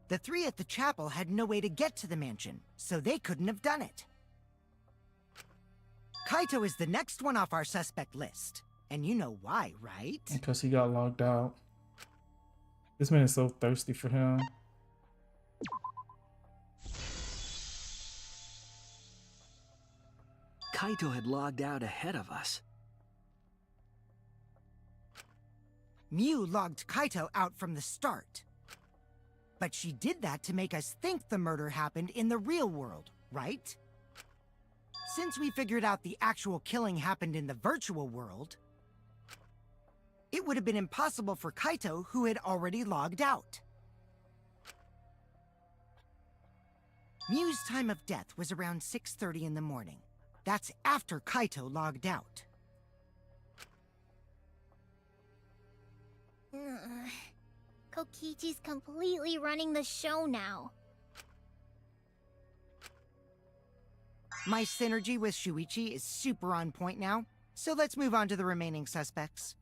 The three at the chapel had no way to get to the mansion, so they couldn't have done it. Kaito is the next one off our suspect list. And you know why, right? because he got locked out. This man is so thirsty for him. Kaito had logged out ahead of us. Mew logged Kaito out from the start. But she did that to make us think the murder happened in the real world, right? Since we figured out the actual killing happened in the virtual world, it would have been impossible for Kaito, who had already logged out. Mew's time of death was around 6:30 in the morning. That's after Kaito logged out. Kokichi's completely running the show now. My synergy with Shuichi is super on point now, so let's move on to the remaining suspects.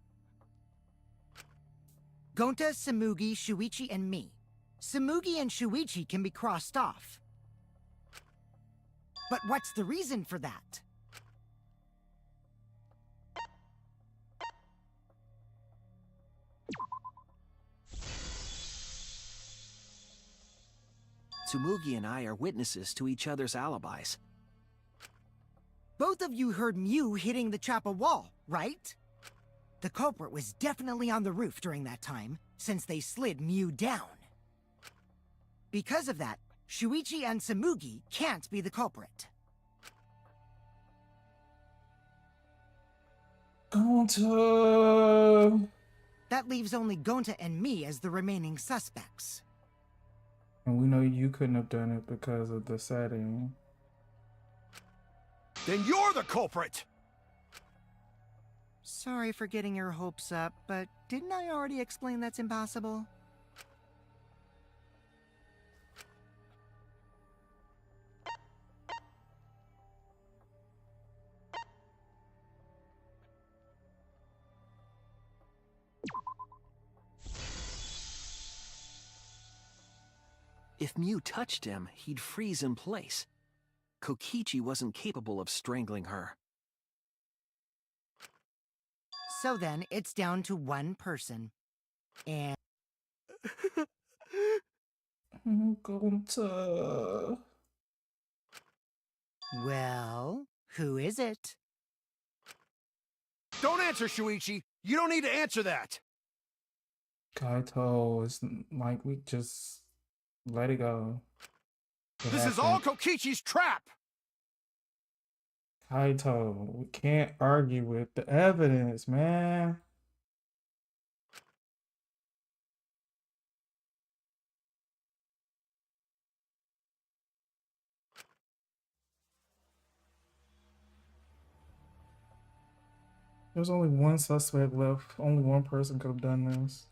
Gonta, Samugi, Shuichi, and me. Samugi and Shuichi can be crossed off. But what's the reason for that? Tsumugi and I are witnesses to each other's alibis. Both of you heard Mew hitting the chapel wall, right? The culprit was definitely on the roof during that time, since they slid Mew down. Because of that, Shuichi and Samugi can't be the culprit. Gonta. That leaves only Gonta and me as the remaining suspects. And we know you couldn't have done it because of the setting. Then you're the culprit! Sorry for getting your hopes up, but didn't I already explain that's impossible? If Mew touched him, he'd freeze in place. Kokichi wasn't capable of strangling her. So then, it's down to one person. And Gonta. well, who is it? Don't answer, Shuichi! You don't need to answer that! Kaito, it's like we just let it go. This is all Kokichi's trap! Kaito, we can't argue with the evidence, man. There's only one suspect left. Only one person could have done this.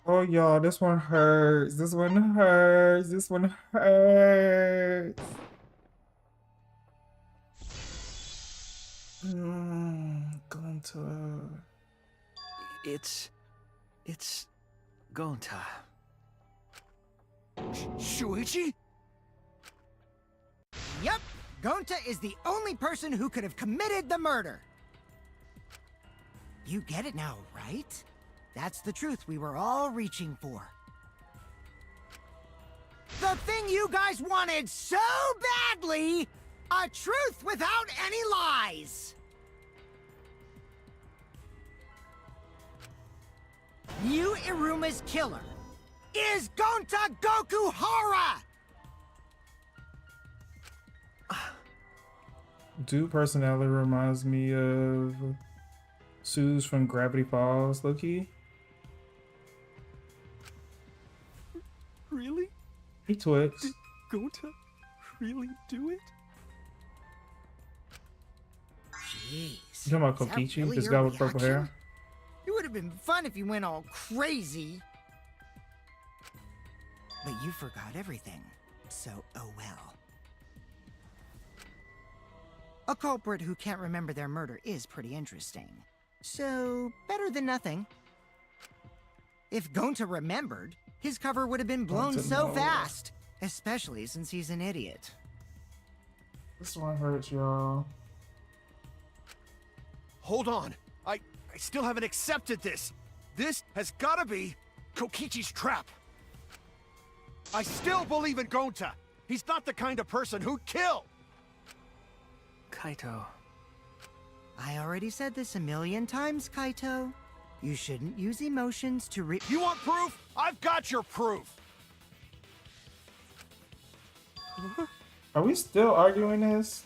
Oh, y'all, this one hurts. This one hurts. This one hurts. Gonta. It's Gonta. Shuichi? Yep, Gonta is the only person who could have committed the murder. You get it now, right? That's the truth we were all reaching for. The thing you guys wanted so badly! A truth without any lies! Mew Iruma's killer is Gonta Gokuhara! Dude personality reminds me of Suze from Gravity Falls, low-key. Really? Hey, Twix. Did Gonta really do it? Jeez. You talking about is that Kokichi? really This your guy with purple hair? reaction? It would have been fun if you went all crazy. But you forgot everything, so oh well. A culprit who can't remember their murder is pretty interesting. So, better than nothing. If Gonta remembered, his cover would have been blown Gonta, so no. fast. Especially since he's an idiot. This one hurts, y'all. Hold on. I still haven't accepted this. This has gotta be Kokichi's trap. I still believe in Gonta. He's not the kind of person who'd kill. Kaito. I already said this a million times, Kaito. You shouldn't use emotions to You want proof? I've got your proof. Are we still arguing this?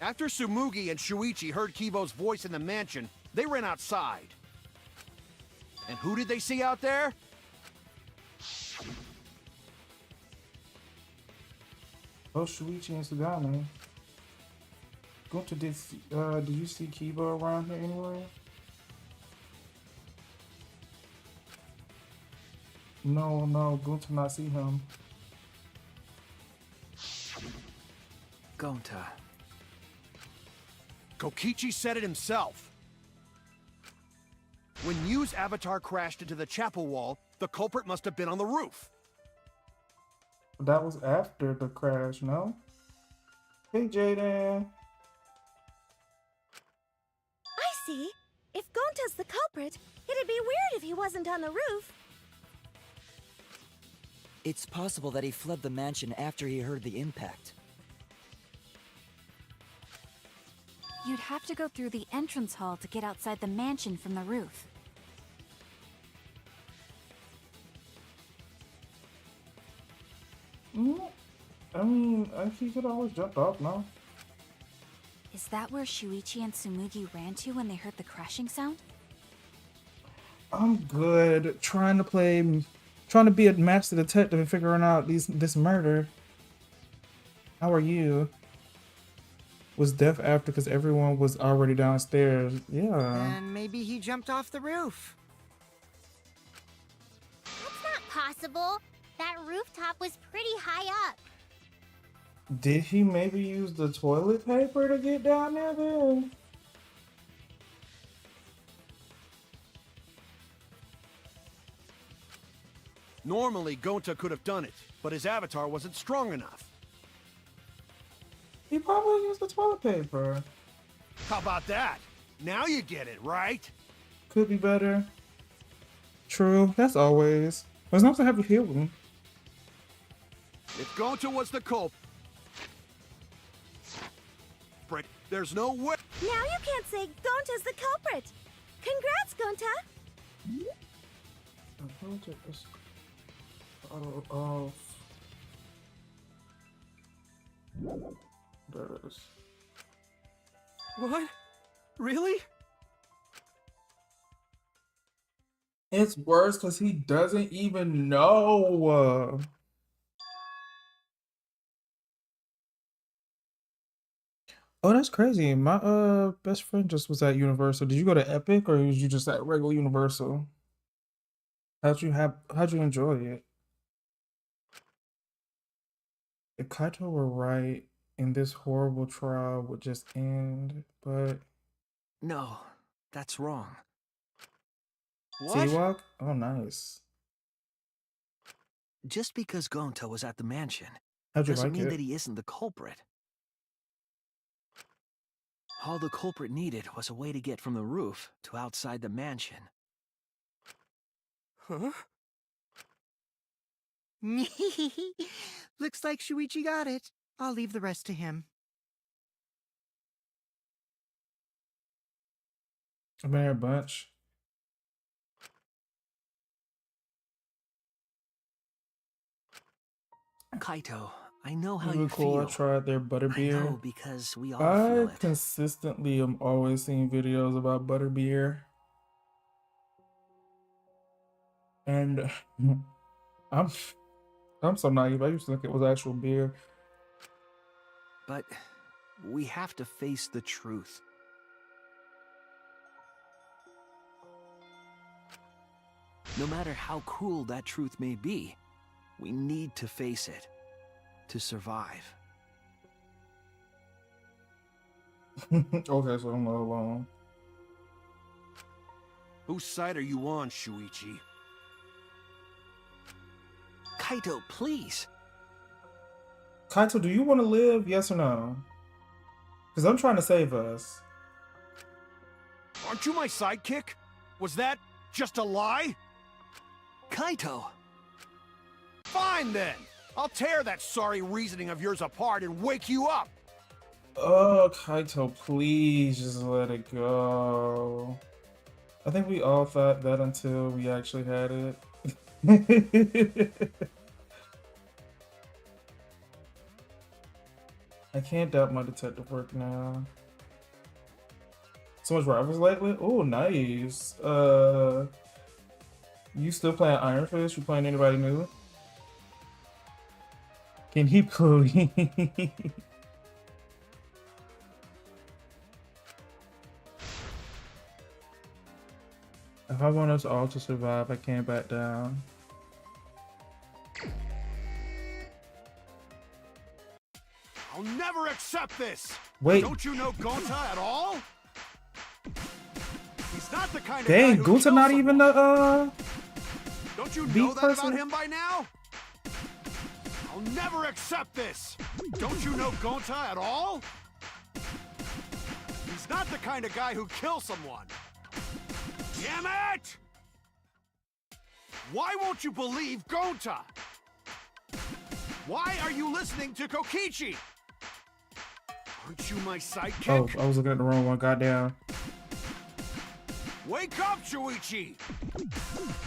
After Tsumugi and Shuichi heard Kibo's voice in the mansion, they ran outside. And who did they see out there? Oh, Shuichi and Sugane. Gonta, did you see Kibo around here anywhere? No, Gonta not see him. Gonta. Kokichi said it himself. When Mew's avatar crashed into the chapel wall, the culprit must have been on the roof. That was after the crash, no? Hey, Jaden. I see. If Gonta's the culprit, it'd be weird if he wasn't on the roof. It's possible that he fled the mansion after he heard the impact. You'd have to go through the entrance hall to get outside the mansion from the roof. I mean, he could always jump off, no? Is that where Shuichi and Tsumugi ran to when they heard the crashing sound? I'm good. Trying to be a master detective and figuring out this murder. How are you? Was death after because everyone was already downstairs? Yeah. And maybe he jumped off the roof. That's not possible. That rooftop was pretty high up. Did he maybe use the toilet paper to get down there then? Normally, Gonta could have done it, but his avatar wasn't strong enough. He probably used the toilet paper. How about that? Now you get it, right? Could be better. True, that's always. But it's nice to have you heal him. If Gonta was the culprit, there's no way. Now you can't say Gonta's the culprit. Congrats, Gonta. I'll take this bottle off. There it is. What? Really? It's worse because he doesn't even know. Oh, that's crazy. My best friend just was at Universal. Did you go to Epic or was you just at regular Universal? How'd you enjoy it? If Kaito were right and this horrible trial would just end, but No, that's wrong. What? Seawalk? Oh, nice. Just because Gonta was at the mansion How'd you doesn't like mean it? that he isn't the culprit. All the culprit needed was a way to get from the roof to outside the mansion. Huh? Looks like Shuichi got it. I'll leave the rest to him. I'm here a bunch. Kaito, I know how Really you cool. I feel. tried their I butterbeer. know because we all I feel it. consistently am always seeing videos about butterbeer. And I'm so naive. I used to think it was actual beer. But we have to face the truth. No matter how cruel that truth may be, we need to face it to survive. Okay, so I'm not alone. Whose side are you on, Shuichi? Kaito, please. Kaito, do you want to live? Yes or no? Because I'm trying to save us. Aren't you my sidekick? Was that just a lie? Kaito! Fine then! I'll tear that sorry reasoning of yours apart and wake you up! Oh, Kaito, please just let it go. I think we all thought that until we actually had it. I can't doubt my detective work now. So much rivals lately? Oh, nice. You still playing Iron Fist? You playing anybody new? Can he please? If I want us all to survive, I can't back down. I'll never accept this! Wait. Don't you know Gonta at all? He's not the kind of Dang, guy who Gunta kills not someone. even the Don't you beat know that person? about him by now? I'll never accept this! Don't you know Gonta at all? He's not the kind of guy who kills someone. Damn it! Why won't you believe Gonta? Why are you listening to Kokichi? Aren't you my sidekick? Oh, I was looking at the wrong one. Goddamn. Wake up, Shuichi!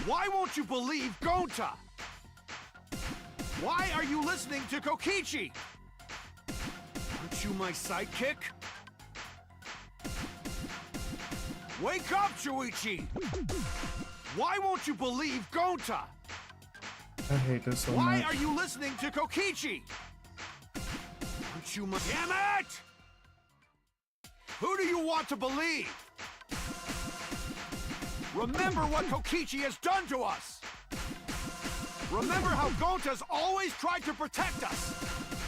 Why won't you believe Gonta? Why are you listening to Kokichi? Aren't you my sidekick? Wake up, Shuichi! Why won't you believe Gonta? I hate this so Why much. are you listening to Kokichi? Aren't you my— Damn it! Who do you want to believe? Remember what Kokichi has done to us! Remember how Gonta's always tried to protect us!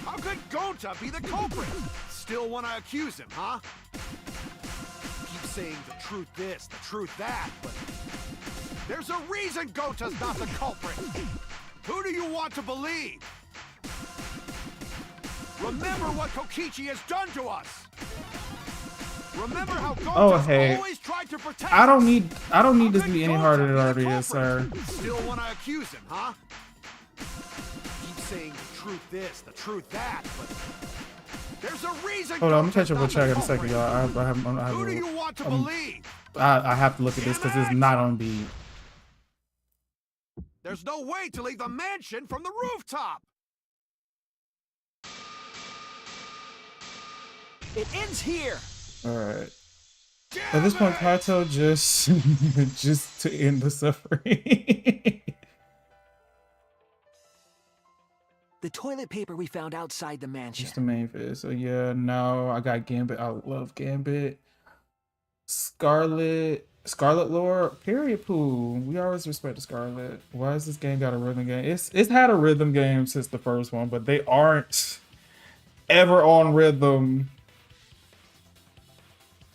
How could Gonta be the culprit? Still want to accuse him, huh? Keep saying the truth this, the truth that, but there's a reason Gonta's not the culprit! Who do you want to believe? Remember what Kokichi has done to us. Remember how Gonta's always tried to protect I don't us. need this to be any harder than it already is, sir. Still want to accuse him, huh? Keep saying the truth this, the truth that, but there's a reason. Hold on, I'm gonna catch up with Chad in a second, y'all. Who do you want to believe? I have to look at this because it's not on beat. There's no way to leave the mansion from the rooftop. It ends here. All right. At this point, Kaito just to end the suffering. The toilet paper we found outside the mansion. Just the main phase. So yeah, now I got Gambit. I love Gambit. Scarlet lore. Period. Poo. We always respect the Scarlet. Why has this game got a rhythm game? It's had a rhythm game since the first one, but they aren't ever on rhythm.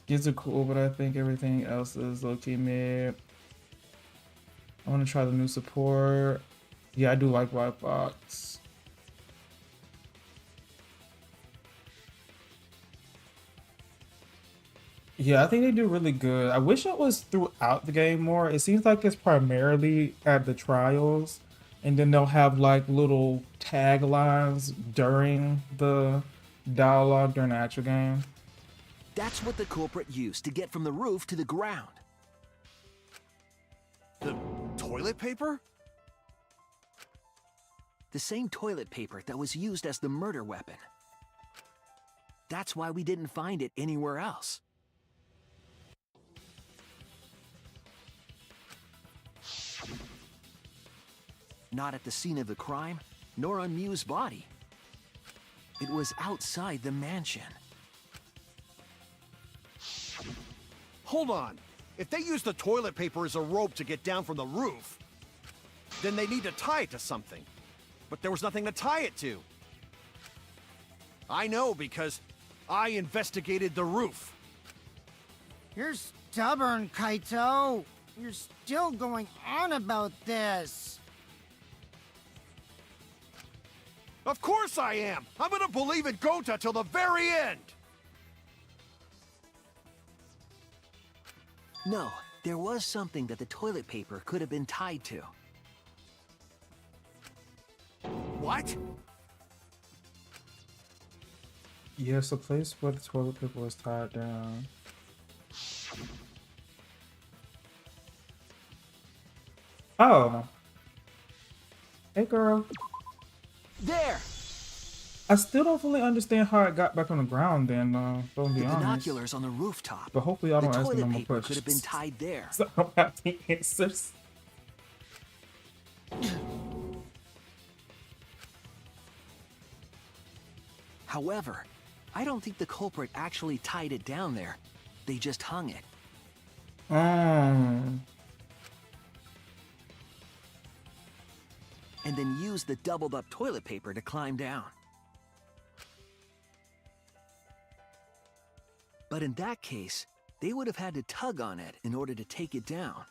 Kids are cool, but I think everything else is low-key mid. I want to try the new support. Yeah, I do like White Fox. Yeah, I think they do really good. I wish it was throughout the game more. It seems like it's primarily at the trials, and then they'll have like little taglines during the dialogue during the actual game. That's what the culprit used to get from the roof to the ground. The toilet paper? The same toilet paper that was used as the murder weapon. That's why we didn't find it anywhere else. Not at the scene of the crime, nor on Mew's body. It was outside the mansion. Hold on. If they use the toilet paper as a rope to get down from the roof, then they need to tie it to something. But there was nothing to tie it to. I know because I investigated the roof. You're stubborn, Kaito. You're still going on about this. Of course I am. I'm gonna believe in Gonta till the very end. No, there was something that the toilet paper could have been tied to. What? Yes, the place where the toilet paper was tied down. Oh. Hey, girl. There! I still don't fully understand how it got back on the ground then, don't be The honest. binoculars on the rooftop. But hopefully I don't The ask me no toilet more paper questions. could have been tied there. So I don't have the answers. However, I don't think the culprit actually tied it down there. They just hung it. And then used the doubled up toilet paper to climb down. But in that case, they would have had to tug on it in order to take it down.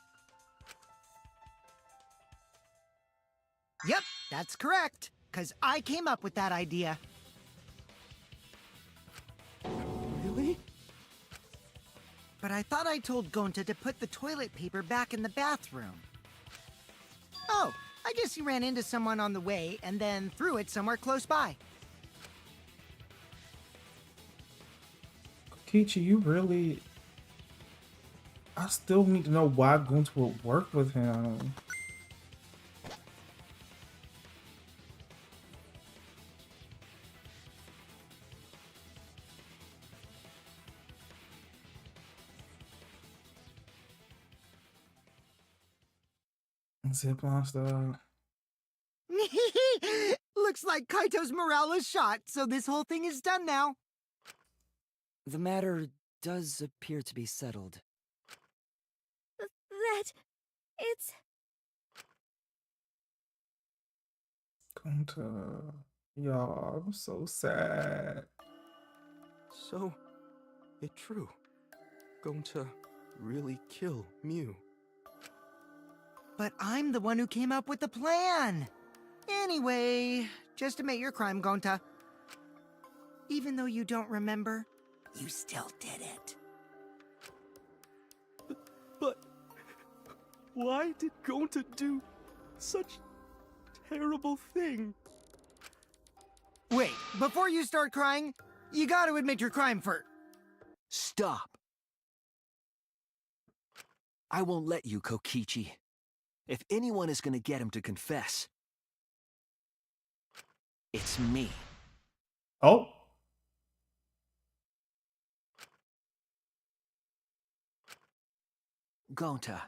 Yep, that's correct. Because I came up with that idea. Really? But I thought I told Gonta to put the toilet paper back in the bathroom. Oh, I guess he ran into someone on the way and then threw it somewhere close by. Kichi, you really... I still need to know why Gunta would work with him. Zipline stuff. Looks like Kaito's morale is shot, so this whole thing is done now. The matter does appear to be settled. That... it's... Gunta. Y'all, I'm so sad. So, it's true. Going to really kill Mew. But I'm the one who came up with the plan. Anyway, just admit your crime, Gonta. Even though you don't remember, you still did it. But why did Gonta do such terrible thing? Wait, before you start crying, you gotta admit your crime first. Stop. I won't let you, Kokichi. If anyone is gonna get him to confess, it's me. Oh. Gonta,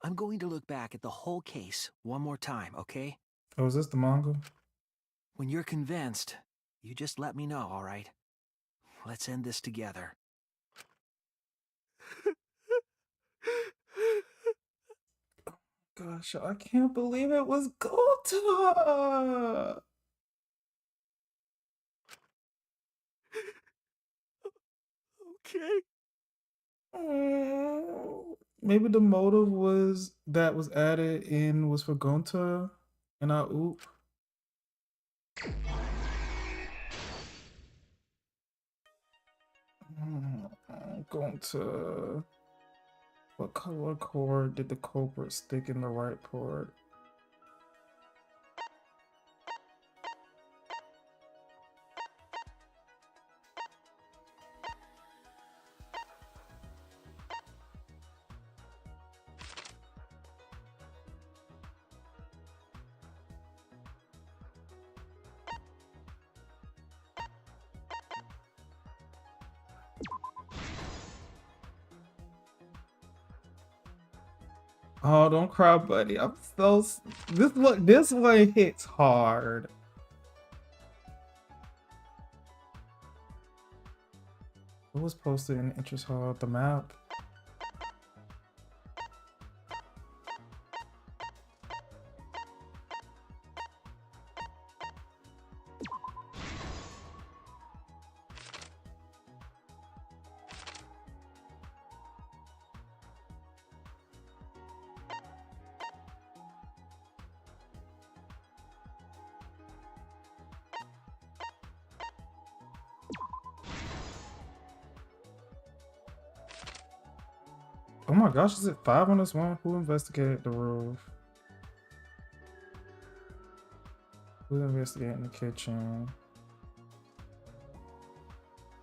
I'm going to look back at the whole case one more time, okay? Oh, is this the manga? When you're convinced, you just let me know, all right? Let's end this together. Gosh, I can't believe it was Gota. Okay. Maybe the motive was that was added in was for Gonta and not Oop. Gonta. What color cord did the culprit stick in the right port? Oh, don't cry, buddy. I'm so this one hits hard. What was posted in Interest Hall? The map. Oh my gosh, is it 5 on this one? Who investigated the roof? Who's investigating the kitchen?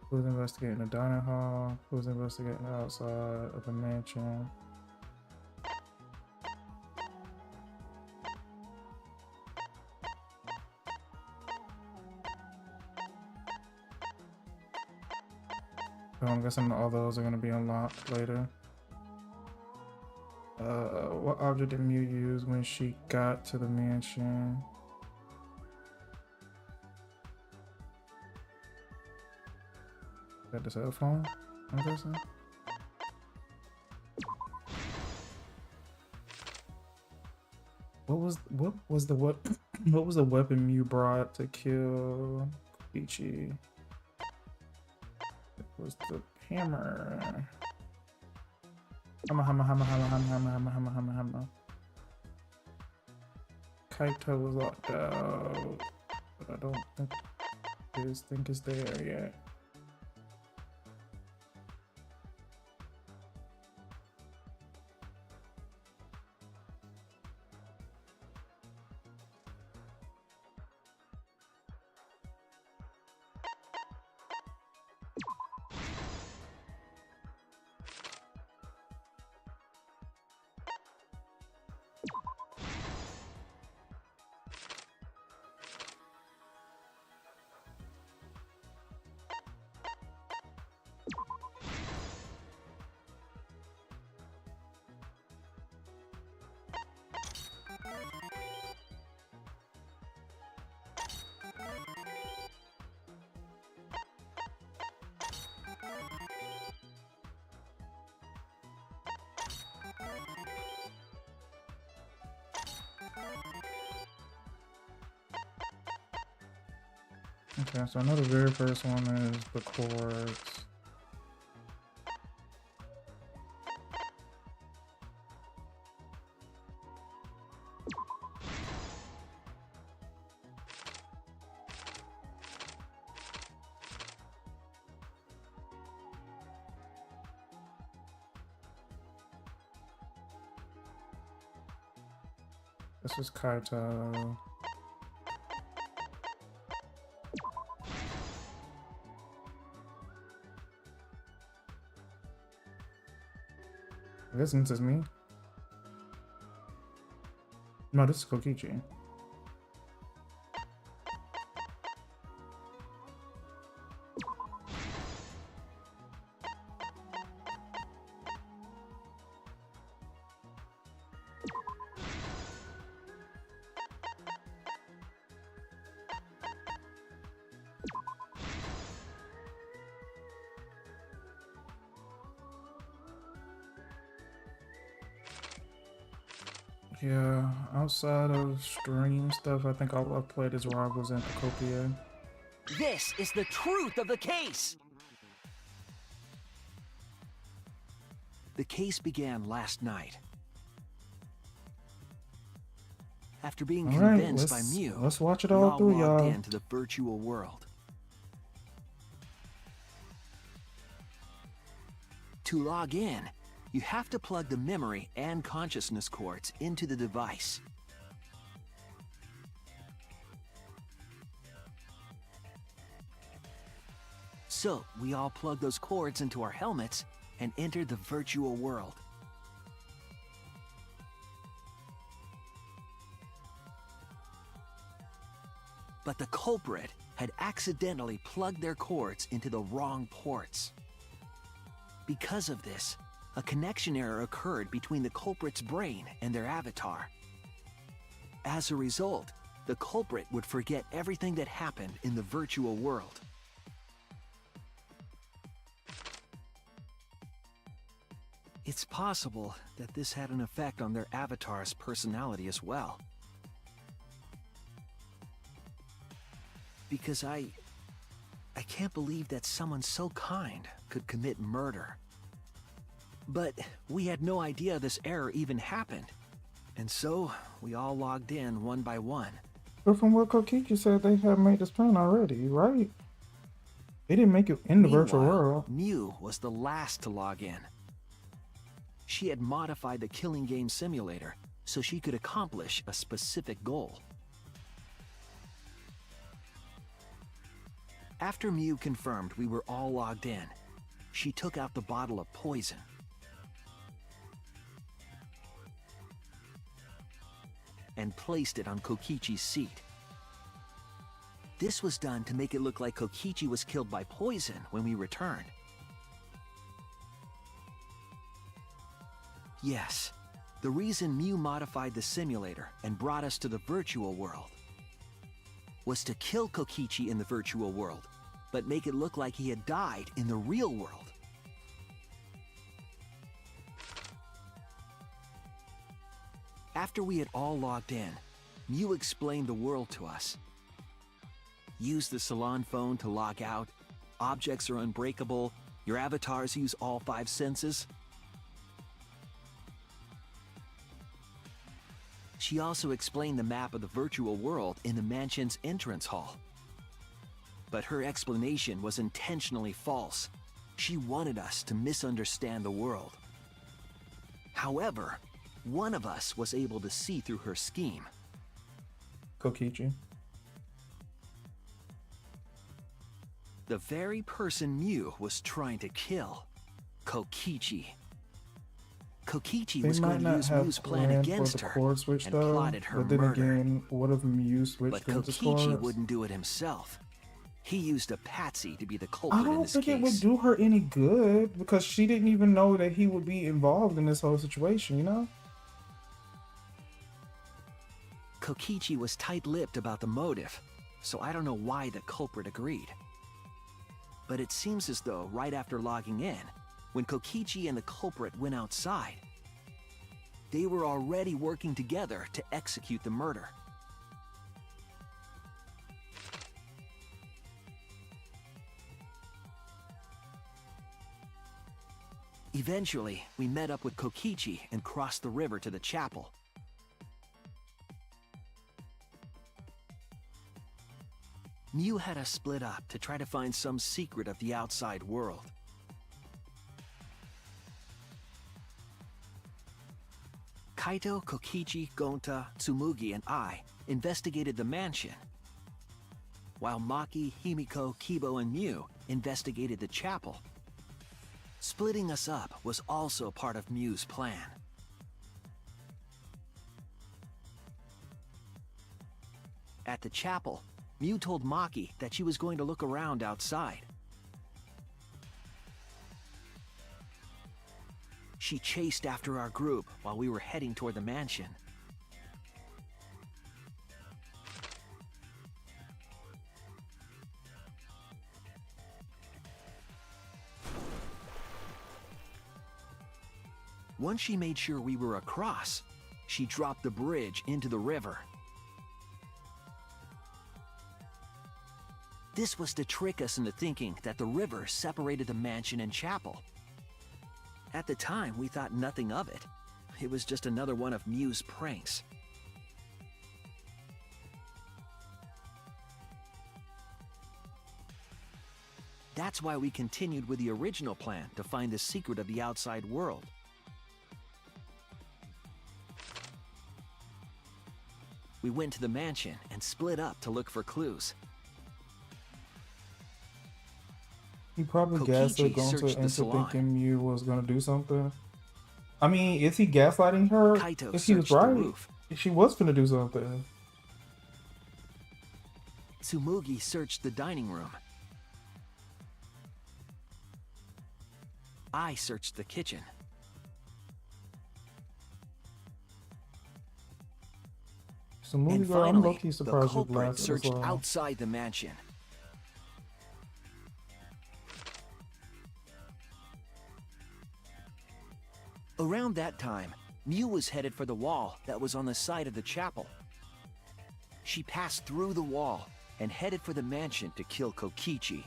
Who's investigating the dining hall? Who's investigating the outside of the mansion? So I'm guessing all those are going to be unlocked later. What object did Mew use when she got to the mansion? Is that the cell phone? I'm guessing. What was the weapon Mew brought to kill Ichi? It was the hammer. Hammer. Kaito was locked out, but I don't think it's there yet. Okay, so I know the very first one is the chords. This is Kaito. I guess this is me. No, this is Kokichi. Yeah, outside of stream stuff, I think all I've played is Rivals and Copia. This is the truth of the case! The case began last night. After being All right, convinced by Mew, let's watch it we all through, logged y'all. into the virtual world. To log in, you have to plug the memory and consciousness cords into the device. So, we all plug those cords into our helmets and enter the virtual world. But the culprit had accidentally plugged their cords into the wrong ports. Because of this, a connection error occurred between the culprit's brain and their avatar. As a result, the culprit would forget everything that happened in the virtual world. It's possible that this had an effect on their avatar's personality as well. Because I can't believe that someone so kind could commit murder. But we had no idea this error even happened. And so, we all logged in one by one. But from what Kokichi said, they have made this plan already, right? They didn't make it in the virtual Meanwhile, world. Mew was the last to log in. She had modified the killing game simulator so she could accomplish a specific goal. After Mew confirmed we were all logged in, she took out the bottle of poison. And placed it on Kokichi's seat. This was done to make it look like Kokichi was killed by poison when we returned. Yes, the reason Mew modified the simulator and brought us to the virtual world was to kill Kokichi in the virtual world, but make it look like he had died in the real world. After we had all logged in, Mew explained the world to us. Use the salon phone to log out, objects are unbreakable, your avatars use all 5 senses. She also explained the map of the virtual world in the mansion's entrance hall. But her explanation was intentionally false. She wanted us to misunderstand the world. However, one of us was able to see through her scheme. Kokichi. The very person Mew was trying to kill, Kokichi. Kokichi They was might going to not use have Mew's plan planned against for the her cord switch and though, plotted her but then murder. again, what if Mew switched But into Kokichi cords? wouldn't do it himself. He used a patsy to be the culprit I in don't this think case. it would do her any good because she didn't even know that he would be involved in this whole situation, you know? Kokichi was tight-lipped about the motive, so I don't know why the culprit agreed. But it seems as though right after logging in, when Kokichi and the culprit went outside, they were already working together to execute the murder. Eventually, we met up with Kokichi and crossed the river to the chapel. Mew had us split up to try to find some secret of the outside world. Kaito, Kokichi, Gonta, Tsumugi, and I investigated the mansion, while Maki, Himiko, Kibo, and Mew investigated the chapel. Splitting us up was also part of Mew's plan. At the chapel, Mew told Maki that she was going to look around outside. She chased after our group while we were heading toward the mansion. Once she made sure we were across, she dropped the bridge into the river. This was to trick us into thinking that the river separated the mansion and chapel. At the time, we thought nothing of it. It was just another one of Mew's pranks. That's why we continued with the original plan to find the secret of the outside world. We went to the mansion and split up to look for clues. He probably gaslit Kokichi searched Gonta the into salon. thinking Mew was gonna do something. I mean, is he gaslighting her? Kaito If he was searched the right, roof. she was gonna do something. Tsumugi searched the dining room. I searched the kitchen. So movie And girl, I'm finally, low-key the surprised you culprit lasted as searched long. outside the mansion. Around that time, Mew was headed for the wall that was on the side of the chapel. She passed through the wall and headed for the mansion to kill Kokichi.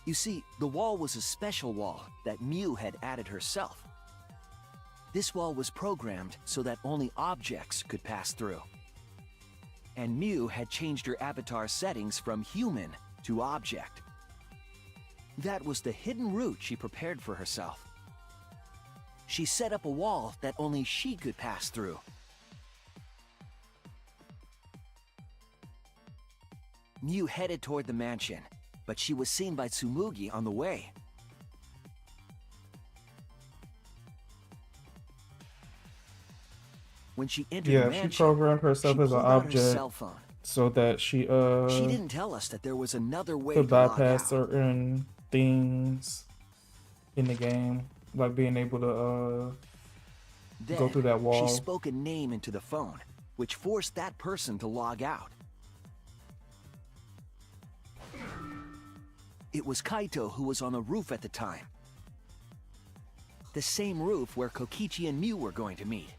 You see, the wall was a special wall that Mew had added herself. This wall was programmed so that only objects could pass through. And Mew had changed her avatar settings from human to object. That was the hidden route she prepared for herself. She set up a wall that only she could pass through. Mew headed toward the mansion, but she was seen by Tsumugi on the way. When she entered the mansion, she programmed herself she as an pulled out her object cell phone. so that she She didn't tell us that there was another way could to log bypass out. certain things in the game, like being able to Then, go through that wall. she spoke a name into the phone, which forced that person to log out. It was Kaito who was on the roof at the time. The same roof where Kokichi and Mew were going to meet.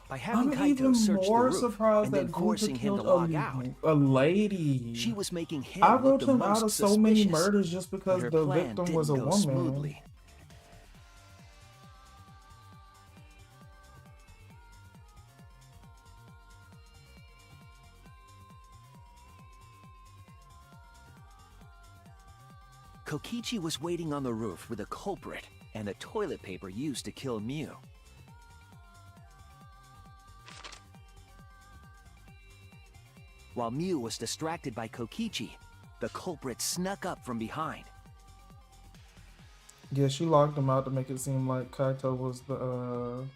By having I'm Kaito even search the more roof surprised and that then forcing Gonta him to killed log out, a lady. she was making him I look wrote the him most out of so many suspicious, murders just because and her the plan victim was a didn't go woman. smoothly. Kokichi was waiting on the roof with a culprit and the toilet paper used to kill Mew. While Mew was distracted by Kokichi, the culprit snuck up from behind. Yeah, she locked him out to make it seem like Kaito was the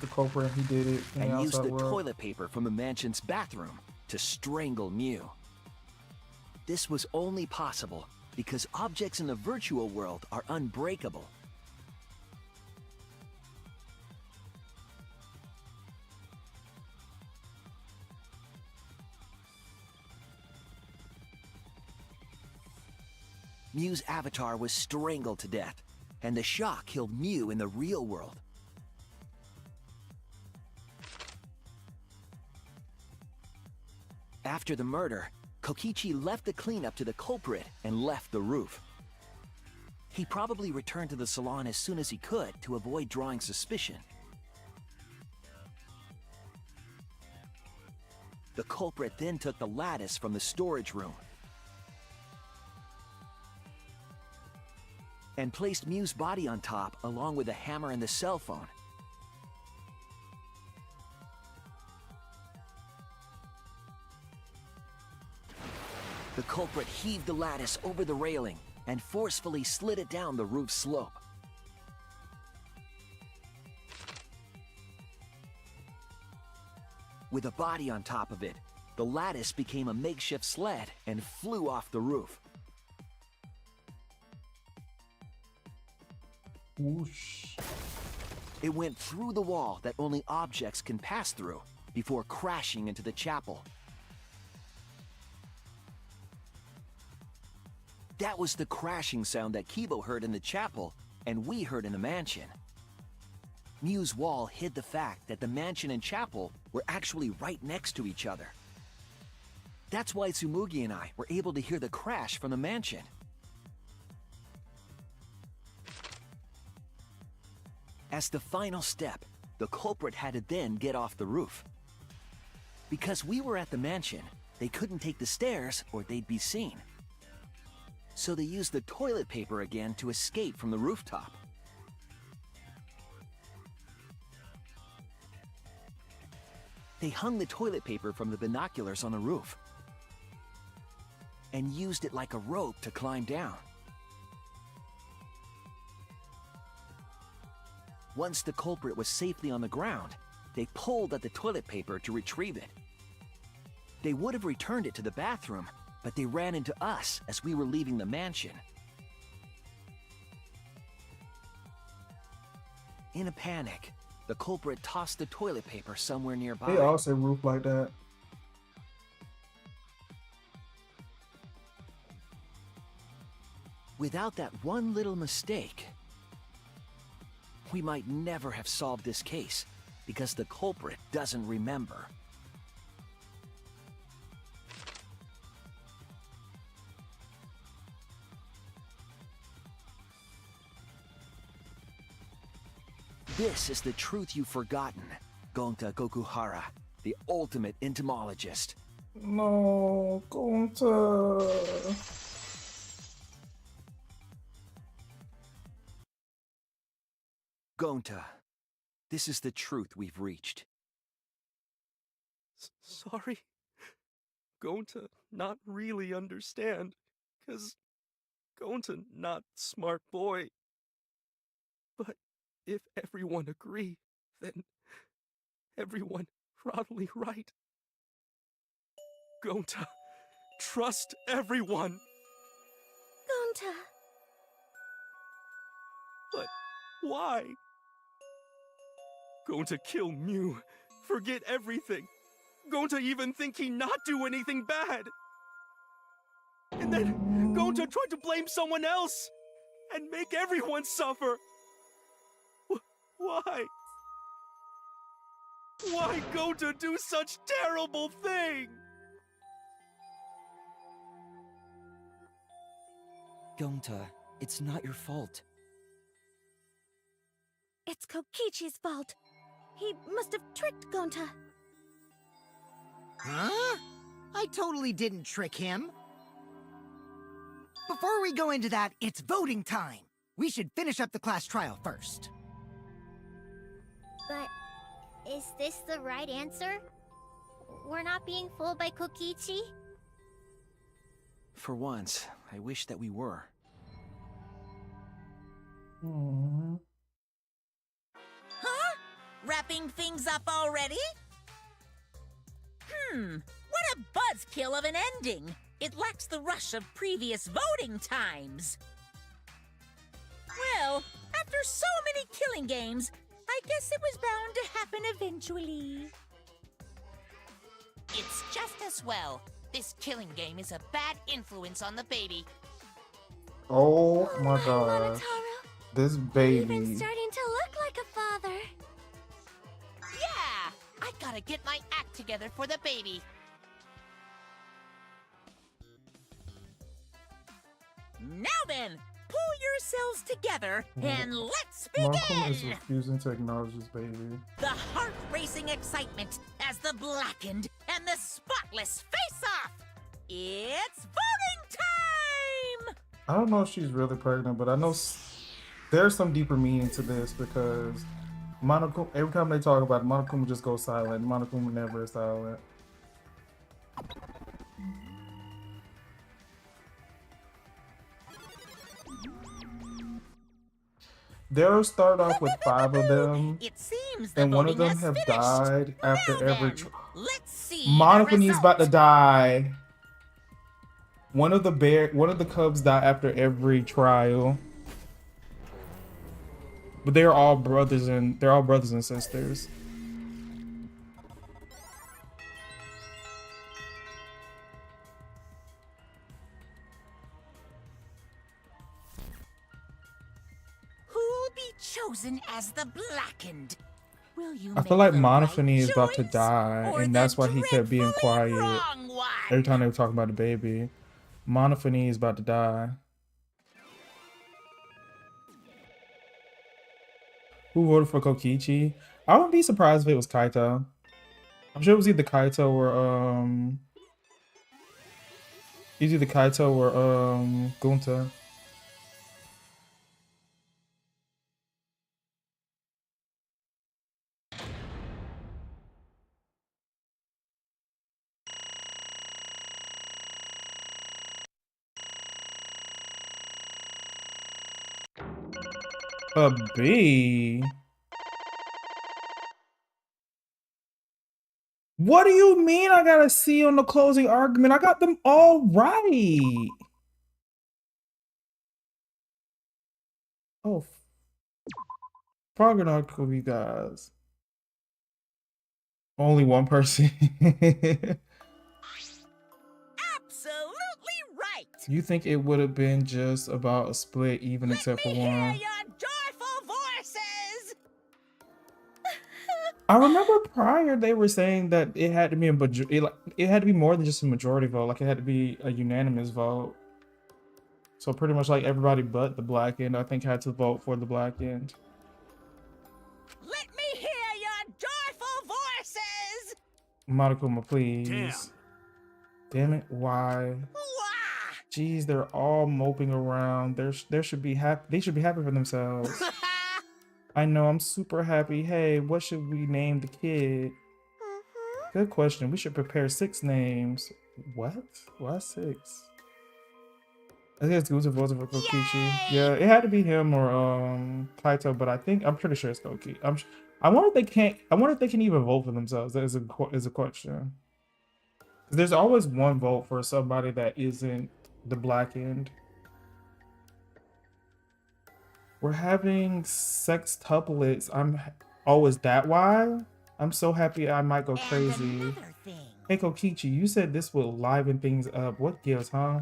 culprit. He did it in the And used outside the world. toilet paper from the mansion's bathroom to strangle Mew. This was only possible because objects in the virtual world are unbreakable. Mew's avatar was strangled to death, and the shock killed Mew in the real world. After the murder, Kokichi left the cleanup to the culprit and left the roof. He probably returned to the salon as soon as he could to avoid drawing suspicion. The culprit then took the lattice from the storage room. and placed Mew's body on top along with the hammer and the cell phone. The culprit heaved the lattice over the railing and forcefully slid it down the roof slope. With a body on top of it, the lattice became a makeshift sled and flew off the roof. Whoosh. It went through the wall that only objects can pass through before crashing into the chapel. That was the crashing sound that Kibo heard in the chapel and we heard in the mansion. Mew's wall hid the fact that the mansion and chapel were actually right next to each other. That's why Tsumugi and I were able to hear the crash from the mansion. As the final step, the culprit had to then get off the roof. Because we were at the mansion, they couldn't take the stairs or they'd be seen. So they used the toilet paper again to escape from the rooftop. They hung the toilet paper from the binoculars on the roof and used it like a rope to climb down. Once the culprit was safely on the ground, they pulled at the toilet paper to retrieve it. They would have returned it to the bathroom, but they ran into us as we were leaving the mansion. In a panic, the culprit tossed the toilet paper somewhere nearby. They all say roof like that. Without that one little mistake, we might never have solved this case because the culprit doesn't remember. This is the truth you've forgotten, Gonta Gokuhara, the ultimate entomologist. No, Gonta. Gonta, this is the truth we've reached. Sorry. Going to not really understand, 'cause going to not smart boy. But if everyone agree, then everyone probably right. Going to trust everyone. Gonta. But why? Going to kill Mew, forget everything. Going to even think he not do anything bad. And then going to try to blame someone else and make everyone suffer. Why? Why go to do such terrible thing? Gonta, it's not your fault. It's Kokichi's fault. He must have tricked Gonta. Huh? I totally didn't trick him. Before we go into that, it's voting time. We should finish up the class trial first. But is this the right answer? We're not being fooled by Kokichi? For once, I wish that we were. Huh? Wrapping things up already? What a buzzkill of an ending! It lacks the rush of previous voting times. Well, after so many killing games, I guess it was bound to happen eventually. It's just as well. This killing game is a bad influence on the baby. Oh my Monotaro. gosh. This baby. Even starting to look like a father. Yeah! I gotta get my act together for the baby. Now then, pull yourselves together and let's Malcolm is begin! refusing to acknowledge this baby. The heart-racing excitement as the blackened and the spotless face off! It's voting time! I don't know if she's really pregnant, but I know There's some deeper meaning to this because Monokuma, every time they talk about it, Monokuma just goes silent. Monokuma never is silent. They'll start off with 5 of them, It seems the and one of voting them has have finished. died after Now every. then, let's see Monokuma about to result. die. One of the cubs die after every trial. But they're all brothers and sisters. Who'll be chosen as the Blackened? Will you I feel make like the Monofony is right about to choice die, or and the that's why he kept being dreadfully quiet wrong one? every time they were talking about the baby. Monofony is about to die. Who voted for Kokichi? I wouldn't be surprised if it was Kaito. I'm sure it was either Kaito or Gunta. A B? What do you mean I got a C on the closing argument? I got them all right. Oh, Prognostical, you guys. Only one person. Absolutely right. You think it would have been just about a split even except for Hear one? your joyful voices. I remember prior they were saying that it had to be it had to be more than just a majority vote. Like it had to be a unanimous vote. So pretty much like everybody but the black end, I think, had to vote for the black end. Let me hear your joyful voices. Monokuma, please. Damn it! Why? Jeez, they're all moping around. They should be happy. They should be happy for themselves. I know. I'm super happy. Hey, what should we name the kid? Good question. We should prepare 6 names. What? Why 6? I think it's Guta voted for Kokichi. Yeah, it had to be him or Kaito, but I'm pretty sure it's Koki. I wonder if they can even vote for themselves. That is a question. There's always one vote for somebody that isn't the black end. We're having sextuplets. Is that why? I'm so happy I might go crazy. Hey Kokichi, you said this will liven things up. What gives, huh?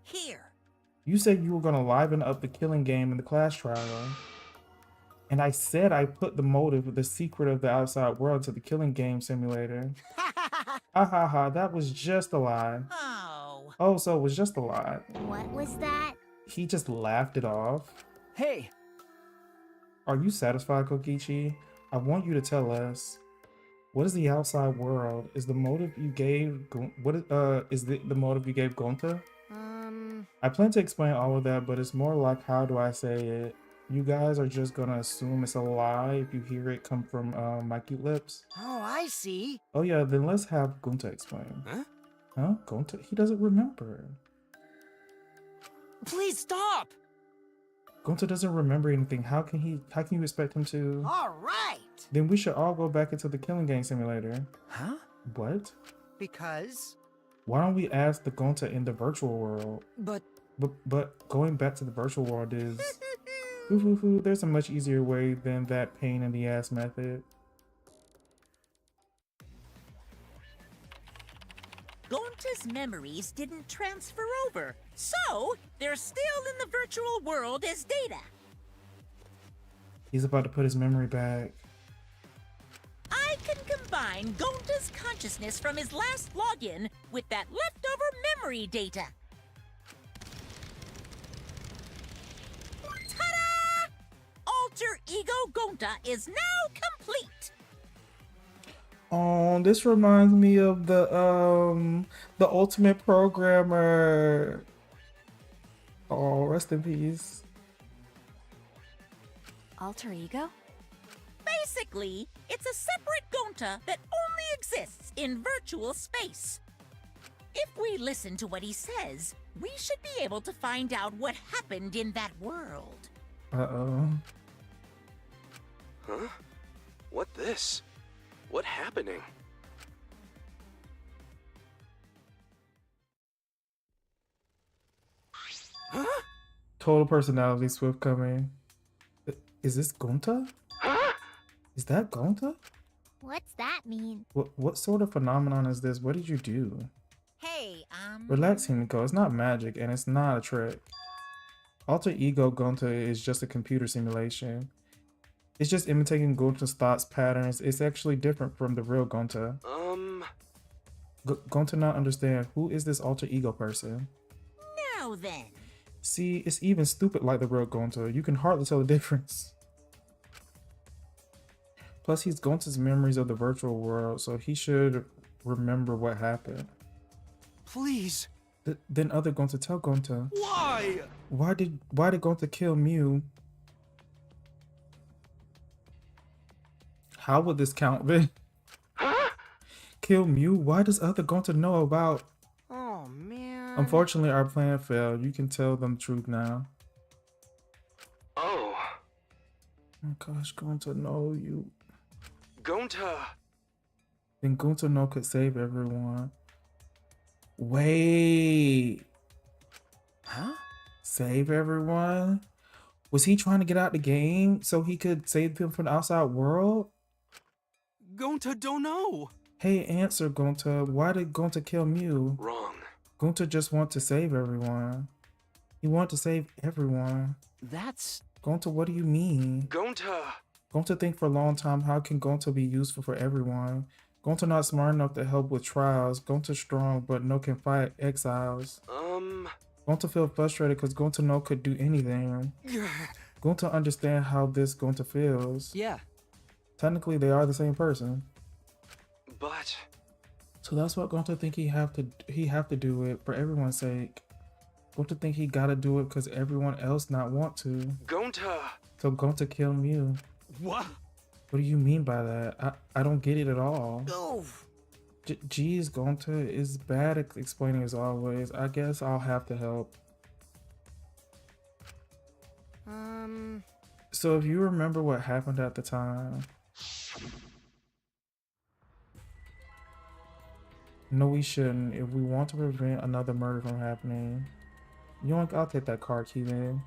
Here. You said you were gonna liven up the killing game in the class trial. And I said I put the motive, the secret of the outside world to the killing game simulator. Ha ha ha, that was just a lie. Oh, so it was just a lie. What was that? He just laughed it off. Hey! Are you satisfied, Kokichi? I want you to tell us. What is the outside world? Is the motive you gave the motive you gave Gonta? I plan to explain all of that, but it's more like, how do I say it? You guys are just gonna assume it's a lie if you hear it come from my cute lips. Oh, I see. Oh yeah, then let's have Gunta explain. Huh? Gunta? He doesn't remember. Please stop. Gunta doesn't remember anything. How can you expect him to? All right. Then we should all go back into the killing game simulator. Huh? What? Because? Why don't we ask the Gonta in the virtual world? But going back to the virtual world is... There's a much easier way than that pain in the ass method. Gonta's memories didn't transfer over, so they're still in the virtual world as data. He's about to put his memory back. I can combine Gonta's consciousness from his last login with that leftover memory data. Ta-da! Alter Ego Gonta is now complete. Oh, this reminds me of the Ultimate Programmer. Oh, rest in peace. Alter ego? Basically, it's a separate Gonta that only exists in virtual space. If we listen to what he says, we should be able to find out what happened in that world. Uh-oh. Huh? What this? What happening? Huh? Total personality swift coming. Is this Gonta? Huh? Is that Gonta? What's that mean? What sort of phenomenon is this? What did you do? Hey, Relax, Himiko. It's not magic, and it's not a trick. Alter Ego Gonta is just a computer simulation. It's just imitating Gonta's thoughts patterns. It's actually different from the real Gonta. Gonta not understand, who is this alter ego person? Now then. See, it's even stupid like the real Gonta. You can hardly tell the difference. Plus, he's Gonta's memories of the virtual world, so he should remember what happened. Please. Then other Gonta tell Gonta. Why? Why did Gonta kill Mew? How would this count then? Huh? Kill Mew? Why does other Gonta know about? Oh, man. Unfortunately, our plan failed. You can tell them the truth now. Oh. Oh gosh, Gonta, no, you. Gonta. Then Gonta no could save everyone. Wait. Huh? Save everyone? Was he trying to get out the game so he could save them from the outside world? Gonta don't know. Hey, answer, Gonta. Why did Gonta kill Mew? Wrong. Gonta just want to save everyone. He want to save everyone. That's... Gonta, what do you mean? Gonta. Gonta think for a long time, how can Gonta be useful for everyone? Gonta not smart enough to help with trials. Gonta strong, but no can fight exiles. Gonta feel frustrated because Gonta no could do anything. Gonta understand how this Gonta feels. Yeah. Technically, they are the same person. But... So that's what Gonta think he have to do it for everyone's sake. Gonta think he gotta do it because everyone else not want to. Gonta. So Gonta kill Mew. What? What do you mean by that? I don't get it at all. Oh. Geez, Gonta is bad at explaining as always. I guess I'll have to help. So if you remember what happened at the time. No, we shouldn't. If we want to prevent another murder from happening. Yoink, I'll take that card key then.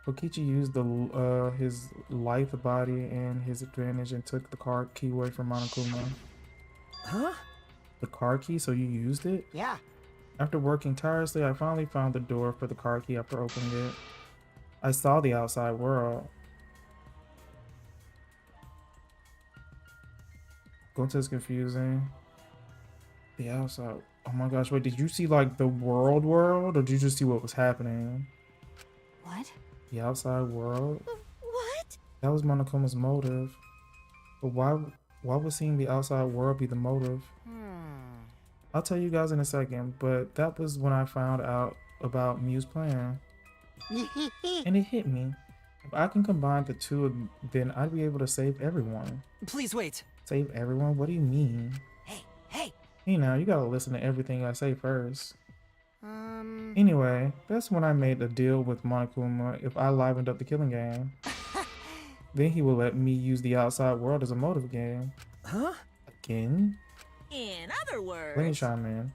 Kokichi used his lithe body and his advantage and took the card key away from Monokuma. Huh? The card key? So you used it? Yeah. After working tirelessly, I finally found the door for the card key after opening it. I saw the outside world. Gonta's confusing. The outside. Oh my gosh, wait, did you see like the world or did you just see what was happening? What? The outside world? What? That was Monokuma's motive. But why would seeing the outside world be the motive? I'll tell you guys in a second, but that was when I found out about Mew's plan. And it hit me. If I can combine the two, then I'd be able to save everyone. Please wait. Save everyone? What do you mean? Hey. Hey now, you gotta listen to everything I say first. Anyway, that's when I made a deal with Monokuma. If I livened up the killing game, then he will let me use the outside world as a motive again. Huh? Again? In other words... Let me chime in.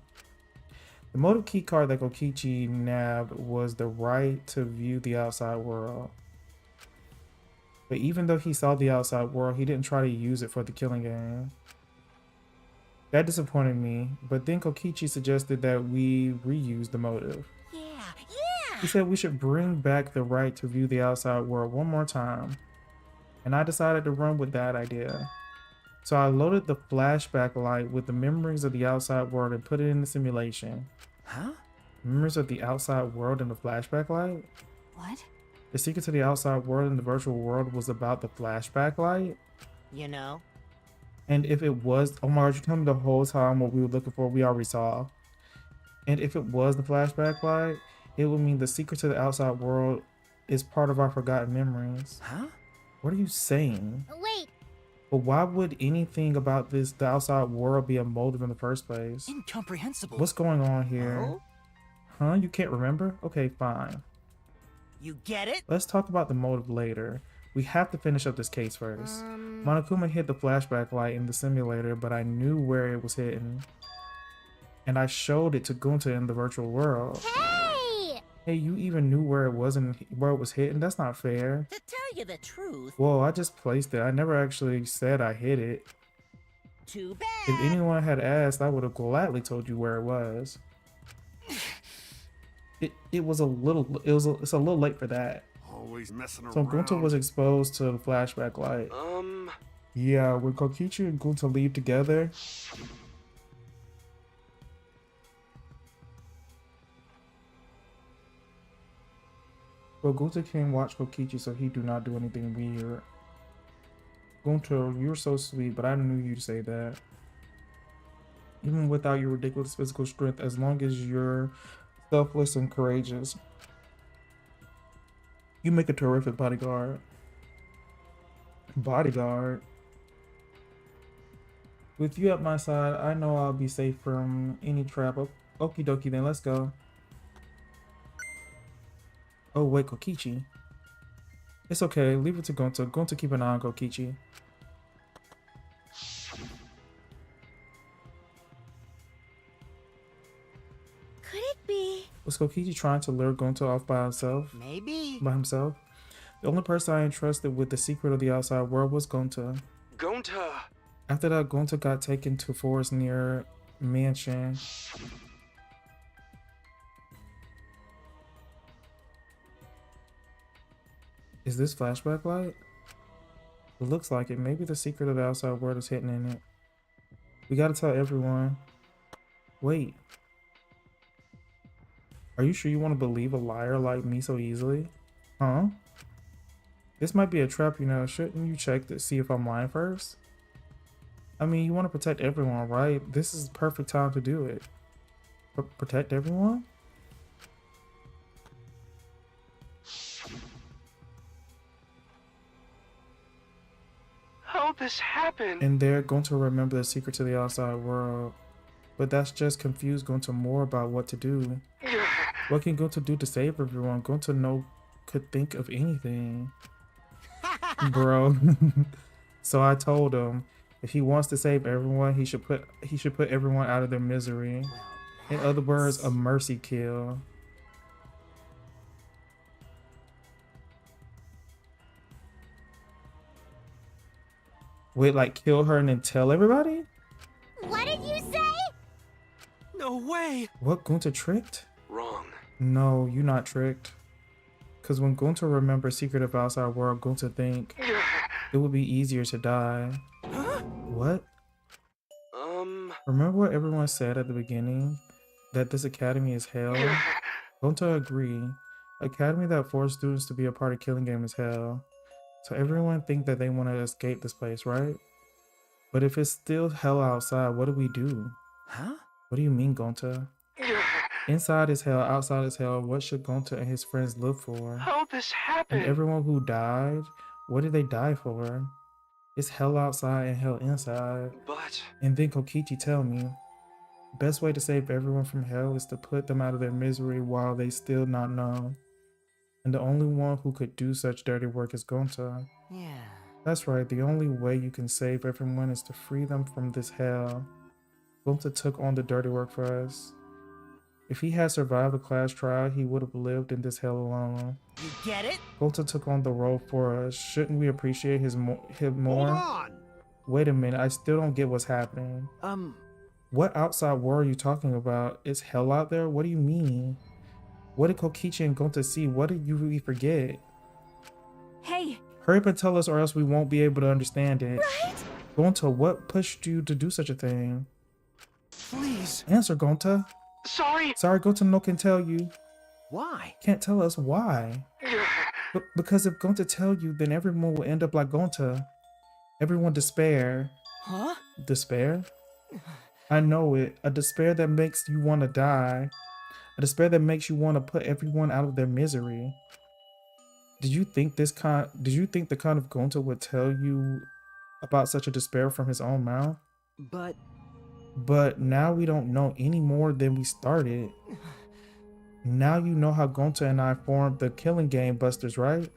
The motive key card that Kokichi nabbed was the right to view the outside world. But even though he saw the outside world, he didn't try to use it for the killing game. That disappointed me, but then Kokichi suggested that we reuse the motive. Yeah! He said we should bring back the right to view the outside world one more time. And I decided to run with that idea. So I loaded the flashback light with the memories of the outside world and put it in the simulation. Huh? Memories of the outside world in the flashback light? What? The secret to the outside world in the virtual world was about the flashback light? You know? And if it was, oh my god, you told me the whole time what we were looking for, we already saw. And if it was the flashback light, it would mean the secret to the outside world is part of our forgotten memories. Huh? What are you saying? Wait, But why would anything about the outside world be a motive in the first place? Incomprehensible. What's going on here? Oh? Huh? You can't remember? Okay, fine. You get it? Let's talk about the motive later. We have to finish up this case first. Monokuma hit the flashback light in the simulator, but I knew where it was hidden. And I showed it to Gunta in the virtual world. hey! Hey, you even knew where it was and where it was hidden? That's not fair. To tell you the truth, Whoa, I just placed it. I never actually said I hid it. too bad. If anyone had asked, I would have gladly told you where it was. It's a little late for that. Always messing around. So Gunta was exposed to the flashback light. Yeah, when Kokichi and Gunta leave together, well, Gunta can watch Kokichi so he do not do anything weird. Gunta, you're so sweet, but I knew you'd say that. Even without your ridiculous physical strength, as long as you're selfless and courageous, you make a terrific bodyguard. Bodyguard? With you at my side, I know I'll be safe from any trap. Okie dokie, then let's go. Oh wait, Kokichi. It's okay, leave it to Gunta. Gunta keep an eye on Kokichi. Could it be? Was Kokichi trying to lure Gunta off by himself? Maybe. By himself? The only person I entrusted with the secret of the outside world was Gunta. Gonta! After that, Gunta got taken to forest near mansion. Is this flashback light? It looks like it. Maybe the secret of the outside world is hidden in it. We gotta tell everyone. Wait. Are you sure you want to believe a liar like me so easily? Huh? This might be a trap, you know. Shouldn't you check to see if I'm lying first? I mean, you want to protect everyone, right? This is the perfect time to do it. Protect everyone? How'd this happen? And they're going to remember the secret to the outside world. But that's just confused Gunta more about what to do. What can Gunta do to save everyone? Gunta could think of anything. Bro. So I told him if he wants to save everyone, he should put everyone out of their misery. In other words, a mercy kill. Wait, like kill her and then tell everybody? What did you say? No way! What, Gunta tricked? Wrong. No, you're not tricked. Cause when Gunta remembers secret of outside world, Gunta think it would be easier to die. What? Remember what everyone said at the beginning? That this academy is hell? Gunta agree. Academy that forced students to be a part of Killing Game is hell. So everyone think that they want to escape this place, right? But if it's still hell outside, what do we do? Huh? What do you mean, Gunta? Inside is hell, outside is hell. What should Gunta and his friends live for? How'd this happen? And everyone who died, what did they die for? It's hell outside and hell inside. But... And then Kokichi tell me, best way to save everyone from hell is to put them out of their misery while they still not know. And the only one who could do such dirty work is Gunta. Yeah. That's right, the only way you can save everyone is to free them from this hell. Gunta took on the dirty work for us. If he had survived the class trial, he would have lived in this hell alone. You get it? Gunta took on the role for us. Shouldn't we appreciate him more? Hold on! Wait a minute, I still don't get what's happening. What outside world are you talking about? Is hell out there? What do you mean? What did Kokichi and Gunta see? What did you really forget? Hey! Hurry up and tell us or else we won't be able to understand it. Right? Gunta, what pushed you to do such a thing? Please. Answer, Gunta. Sorry. Sorry, Gunta no can tell you. Why? Can't tell us why. Because if Gunta tell you, then everyone will end up like Gunta. Everyone despair. Huh? Despair? I know it. A despair that makes you want to die. A despair that makes you want to put everyone out of their misery. Did you think the kind of Gonta would tell you about such a despair from his own mouth? But now we don't know any more than we started. Now you know how Gonta and I formed the Killing Game Busters, right?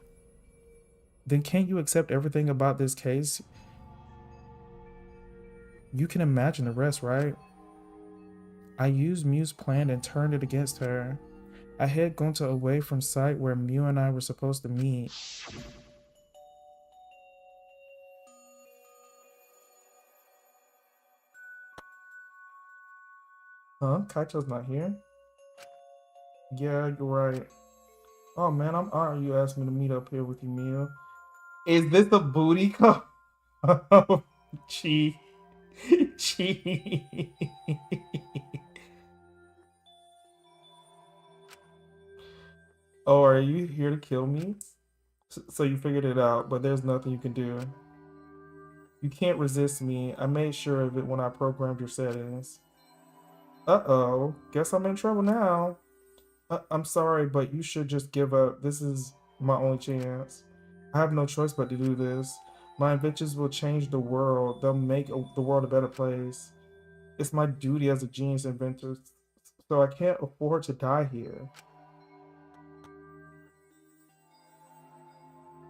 Then can't you accept everything about this case? You can imagine the rest, right? I used Mew's plan and turned it against her. I hid Gonta away from sight where Mew and I were supposed to meet. Huh? Kaito's not here? Yeah, you're right. Oh man, I'm honored you asked me to meet up here with you, Mew. Is this a booty call? Chi. Chi. Oh, are you here to kill me? So you figured it out, but there's nothing you can do. You can't resist me. I made sure of it when I programmed your settings. Uh-oh. Guess I'm in trouble now. I'm sorry, but you should just give up. This is my only chance. I have no choice but to do this. My inventions will change the world. They'll make the world a better place. It's my duty as a genius inventor, so I can't afford to die here.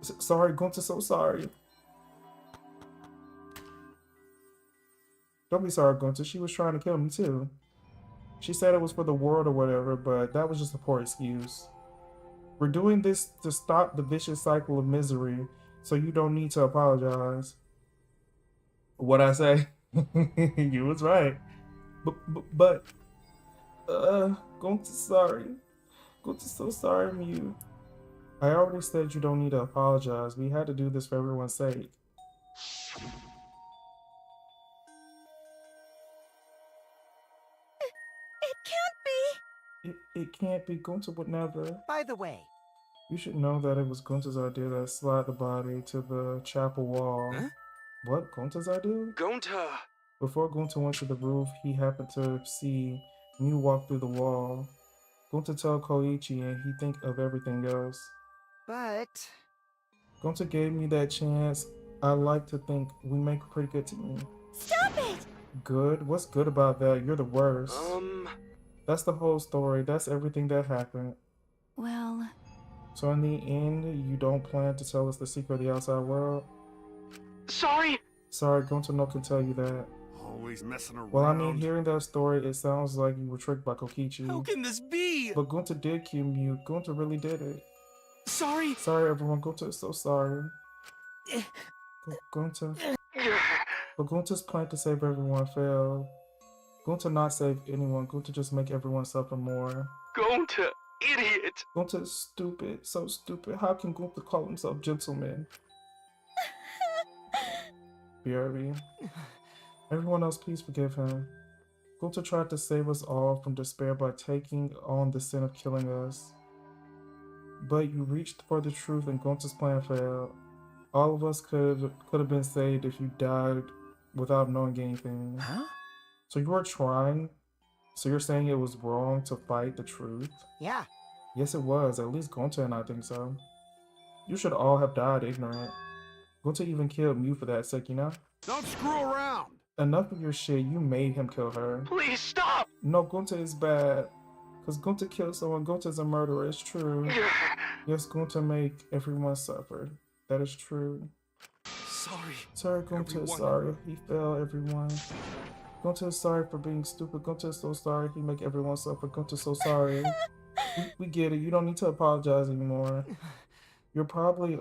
Sorry, Gonta, so sorry. Don't be sorry, Gonta. She was trying to kill me too. She said it was for the world or whatever, but that was just a poor excuse. We're doing this to stop the vicious cycle of misery, so you don't need to apologize. What'd I say? You was right. But, Gonta's sorry. Gonta's so sorry, Mew. I already said you don't need to apologize. We had to do this for everyone's sake. It can't be. It can't be. Gonta would never. By the way, You should know that it was Gonta's idea to slide the body to the chapel wall. Huh? What? Gonta's idea? Gonta! Before Gonta went to the roof, he happened to see Mew walk through the wall. Gonta told Koichi and he think of everything else. but Gonta gave me that chance. I like to think we make a pretty good team. Stop it! Good? What's good about that? You're the worst. That's the whole story. That's everything that happened. Well... So in the end, you don't plan to tell us the secret of the outside world? Sorry! Sorry, Gonta no can tell you that. Always messing around. Well, I mean, hearing that story, it sounds like you were tricked by Kokichi. How can this be? But Gonta did kill Mew. Gonta really did it. Sorry! Sorry, everyone. Gonta is so sorry. Gonta. But Gonta's plan to save everyone failed. Gonta not save anyone. Gonta just make everyone suffer more. Gonta! Idiot! Gonta is stupid. So stupid. How can Gonta call himself gentleman? BRB. Everyone else, please forgive him. Gonta tried to save us all from despair by taking on the sin of killing us. But you reached for the truth and Gonta's plan failed. All of us could have been saved if you died without knowing anything. Huh? So you were trying? So you're saying it was wrong to fight the truth? Yeah. Yes, it was. At least Gonta and I think so. You should all have died ignorant. Gonta even killed Mew for that sake, you know? Don't screw around! Enough of your shit. You made him kill her. Please stop! No, Gonta is bad. Because Gonta killed someone. Gonta is a murderer. It's true. Yes, Gonta make everyone suffer. That is true. Sorry. Sorry, Gonta is sorry. He failed everyone. Gonta is sorry for being stupid. Gonta is so sorry. He make everyone suffer. Gonta is so sorry. We get it. You don't need to apologize anymore. You're probably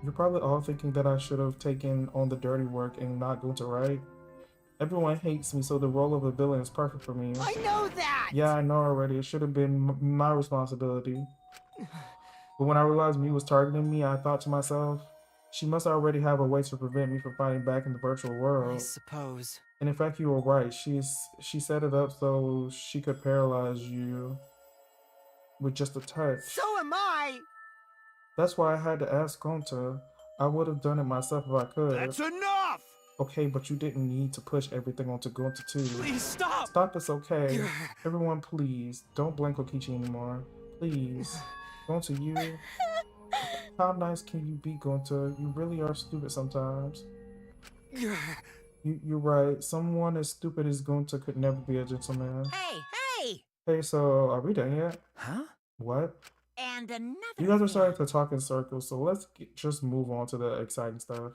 all thinking that I should have taken on the dirty work and not Gonta, right? Everyone hates me, so the role of a villain is perfect for me. I know that! Yeah, I know already. It should have been my responsibility. But when I realized Mew was targeting me, I thought to myself, she must already have a way to prevent me from fighting back in the virtual world. I suppose. And in fact, you were right. She set it up so she could paralyze you with just a touch. So am I! That's why I had to ask Gonta. I would have done it myself if I could. That's enough! Okay, but you didn't need to push everything onto Gonta too. Please stop! Stop, it's okay. Everyone, please, don't blame Kokichi anymore. Please. Gonta, you... How nice can you be, Gonta? You really are stupid sometimes. You're right. Someone as stupid as Gonta could never be a gentleman. Hey, hey! Hey, so are we done yet? Huh? What? And another You guys are thing. starting to talk in circles, so let's just move on to the exciting stuff.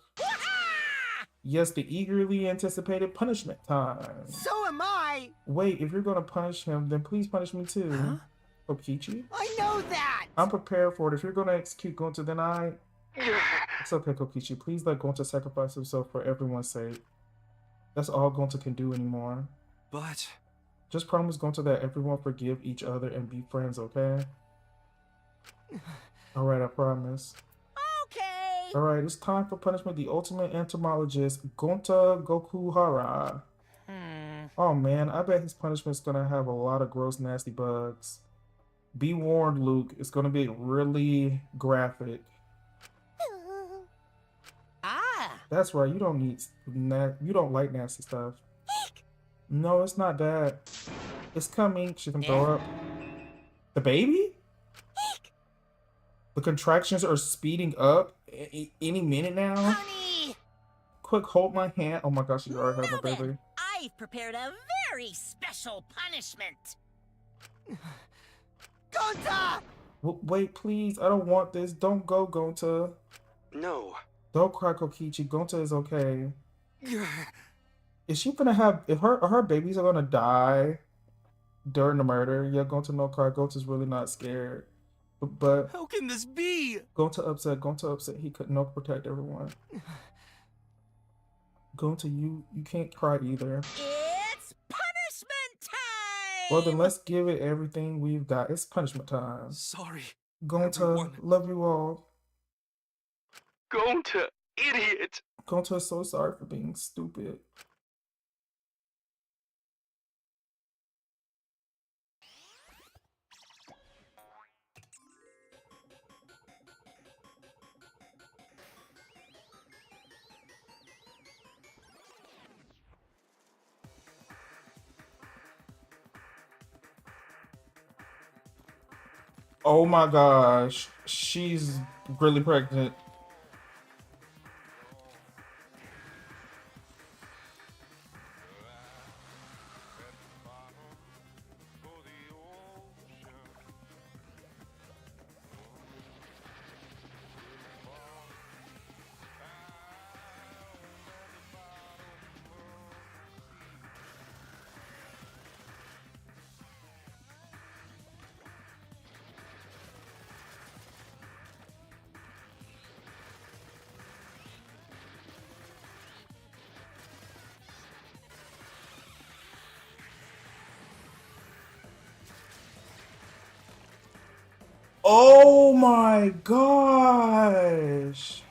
Yes, the eagerly anticipated punishment time. So am I! Wait, if you're gonna punish him, then please punish me too. Huh? Kokichi? I know that! I'm prepared for it. If you're gonna execute Gonta, then It's okay, Kokichi. Please let Gonta sacrifice himself for everyone's sake. That's all Gonta can do anymore. But... Just promise Gonta that everyone forgive each other and be friends, okay? Alright, I promise. Okay. Alright, it's time for punishment. The ultimate entomologist, Gonta Gokuhara. Oh man, I bet his punishment's gonna have a lot of gross, nasty bugs. Be warned, Luke. It's gonna be really graphic. That's right. You don't need you don't like nasty stuff. No, it's not that. It's coming. She can throw up. The baby? The contractions are speeding up any minute now. Honey! Quick, hold my hand. Oh my gosh, you already have my baby. I've prepared a very special punishment. Gonta! Wait, please. I don't want this. Don't go, Gonta. No. Don't cry, Kokichi. Gonta is okay. Is she gonna have... If her babies are gonna die during the murder, yeah, Gonta no cry. Gonta's really not scared. But How can this be? Gonta upset. He couldn't no protect everyone. Gonta, you can't cry either. It's punishment time! Well, then let's give it everything we've got. It's punishment time. Sorry. Gonta, everyone. love you all. Gonta, idiot! Gonta is so sorry for being stupid. Oh my gosh, she's really pregnant. Oh my gosh.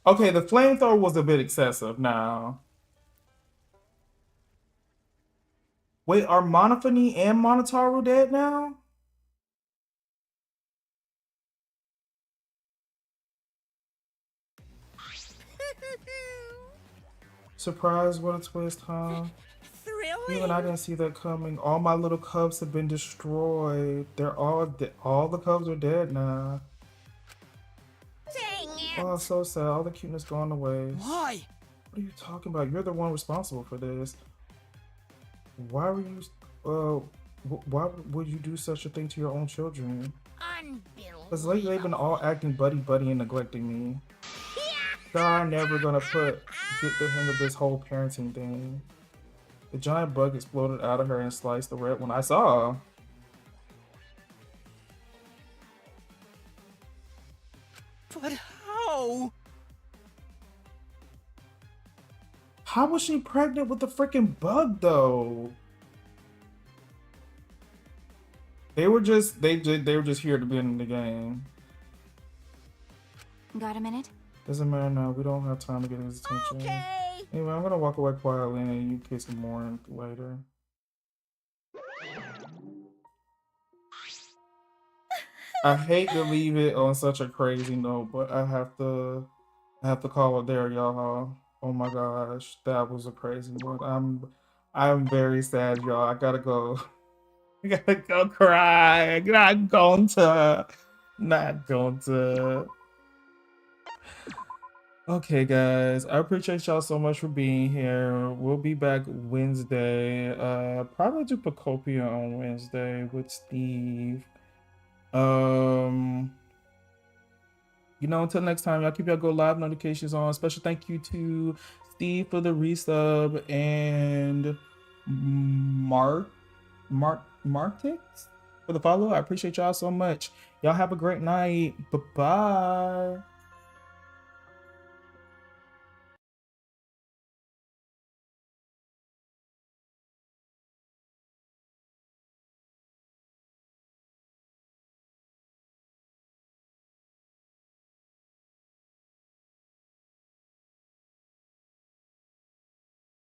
Okay, the flamethrower was a bit excessive now. Wait, are Monophony and Monotauro dead now? Surprise, what a twist, huh? Thrilling. Even I didn't see that coming. All my little cubs have been destroyed. They're all the cubs are dead now. Dang it. Oh, so sad. All the cuteness gone away. Why? What are you talking about? You're the one responsible for this. Why were you... why would you do such a thing to your own children? Because lately they've been all acting buddy-buddy and neglecting me. God, never gonna get the hang of this whole parenting thing. The giant bug exploded out of her and sliced the red one. I saw. But how? How was she pregnant with the freaking bug though? They were just here to be in the game. Got a minute? Doesn't matter now. We don't have time to get his attention. Okay. Anyway, I'm gonna walk away quietly and you kiss him more later. I hate to leave it on such a crazy note, but I have to call it there, y'all. Oh my gosh, that was a crazy one. I'm very sad, y'all. I gotta go. I gotta go cry. Not going to. Okay, guys. I appreciate y'all so much for being here. We'll be back Wednesday. Probably do Pacopia on Wednesday with Steve. You know, until next time, y'all keep your Go Live notifications on. Special thank you to Steve for the resub and Martix for the follow. I appreciate y'all so much. Y'all have a great night. Bye-bye.